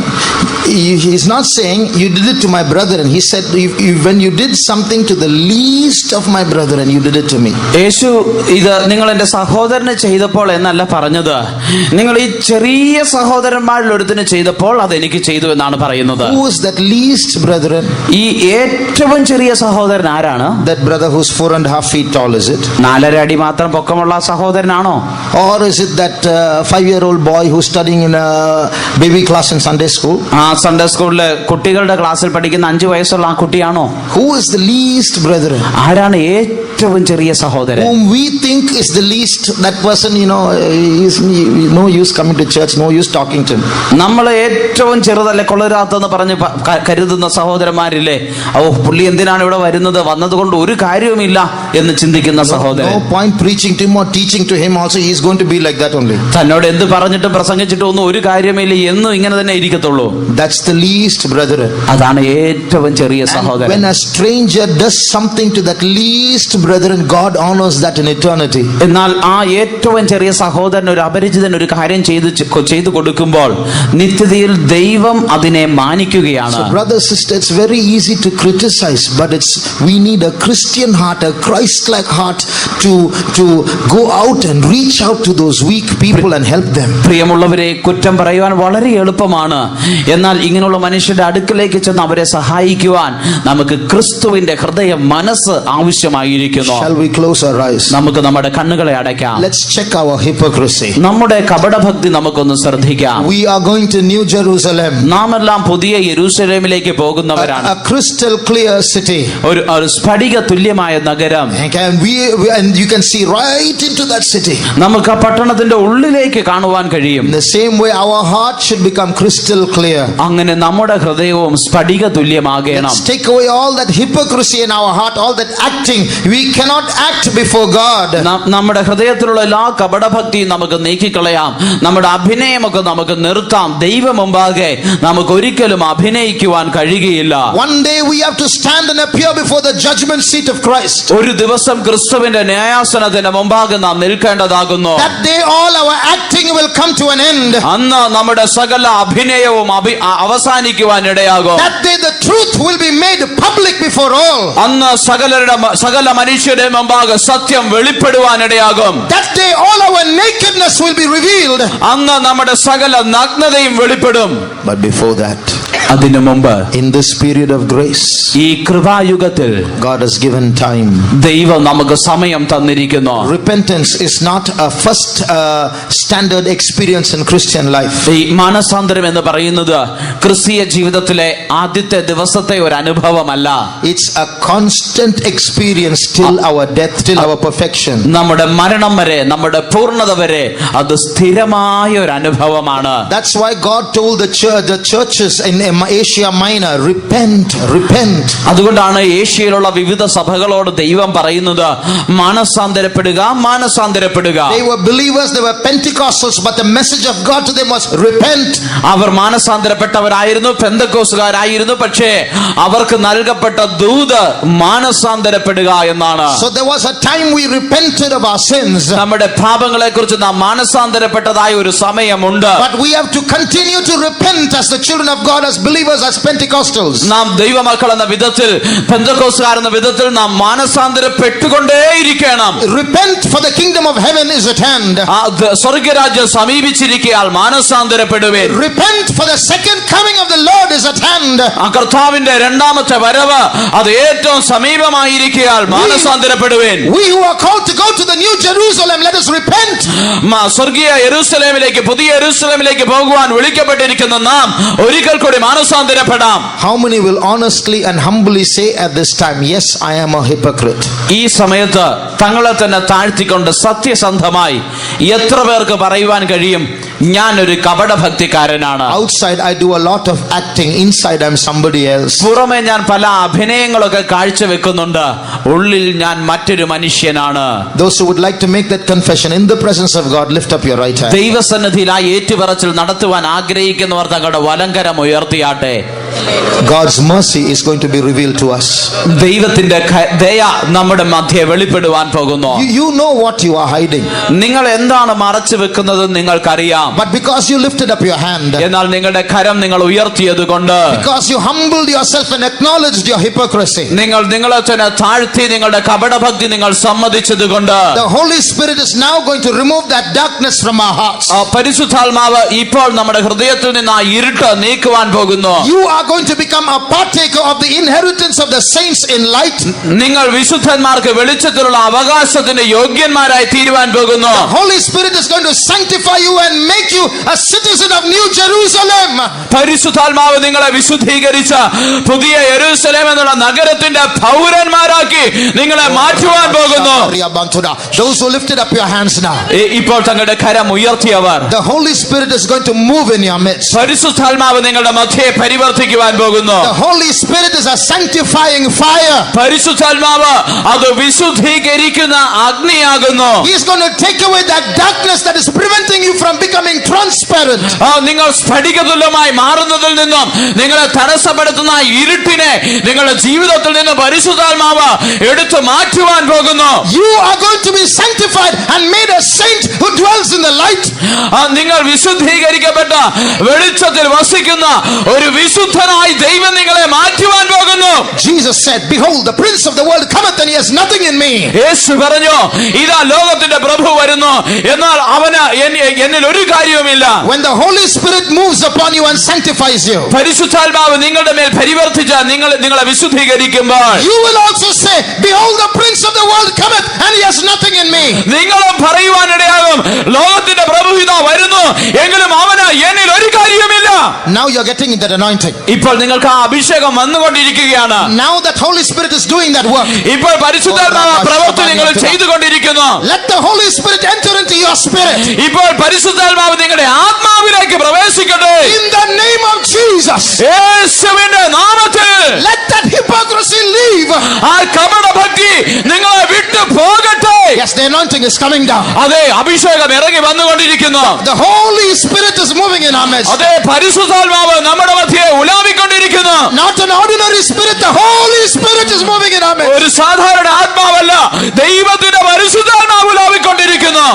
he is not saying you did it to my brethren. He said, when you did something to the least of my brethren, you did it to me. യേശു ഇത് നിങ്ങൾ എൻ്റെ സഹോദരന് ചെയ്തപ്പോൾ എന്നല്ല പറഞ്ഞത്, നിങ്ങൾ ഈ ചെറിയ സഹോദരന്മാരിൽ ഒരുത്തിന് ചെയ്തപ്പോൾ അത് എനിക്ക് ചെയ്തു എന്നാണ് പറയുന്നത്. Who is that least brethren? ഈ ഏറ്റവും ചെറിയ സഹോദരൻ ആരാണ്? That brother who's 4.5 feet tall, is it? 4.5 അടി മാത്രം പൊക്കമുള്ള സഹോദരനാണോ? Or is it that 5-year-old boy who's studying in a baby class in Sunday school? Sunday സ്കൂളിലെ കുട്ടികളുടെ ക്ലാസ്സിൽ പഠിക്കുന്ന 5 വയസ്സുള്ള ആ കുട്ടിയാണോ? Who is the least brethren? ആരാണ് ഏറ്റവും ചെറിയ സഹോദരൻ? Whom we think is the least, that person, is no use coming to church, no use talking to him. നമ്മൾ ഏറ്റവും ചെറുതല്ലേ, കൊള്ളരാത്തെന്ന് പറഞ്ഞ് കരുതുന്ന സഹോദരന്മാരില്ലേ, പുള്ളി എന്തിനാണ് ഇവിടെ വരുന്നത്, വന്നതുകൊണ്ട് ഒരു കാര്യവുമില്ല എന്ന് ചിന്തിക്കുന്ന സഹോദരൻ. No point preaching to him or teaching to him also. He is going to be like that only. തന്നോട് എന്ത് പറഞ്ഞിട്ടും പ്രസംഗിച്ചിട്ടും ഒന്നും ഒരു കാര്യമില്ല, എന്നും ഇങ്ങനെ തന്നെ ഇരിക്കത്തുള്ളൂ. That's the least brethren. അതാണ് ഏറ്റവും ചെറിയ സഹോദരൻ. When a stranger does something to that least brethren, God honors that in eternity. എന്നാൽ ആ ഏറ്റവും ചെറിയ സഹോദരൻ ഒരു അപരിചിതൻ ഒരു കാര്യം ചെയ്തു കൊടുക്കുമ്പോൾ നിത്യതയിൽ ദൈവം അതിനെ മാനിക്കുകയാണ്. So brother, sister, it's very easy to criticize, but we need a Christian heart, a Christ-like heart to go out and reach out to those weak people and help them. പ്രിയമുള്ളവരെ, കുറ്റം പറയുവാൻ വളരെ എളുപ്പമാണ്. എന്നാൽ ഇങ്ങനെയുള്ള മനുഷ്യരുടെ അടുക്കലേക്ക് ചെന്ന് അവരെ സഹായിക്കുവാൻ നമുക്ക് ക്രിസ്തുവിന്റെ ഹൃദയ മനസ്സ് ആവശ്യമായിരിക്കുന്നു. Shall we close our eyes? നമുക്ക് നമ്മുടെ കണ്ണുകളെ അടയ്ക്കാം. Let's check our hypocrisy. നമ്മുടെ കപടഭക്തി നമുക്കൊന്ന് ശ്രദ്ധിക്കാം. We are going to New Jerusalem. നാം എല്ലാം പുതിയ യെരൂശലേമിലേക്ക് പോകുന്നവരാണ്. A crystal clear city. ഒരു സ്ഫടിക തുല്യമായ നഗരം. And you can see right into that city. നമുക്ക് ആ പട്ടണത്തിന്റെ ഉള്ളിലേക്ക് കാണുവാൻ കഴിയും. In the same way, our heart should become crystal clear. അങ്ങനെ നമ്മുടെ ഹൃദയവും സ്ഫടിക തുല്യമാകണം. Let's take away all that hypocrisy in our heart, all that acting. We cannot act before God. നമ്മുടെ ഹൃദയത്തിലുള്ള എല്ലാ കപടഭക്തിയും നമുക്ക് നീക്കിക്കളയാം. നമ്മുടെ അഭിനയമൊക്കെ നമുക്ക് നിർത്താം. ദൈവം മുമ്പാകെ നമുക്ക് ഒരിക്കലും അഭിനയിക്കുവാൻ കഴിയുകയില്ല. One day we have to stand and appear before the judgment seat of Christ. ഒരു ദിവസം ക്രിസ്തുവിന്റെ ന്യായാസനത്തിന് മുമ്പാകെ നാം നിൽക്കേണ്ടതാകുന്നു. That day all our acting will come to an end. അന്ന് നമ്മുടെ സകല അഭിനയവും അവസാനിക്കുവാൻ ഇടയാകും. That day the truth will be made public before all. അന്ന് സകല മനുഷ്യരുടെ മുമ്പാകെ സത്യം വെളിപ്പെടുവാൻ ഇടയാകും. That day all our nakedness will be revealed. അന്ന് നമ്മുടെ സകല നഗ്നതയും വെളിപ്പെടും. But before that, അതിനു മുമ്പ് in this period of grace, ഈ കൃപായുഗത്തിൽ God has given time. ദൈവം നമുക്ക് സമയം തന്നിരിക്കുന്നു. Repentance is not a first standard experience in Christian life. ഈ മാനസാന്തരം എന്ന് പറയുന്നത് ക്രിസ്തീയ ജീവിതത്തിലെ ആദ്യത്തെ ദിവസത്തെ ഒരു അനുഭവമല്ല. It's a constant experience till our death, till our perfection. നമ്മുടെ മരണം വരെ, നമ്മുടെ പൂർണ്ണത വരെ അത് സ്ഥിരമായ ഒരു അനുഭവമാണ്. That's why God told the churches in Asia Minor, repent. അതുകൊണ്ടാണ് ഏഷ്യയിലുള്ള വിവിധ സഭകളോട് ദൈവം പറയുന്നത്, മാനസാന്തരപ്പെടുക. They were believers, they were Pentecostals, but the message of God to them was repent. അവർ മാനസാന്തരപ്പെട്ടവരായിരുന്നു, പെന്തക്കോസ്തുകാരായിരുന്നു. പക്ഷേ അവർക്ക് നൽകപ്പെട്ട ദൂത് മാനസാന്തരപ്പെടുക എന്നാണ്. So there was a time we repented of our sins. നമ്മുടെ പാപങ്ങളെ കുറിച്ച് നാം മാനസാന്തരപ്പെട്ടതായ ഒരു സമയമുണ്ട്. But we have to continue to repent as the children of God, as believers, as Pentecostals. നാം ദൈവമക്കൾ എന്ന വിധത്തിൽ, പെന്തക്കോസ്തുകാർ എന്ന വിധത്തിൽ നാം മാനസാന്തരപ്പെട്ടുകൊണ്ടേയിരിക്കണം. Repent, for the kingdom of heaven is at hand. സ്വർഗ്ഗരാജ്യം സമീപിച്ചിരിക്കയാൽ മാനസാന്തരപ്പെടുവിൻ. Repent, for the second coming of the Lord is at hand. കർത്താവിന്റെ രണ്ടാമത്തെ വരവ് അത് ഏറ്റവും സമീപമായിരിക്കയാൽ മാനസാന്തരപ്പെടുവിൻ. We who are called to go to the New Jerusalem, let us repent. സ്വർഗീയ യെരൂശലേമിലേക്ക്, പുതിയ യെരൂശലേമിലേക്ക് പോകുവാൻ വിളിക്കപ്പെട്ടിരിക്കുന്ന നാം ഒരിക്കൽ കൂടി മാനസാന്തരപ്പെടാം. How many will honestly and humbly say at this time, yes, I am a hypocrite? ഈ സമയത്ത് തങ്ങളെ തന്നെ താഴ്ത്തിക്കൊണ്ട് സത്യസന്ധമായി എത്ര പേർക്ക് പറയുവാൻ കഴിയും, ഞാൻ ഒരു കപടഭക്തിക്കാരനാണ്? Outside I do a lot of acting, inside I'm somebody else. പുറമെ ഞാൻ പല അഭിനയങ്ങളൊക്കെ കാഴ്ചവെക്കുന്നുണ്ട്, ഉള്ളിൽ ഞാൻ മറ്റൊരു മനുഷ്യനാണ്. Those who would like to make that confession in the presence of God, lift up your right hand. ദൈവസന്നിധിയിൽ ആ ഏറ്റുപറച്ചിൽ നടത്തുവാൻ ആഗ്രഹിക്കുന്നവർ തങ്ങളുടെ വലങ്കരം ഉയർത്തിയാട്ടെ. God's mercy is going to be revealed to us. ദൈവത്തിന്റെ ദയ നമ്മുടെ മധ്യേ വെളിപ്പെടുവാൻ പോകുന്നു. You know what you are hiding. നിങ്ങൾ എന്താണ് മറച്ചു വെക്കുന്നത് നിങ്ങൾക്കറിയാം. But because you lifted up your hand, എന്നാൽ നിങ്ങളുടെ കരം നിങ്ങൾ ഉയർത്തിയത് കൊണ്ട്, because you humbled yourself and acknowledged your hypocrisy, നിങ്ങൾ നിങ്ങളെ തന്നെ താഴ്ത്തി നിങ്ങളുടെ കപടഭക്തി നിങ്ങൾ സമ്മതിച്ചത് കൊണ്ട്, the Holy Spirit is now going to remove that darkness from our hearts. പരിശുദ്ധാത്മാവ് ഇപ്പോൾ നമ്മുടെ ഹൃദയത്തിൽ നിന്ന് ആ ഇരുട്ട് നീക്കുവാൻ പോകുന്നു. You are going to become a partaker of the inheritance of the saints in light. നിങ്ങൾ വിശുദ്ധന്മാർക്ക് വെളിച്ചത്തിലുള്ള അവകാശത്തിന് യോഗ്യന്മാരായി തീരുവാൻ പോകുന്നു. The Holy Spirit is going to sanctify you and make you a citizen of New Jerusalem. പരിശുദ്ധാത്മാവ് നിങ്ങളെ വിശുദ്ധീകരിച്ച് പുതിയ യെരൂശലേം എന്നുള്ള നഗരത്തിന്റെ പൗരന്മാരാക്കി നിങ്ങളെ മാറ്റുവാൻ പോകുന്നു. Those who lifted up your hands now, ഇപ്പോൾ തങ്ങളുടെ കരം ഉയർത്തിയവർ, the Holy Spirit is going to move in your midst. പരിശുദ്ധാത്മാവ് നിങ്ങളുടെ മധ്യേ പരിവർത്തിക്കും. ആയിരിക്കുവാൻ പോകുന്നു. The Holy Spirit is a sanctifying fire. പരിശുദ്ധാത്മാവ് അത് വിശുദ്ധീകരിക്കുന്ന അഗ്നിയാകുന്നു. He is going to take away that darkness that is preventing you from becoming transparent. നിങ്ങൾ സ്ഫടികതുല്യമായി മാറുന്നതിൽ നിന്നും നിങ്ങളെ തടസ്സപ്പെടുത്തുന്ന ഇരുട്ടിനെ നിങ്ങളുടെ ജീവിതത്തിൽ നിന്ന് പരിശുദ്ധാത്മാവ് എടുത്തു മാറ്റുവാൻ പോകുന്നു. You are going to be sanctified and made a saint who dwells in the light. നിങ്ങൾ വിശുദ്ധീകരിക്കപ്പെട്ട വെളിച്ചത്തിൽ വസിക്കുന്ന ഒരു വിശുദ്ധനായി ദൈവം നിങ്ങളെ മാറ്റുവാൻ പോകുന്നു. Jesus said, behold, the prince of the world cometh and he has nothing in me. യേശു പറഞ്ഞു, ഇതാ ലോകത്തിന്റെ പ്രഭു വരുന്നു, എന്നാൽ അവന് എന്നിൽ ഒരു കാര്യവുമില്ല. When the Holy Spirit moves upon you and sanctifies you, പരിശുദ്ധാത്മാവ് നിങ്ങളുടെ മേൽ പരിവർത്തിച്ച നിങ്ങളെ വിശുദ്ധീകരിക്കുമ്പോൾ you will also say, behold, the prince of the world cometh and he has nothing in me. നിങ്ങളും പറയുവാനിടയാകും, ലോകത്തിന്റെ പ്രഭു ഇതാ വരുന്നു, എങ്കിലും അവന് എന്നിൽ ഒരു കാര്യവുമില്ല. Now you are getting that anointing. ഇപ്പോൾ നിങ്ങൾക്ക് ആ അഭിഷേകം വന്നുകൊണ്ടിരിക്കുകയാണ്. Now that Holy Spirit is doing that work. ഇപ്പോൾ പരിശുദ്ധാത്മാവ് പ്രവൃത്തി നിങ്ങൾ ചെയ്തുകൊണ്ടിരിക്കുന്നു. Let the Holy Spirit enter into your spirit. ഇപ്പോൾ പരിശുദ്ധാത്മാവ് നിങ്ങളുടെ ആത്മാവിലേക്ക് പ്രവേശിക്കട്ടെ. In the name of Jesus. യേശുവിന്റെ നാമത്തിൽ Let that hypocrisy leave. ആ കപടഭക്തി നിങ്ങളെ വിട്ടു പോകട്ടെ. Yes, the anointing is coming down. അതെ, അഭിഷേകം ഇറങ്ങി വന്നുകൊണ്ടിരിക്കുന്നു. The Holy Spirit is moving in our midst. അതെ, പരിശുദ്ധാത്മാവ് നമ്മുടെ മധ്യേ ഉലാവിക്കൊണ്ടിരിക്കുന്നു. Not an ordinary spirit, the Holy Spirit is moving in our midst. ഒരു സാധാരണ ആത്മാവല്ല, ദൈവത്തിന്റെ പരിശുദ്ധാത്മാവ് ഉലാവിക്കൊണ്ടിരിക്കുന്നു.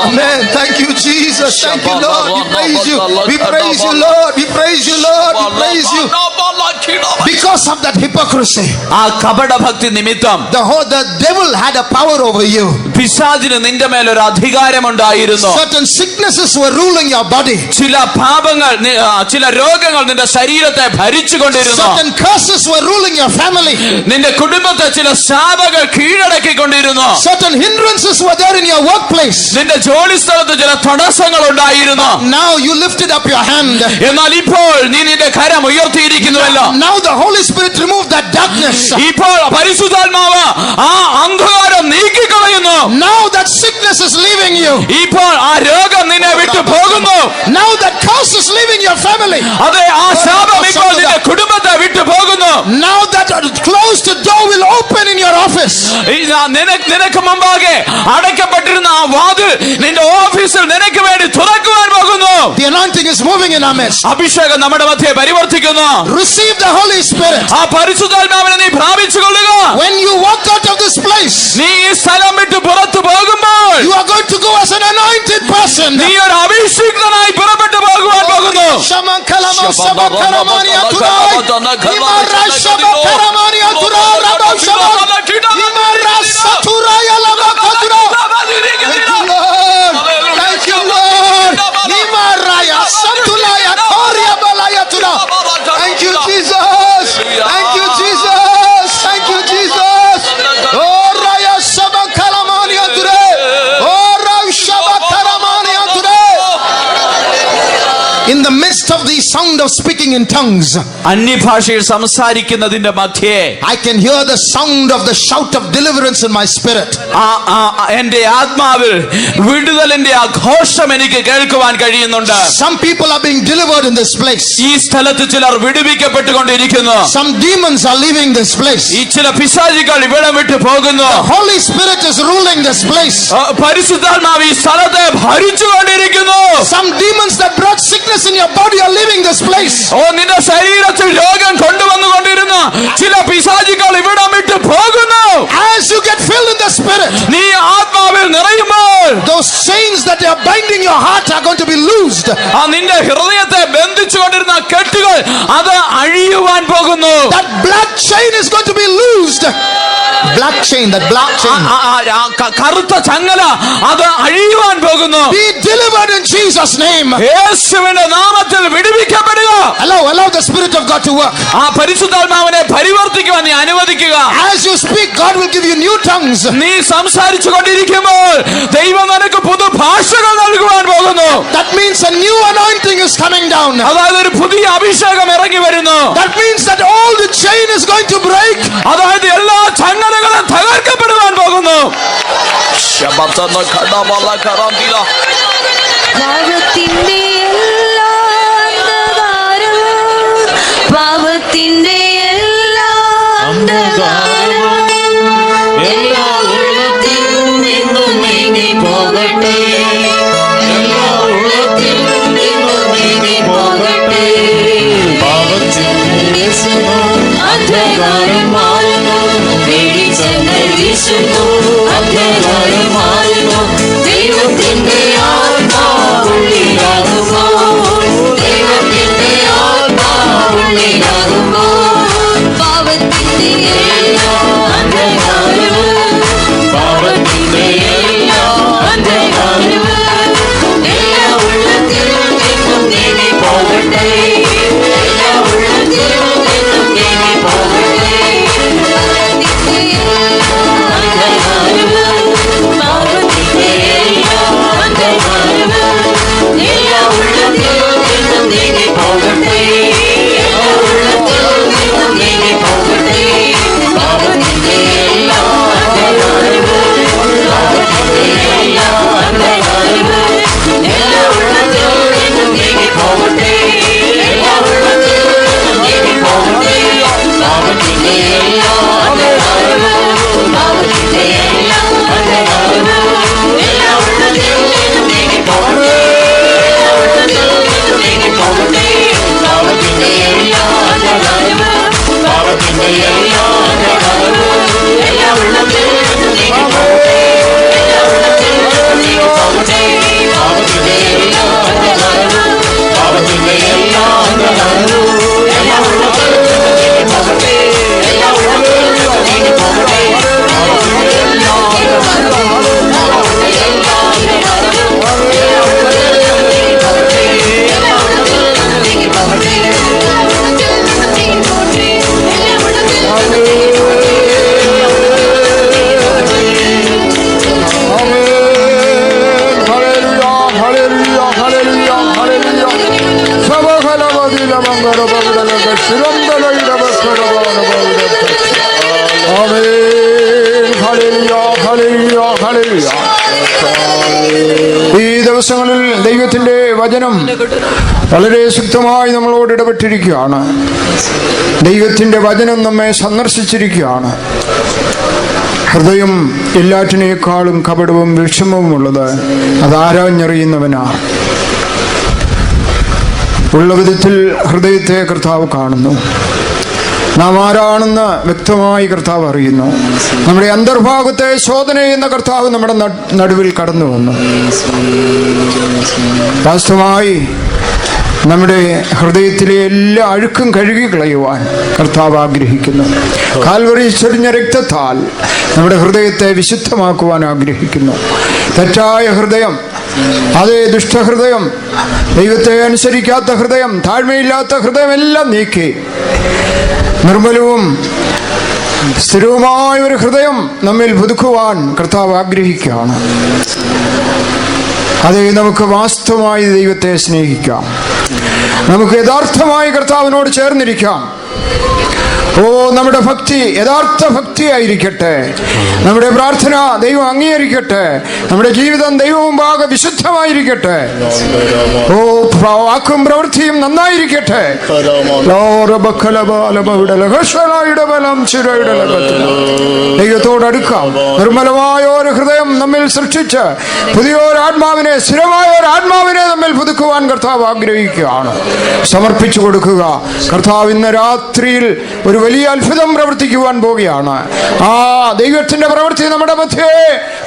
Amen. Thank you, Jesus. Thank you, Lord. We praise you. We praise you, Lord. We praise you, Lord. We praise you. Because of that hypocrisy, ആ കപടഭക്തി നിമിത്തം the devil had a power over you. പിശാചിന് നിന്റെ മേൽ ഒരു അധികാരമുണ്ടായിരുന്നു. Certain sicknesses were ruling your body. ചില പാപങ്ങൾ, ചില രോഗങ്ങൾ നിന്റെ ശരീരത്തെ ഭരിച്ചുകൊണ്ടിരുന്നു. Certain curses were ruling your family. നിന്റെ കുടുംബത്തെ ചില ശാപങ്ങൾ കീഴടക്കിക്കൊണ്ടിരുന്നു. Certain hindrances were there in your workplace. നിന്റെ ജോലി സ്ഥലത്ത് ചില തടസ്സങ്ങൾ ഉണ്ടായിരുന്നു. Now you lifted up your hand. എന്നാൽ ഇപ്പോൾ നീ നിന്റെ കരം ഉയർത്തിയിരിക്കുന്നുവല്ലോ. Now the Holy Spirit removed that darkness. ഇപ്പോൾ പരിശുദ്ധാത്മാവ് ആ അന്ധകാരം നീക്കിക്കളയുന്നു. Now that sickness is leaving you. ഇപ്പോൾ ആ രോഗം നിന്നെ വിട്ടു പോകുന്നു. Now that curse is leaving your family. അതെ, ആ ശാപം ഇപ്പോൾ നിന്റെ കുടുംബത്തെ വിട്ടു പോകുന്നു. Now that closed door will open in your office. നിനക്ക് മുമ്പാകെ അടയ്ക്കപ്പെട്ടിരുന്ന ആ വാതിൽ നിന്റെ ഓഫീസിൽ നിനക്ക് വേണ്ടി തുറക്കുവാൻ പോകുന്നു. The anointing is moving in our midst. അഭിഷേകം നമ്മുടെ മധ്യേ പരിവർത്തിക്കുന്നു. Receive the Holy Spirit. ആ പരിശുദ്ധാത്മാവിനെ നീ പ്രാപിച്ചുകൊള്ളുക. When you walk out of this place, നീ ഈ സ്ഥലം വിട്ട് പുറത്തു പോകുമ്പോൾ you are going to go as an anointed person. നീ ഒരു അഭിഷിക്തനായി പുറപ്പെട്ടു പോകുവാൻ പോകുന്നു. Thank you, Lord. Thank you, Jesus. Thank you, Jesus. Thank you, Jesus. Oh, Raya Shabakalamania today. Oh, Raya Shabakalamania today. In the midst of the sound of speaking in tongues, അന്യഭാഷയിൽ സംസാരിക്കുന്നതിന്റെ മധ്യേ I can hear the sound of the shout of deliverance in my spirit. എന്റെ ആത്മാവിൽ വിടുതലിന്റെ ആ ഘോഷം എനിക്ക് കേൾക്കുവാൻ കഴിയുന്നുണ്ട്. Some people are being delivered in this place. ഈ സ്ഥലത്ത് ചിലർ വിടുവിക്കപ്പെട്ടുകൊണ്ടിരിക്കുന്നു. Some demons are leaving this place. ഈ ചില പിശാചുക്കൾ ഇവിടം വിട്ടു പോകുന്നു. The Holy Spirit is ruling this place. പരിശുദ്ധാത്മാവ് ഈ സ്ഥലത്തെ ഭരിച്ചുകൊണ്ടിരിക്കുന്നു. Some demons that brought sickness in your body are leaving this place. നിന്റെ ശരീരത്തിൽ രോഗം കൊണ്ടുവന്നുകൊണ്ടിരുന്ന ചില പിശാചുക്കൾ ഇവിടം വിട്ടു പോകുന്നു. As you get filled in the spirit, നീ ആത്മാവിൽ നിറയുമ്പോൾ those chains that are binding your heart are going to be loosed. നിന്റെ ഹൃദയത്തെ ബന്ധിച്ചുകൊണ്ടിരുന്ന കെട്ടുകൾ അത് അഴിയുവാൻ പോകുന്നു. That black chain is going to be loosed. Black chain, that black chain. കറുത്ത ചങ്ങല അത് അഴിയുവാൻ പോകുന്നു. Be delivered in Jesus' name. യേശുവിന്റെ നാമത്തിൽ വിടുവിക്കപ്പെടുക. Allow the Spirit of God to work. ആ പരിശുദ്ധാത്മാവിനെ പരിവർത്തിക്കുവാൻ നീ അനുവദിക്കുക. As you speak, God will give you new tongues. നീ സംസാരിച്ചു കൊണ്ടിരിക്കുമ്പോൾ ദൈവം നിനക്ക് പുതു ഭാഷകൾ നൽകുവാൻ പോകുന്നു. That means a new anointing is coming down. അതായത് ഒരു പുതിയ അഭിഷേകം ഇറങ്ങി വരുന്നു. That means that all the chain is going to break. അതായത് എല്ലാ ചങ്ങല അധികാരങ്ങളും തകർക്കപ്പെടുവാൻ പോകുന്നു. പാപത്തിന്റെ എല്ലാ അന്ധകാരവും, പാപത്തിന്റെ എല്ലാ അന്ധകാരവും എല്ലാ ഉള്ളത്തിൽ നിന്നും നീങ്ങി പോകട്ടെ, എല്ലാ ഉള്ളത്തിൽ നിന്നും നീങ്ങി പോകട്ടെ. പാപത്തിന്റെ അന്ധകാരം മാറുന്നു, വെളിച്ചങ്ങൾ വീശുന്നു, അന്ധകാരം മാറുന്നു. ദൈവത്തിന്റെ ആത്മാവുള്ളിലാകുമ്പോൾ, ദൈവത്തിന്റെ ആത്മാവുള്ളിലാകുമ്പോൾ പാപത്തിന്റെ എല്ലാ അന്ധകാരവും, പാപത്തിന്റെ എല്ലാ അന്ധകാരവും എല്ലാ ഉള്ളത്തിൽ നിന്നും നീങ്ങി പോകട്ടെ, എല്ലാ ഉള്ളത്തിൽ നിന്നും നീങ്ങി പോകട്ടെ. പാപത്തിന്റെ എല്ലാ അന്ധകാരവും, പാപത്തിന്റെ എല്ലാ അന്ധകാരവും എല്ലാ ഉള്ളത്തിൽ നിന്നും നീങ്ങി പോകട്ടെ, എല്ലാ ഉള്ളത്തിൽ നിന്നും നീങ്ങി പോകട്ടെ. പാപത്തിന്റെ എല്ലാ അന്ധകാരവും, പാപത്തിന്റെ എല്ലാ അന്ധകാരവും എല്ലാ ഉള്ളത്തിൽ നിന്നും നീങ്ങി പോകട്ടെ, എല്ലാ ഉള്ളത്തിൽ നിന്നും നീങ്ങി പോകട്ടെ. പാപത്തിന്റെ എല്ലാ അന്ധകാരവും, പാപത്തിന്റെ എല്ലാ അന്ധകാരവും എല്ലാ ഉള്ളത്തിൽ നിന്നും നീങ്ങി പോകട്ടെ, എല്ലാ ഉള്ളത്തിൽ നിന്നും നീങ്ങി പോകട്ടെ. പാപത്തിന്റെ എല്ലാ അന്ധകാരവും, പാപത്തിന്റെ എല്ലാ അന്ധകാരവും എല്ലാ ഉള്ളത്തിൽ നിന്നും നീങ്ങി പോകട്ടെ, എല്ലാ ഉള്ളത്തിൽ നിന്നും നീങ്ങി പോകട്ടെ. പാപത്തിന്റെ എല്ലാ അന്ധകാരവും, പാപത്തിന്റെ എല്ലാ അന്ധകാരവും എല്ലാ ഉള്ളത്തിൽ നിന്നും നീങ്ങി പോകട്ടെ, എല്ലാ ഉള്ളത്തിൽ നിന്നും നീങ്ങി പോകട്ടെ. പാപത്തിന്റെ എല്ലാ അന്ധകാരവും, പാപത്തിന്റെ എല്ലാ അന്ധകാരവും എല്ലാ ഉള്ളത്തിൽ നിന്നും നീങ്ങി പോകട്ടെ, എല്ലാ ഉള്ളത്തിൽ നിന്നും നീങ്ങി പോകട്ടെ, എല്ലാ ഉള്ളത്തിൽ നിന്നും നീങ്ങി പോകട്ടെ, എല്ലാ ഉള്ളത്തിൽ നിന്നും നീങ്ങി പോകട്ടെ. ഈ ദിവസങ്ങളിൽ ദൈവത്തിന്റെ വചനം വളരെ ശക്തമായി നമ്മളോട് ഇടപെട്ടിരിക്കുകയാണ്. ദൈവത്തിന്റെ വചനം നമ്മെ സന്ദർശിച്ചിരിക്കുകയാണ്. ഹൃദയം എല്ലാറ്റിനേക്കാളും കപടവും വിഷമവുമുള്ളത് അത് ആരാഞ്ഞറിയുന്നവനാണ്. ഉള്ള വിധത്തിൽ ഹൃദയത്തെ കർത്താവ് കാണുന്നു. നാം ആരാണെന്ന് വ്യക്തമായി കർത്താവ് അറിയുന്നു. നമ്മുടെ അന്തർഭാഗത്തെ ശോധന ചെയ്യുന്ന കർത്താവ് നമ്മുടെ നടുവിൽ കടന്നു വന്നു. വാസ്തവമായി നമ്മുടെ ഹൃദയത്തിലെ എല്ലാ അഴുക്കും കഴുകി കളയുവാൻ കർത്താവ് ആഗ്രഹിക്കുന്നു. കാൽവറി ചൊരിഞ്ഞ രക്തത്താൽ നമ്മുടെ ഹൃദയത്തെ വിശുദ്ധമാക്കുവാൻ ആഗ്രഹിക്കുന്നു. തെറ്റായ ഹൃദയം, അതേ ദുഷ്ടഹൃദയം, ദൈവത്തെ അനുസരിക്കാത്ത ഹൃദയം, താഴ്മയില്ലാത്ത ഹൃദയം എല്ലാം നീക്കി നിർമ്മലവും സ്ഥിരവുമായ ഒരു ഹൃദയം നമ്മിൽ പുതുക്കുവാൻ കർത്താവ് ആഗ്രഹിക്കുകയാണ്. അതേ, നമുക്ക് വാസ്തവമായി ദൈവത്തെ സ്നേഹിക്കാം. നമുക്ക് യഥാർത്ഥമായി കർത്താവിനോട് ചേർന്നിരിക്കാം. ഓ, നമ്മുടെ ഭക്തി യഥാർത്ഥ ഭക്തിയായിരിക്കട്ടെ. നമ്മുടെ പ്രാർത്ഥന ദൈവം അംഗീകരിക്കട്ടെ. നമ്മുടെ ജീവിതം ദൈവം മുമ്പാകെ വിശുദ്ധമായിരിക്കട്ടെ. ഓ, വാക്കും പ്രവൃത്തിയും നന്നായിരിക്കട്ടെ. ദൈവത്തോട് അടുക്കാം. നിർമ്മലമായ ഒരു ഹൃദയം നമ്മിൽ സൃഷ്ടിച്ച് പുതിയൊരാത്മാവിനെ, സ്ഥിരമായ ഒരു ആത്മാവിനെ നമ്മിൽ പുതുക്കുവാൻ കർത്താവ് ആഗ്രഹിക്കുകയാണ്. സമർപ്പിച്ചു കൊടുക്കുക. കർത്താവ് ഇന്ന് രാത്രിയിൽ ഒരു വലിയ അത്ഭുതം പ്രവർത്തിക്കുവാൻ പോവുകയാണ്. ആ ദൈവത്തിന്റെ പ്രവൃത്തി നമ്മുടെ മധ്യേ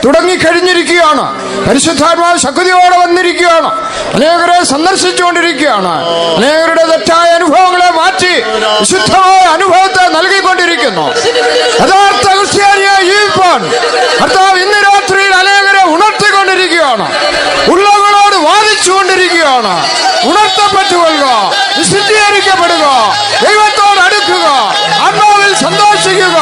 തുടങ്ങിക്കഴിഞ്ഞിരിക്കുകയാണ്. പരിശുദ്ധാത്മാവ് ശക്തിയോടെ വന്നിരിക്കുകയാണ്. അനേകരെ സന്ദർശിച്ചുകൊണ്ടിരിക്കുകയാണ്. അനേകരുടെ തെറ്റായ അനുഭവങ്ങളെ മാറ്റി വിശുദ്ധമായ അനുഭവത്തെ നൽകിക്കൊണ്ടിരിക്കുന്നു. യഥാർത്ഥ ക്രിസ്ത്യാനിയെ ജീവിപ്പാൻ കർത്താവ് ഇന്ന് രാത്രിയിൽ അനേകരെ ഉണർത്തിക്കൊണ്ടിരിക്കുകയാണ്. ഉള്ളവളോട് വാദിച്ചുകൊണ്ടിരിക്കുകയാണ്. ഉണർത്തപ്പെട്ടുകൊള്ളുക, വിശുദ്ധീകരിക്കപ്പെടുക, ദൈവത്തോട് അടുക്കുക, ആത്മാവിൽ സന്തോഷിക്കുക.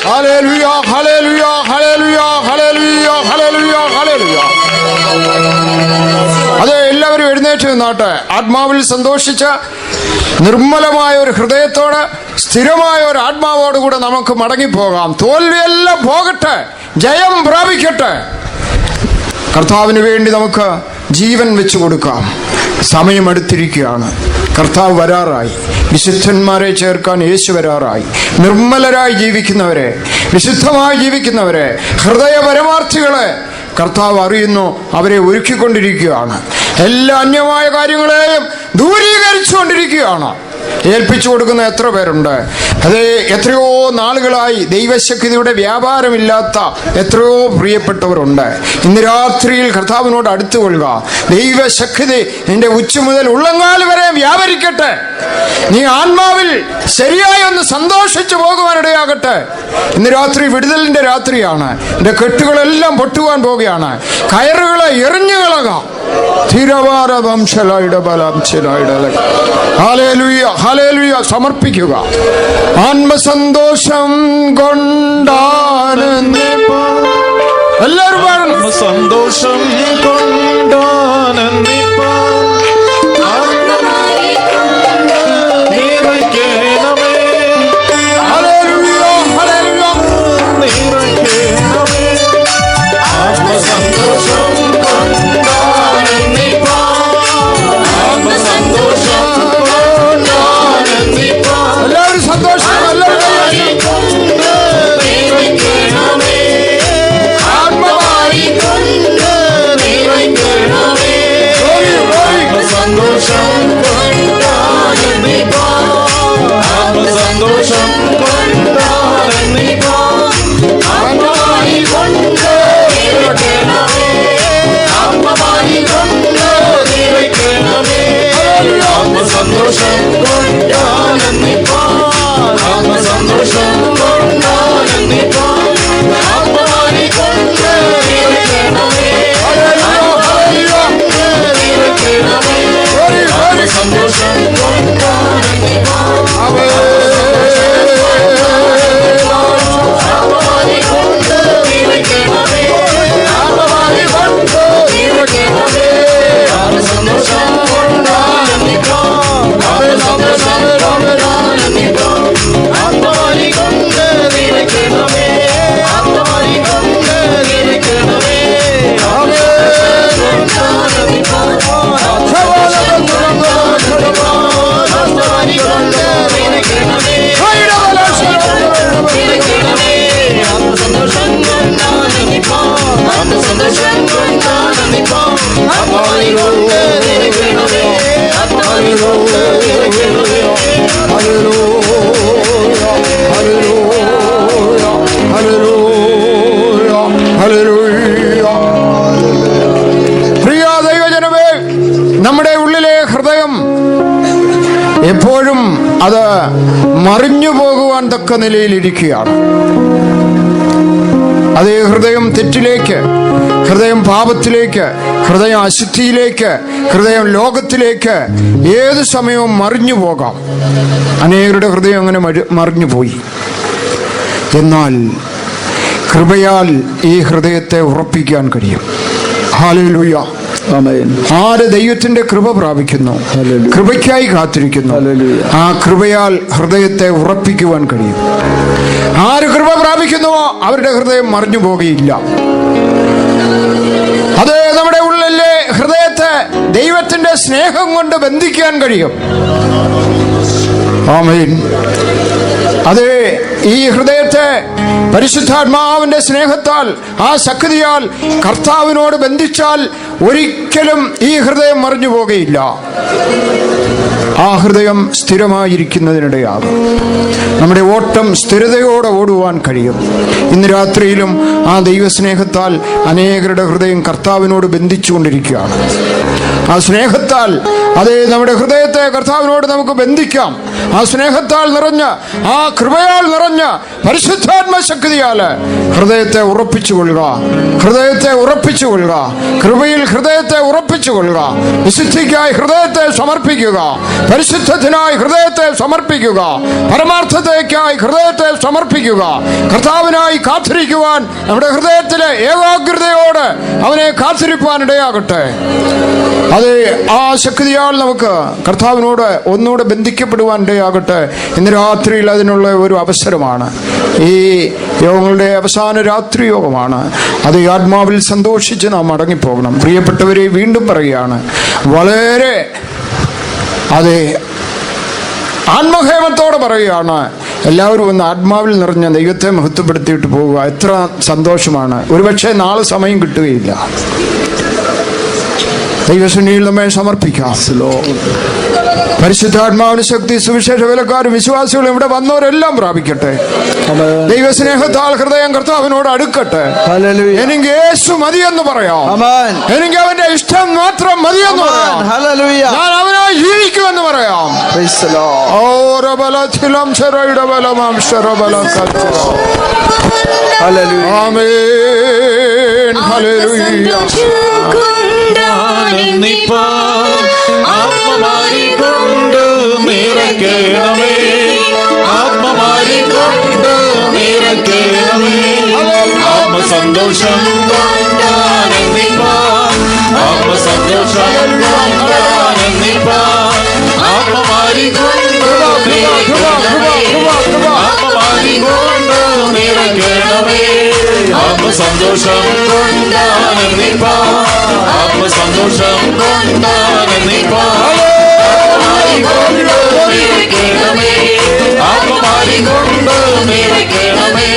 Hallelujah, hallelujah, hallelujah, hallelujah, hallelujah, hallelujah. അതെ, എല്ലാവരും എഴുന്നേറ്റ് എഴുന്നേറ്റ് നിന്നാട്ടെ. ആത്മാവിൽ സന്തോഷിച്ച് നിർമ്മലമായ ഒരു ഹൃദയത്തോട് സ്ഥിരമായ ഒരു ആത്മാവോടുകൂടെ നമുക്ക് മടങ്ങിപ്പോകാം. തോൽവിയെല്ലാം പോകട്ടെ, ജയം പ്രാപിക്കട്ടെ. കർത്താവിന് വേണ്ടി നമുക്ക് ജീവൻ വെച്ചു കൊടുക്കാം. സമയമെടുത്തിരിക്കുകയാണ്. കർത്താവ് വരാറായി. വിശുദ്ധന്മാരെ ചേർക്കാൻ യേശു വരാറായി. നിർമ്മലരായി ജീവിക്കുന്നവരെ, വിശുദ്ധമായി ജീവിക്കുന്നവരെ, ഹൃദയ പരമാർത്ഥികളെ കർത്താവ് അറിയുന്നു. അവരെ ഒരുക്കിക്കൊണ്ടിരിക്കുകയാണ്. എല്ലാ അന്യമായ കാര്യങ്ങളെയും ദൂരീകരിച്ചുകൊണ്ടിരിക്കുകയാണ്. ഏൽപ്പിച്ചു കൊടുക്കുന്ന എത്ര പേരുണ്ട്? അത് എത്രയോ നാളുകളായി ദൈവശക്തിയുടെ വ്യാപാരമില്ലാത്ത എത്രയോ പ്രിയപ്പെട്ടവരുണ്ട്. ഇന്ന് രാത്രിയിൽ കർത്താവിനോട് അടുത്തുകൊള്ളുക. ദൈവശക്തി നിന്റെ ഉച്ച മുതൽ ഉള്ളങ്കാൽ വരെ വ്യാപരിക്കട്ടെ. നീ ആത്മാവിൽ ശരിയായി ഒന്ന് സന്തോഷിച്ചു പോകുവാനിടയാകട്ടെ. ഇന്ന് രാത്രി വിടുതലിന്റെ രാത്രിയാണ്. നിന്റെ കെട്ടുകളെല്ലാം പൊട്ടുവാൻ പോവുകയാണ്. കയറുകളെ എറിഞ്ഞു കളകാം. സമർപ്പിക്കുക. ആത്മസന്തോഷം കൊണ്ടാണ് എല്ലാവരും സന്തോഷം കൊണ്ടാണ് പ്രിയ ദൈവജനമേ, നമ്മുടെ ഉള്ളിലെ ഹൃദയം എപ്പോഴും അത് മറിഞ്ഞു പോകുവാൻ തക്ക നിലയിലിരിക്കുകയാണ്. അതേ ഹൃദയം തെറ്റിലേക്ക്, ഹൃദയം പാപത്തിലേക്ക്, ഹൃദയം അശുദ്ധിയിലേക്ക്, ഹൃദയം ലോകത്തിലേക്ക് ഏത് സമയവും മറിഞ്ഞു പോകാം. അനേകരുടെ ഹൃദയം അങ്ങനെ മറിഞ്ഞു പോയി. എന്നാൽ കൃപയാൽ ഈ ഹൃദയത്തെ ഉറപ്പിക്കാൻ കഴിയും. ഹല്ലേലൂയ. ആര് ദൈവത്തിന്റെ കൃപ പ്രാപിക്കുന്നു, കൃപയ്ക്കായി കാത്തിരിക്കുന്നു, ആ കൃപയാൽ ഹൃദയത്തെ ഉറപ്പിക്കുവാൻ കഴിയും. ആര് കൃപ പ്രാപിക്കുന്നുവോ അവരുടെ ഹൃദയം മറിഞ്ഞു പോകുകയില്ല. അത് നമ്മുടെ ഉള്ളിലെ ഹൃദയത്തെ ദൈവത്തിന്റെ സ്നേഹം കൊണ്ട് ബന്ധിക്കാൻ കഴിയും. ആമേൻ. അതെ, ഈ ഹൃദയത്തെ പരിശുദ്ധാത്മാവിന്റെ സ്നേഹത്താൽ, ആ ശക്തിയാൽ കർത്താവിനോട് ബന്ധിച്ചാൽ ഒരിക്കലും ഈ ഹൃദയം മറിഞ്ഞു പോകുകയില്ല. ആ ഹൃദയം സ്ഥിരമായിരിക്കുന്നതിനിടയാകും. നമ്മുടെ ഓട്ടം സ്ഥിരതയോടെ ഓടുവാൻ കഴിയും. ഇന്ന് രാത്രിയിലും ആ ദൈവസ്നേഹത്താൽ അനേകരുടെ ഹൃദയം കർത്താവിനോട് ബന്ധിച്ചുകൊണ്ടിരിക്കുകയാണ്. ആ സ്നേഹത്താൽ അതേ നമ്മുടെ ഹൃദയത്തെ കർത്താവിനോട് നമുക്ക് ബന്ധിക്കാം. ആ സ്നേഹത്താൽ നിറഞ്ഞ, ആ കൃപയാൽ നിറഞ്ഞ പരിശുദ്ധാത്മ ശക്തിയാൽ ഹൃദയത്തെ ഉറപ്പിച്ചുകൊള്ളുക. ഹൃദയത്തെ ഉറപ്പിച്ചുകൊള്ളുക. കൃപയിൽ ഹൃദയത്തെ ഉറപ്പിച്ചുകൊള്ളുക. വിശുദ്ധിക്കായി ഹൃദയത്തെ സമർപ്പിക്കുക. പരിശുദ്ധത്തിനായി ഹൃദയത്തെ സമർപ്പിക്കുക. പരമാർത്ഥതയ്ക്കായി ഹൃദയത്തെ സമർപ്പിക്കുക. കർത്താവിനായി കാത്തിരിക്കുവാൻ നമ്മുടെ ഹൃദയത്തിലെ ഏകാഗ്രതയോട് അവനെ കാത്തിരിപ്പാൻ ഇടയാകട്ടെ. അത് ആ ശക്തിയാൽ നമുക്ക് കർത്താവിനോട് ഒന്നുകൂടെ ബന്ധിക്കപ്പെടുവാൻ ഇടയാകട്ടെ. ഇന്ന് രാത്രിയിൽ അതിനുള്ള ഒരു അവസരമാണ്. ഈ യോഗങ്ങളുടെ അവസാന രാത്രി യോഗമാണ്. അത് ഈ ആത്മാവിൽ സന്തോഷിച്ച് നാം മടങ്ങിപ്പോകണം. പ്രിയപ്പെട്ടവരെ, വീണ്ടും പറയുകയാണ്, വളരെ അതെ ആത്മഹേമത്തോടെ പറയുകയാണ്, എല്ലാവരും ഒന്ന് ആത്മാവിൽ നിറഞ്ഞ ദൈവത്തെ മഹത്വപ്പെടുത്തിയിട്ട് പോവുക. എത്ര സന്തോഷമാണ്. ഒരുപക്ഷെ നാളെ സമയം കിട്ടുകയില്ല. ദൈവസന്നിധിയിൽ നമ്മെ സമർപ്പിക്കാം. പരിശുദ്ധാത്മാവിന് ശക്തി സുവിശേഷ വേലക്കാരും വിശ്വാസികളും ഇവിടെ വന്നവരെല്ലാം പ്രാപിക്കട്ടെ. ദൈവസ്നേഹത്താൽ ഹൃദയം കർത്താവിനോട് അടുക്കട്ടെ. എനിക്ക് യേശു മതിയെന്ന് പറയാം. എനിക്ക് അവന്റെ ഇഷ്ടം മാത്രം മതിയെന്ന് പറയാം. ഞാൻ അവനായി ജീവിക്കുമെന്ന് പറയാം. ആമേൻ. ഹല്ലേലൂയ. ആത്മമാരി കൊണ്ട് നിറയ്ക്കണമേ, ആത്മമാരി കൊണ്ട് നിറയ്ക്കണമേ, ആത്മസന്തോഷം കൊണ്ടാനന്ദിപ്പാൻ, ആത്മസന്തോഷം കൊണ്ടാനന്ദിപ്പാൻ, ആത്മമാരി കൊണ്ട് നിറയ്ക്കണമേ, ആത്മമാരി കൊണ്ട് നിറയ്ക്കണമേ, ആത്മസന്തോഷം കൊണ്ടാനന്ദിപ്പാൻ, ആത്മസന്തോഷം കൊണ്ടാനന്ദിപ്പാൻ, ആത്മമാരി കൊണ്ട് നിറയ്ക്കണമേ, ആത്മമാരി കൊണ്ട് നിറയ്ക്കണമേ,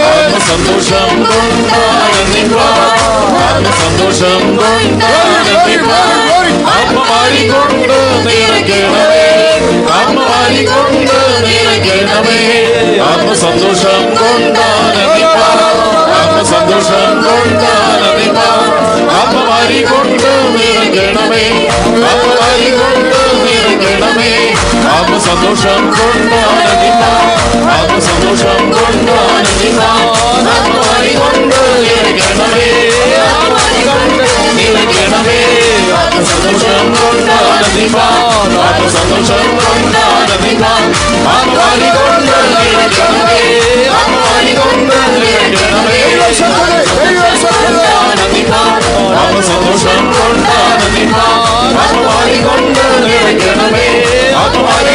ആത്മസന്തോഷം കൊണ്ടാനന്ദിപ്പാൻ, ആത്മസന്തോഷം കൊണ്ടാനന്ദിപ്പാൻ, ആത്മമാരി കൊണ്ട് നിറയ്ക്കണമേ, ആത്മമാരി കൊണ്ട് നിറയ്ക്കണമേ, ആത്മസന്തോഷം കൊണ്ടാനന്ദിപ്പാൻ, ആത്മസന്തോഷം കൊണ്ടാനന്ദിപ്പാൻ, ആത്മമാരി കൊണ്ട് നിറയ്ക്കണമേ, ആത്മമാരി കൊണ്ട് നിറയ്ക്കണമേ, ആത്മസന്തോഷം കൊണ്ടാനന്ദിപ്പാൻ, ആത്മസന്തോഷം കൊണ്ടാനന്ദിപ്പാൻ, ആത്മമാരി കൊണ്ട് നിറയ്ക്കണമേ, ആത്മമാരി കൊണ്ട് നിറയ്ക്കണമേ, ആത്മസന്തോഷം കൊണ്ടാനന്ദിപ്പാൻ, ആത്മസന്തോഷം കൊണ്ടാനന്ദിപ്പാൻ, ആത്മമാരി കൊണ്ട് നിറയ്ക്കണമേ, ആത്മമാരി കൊണ്ട് നിറയ്ക്കണമേ, ആത്മസന്തോഷം കൊണ്ടാനന്ദിപ്പാൻ, ആത്മമാരി കൊണ്ട് നിറയ്ക്കണമേ, ആത്മമാരി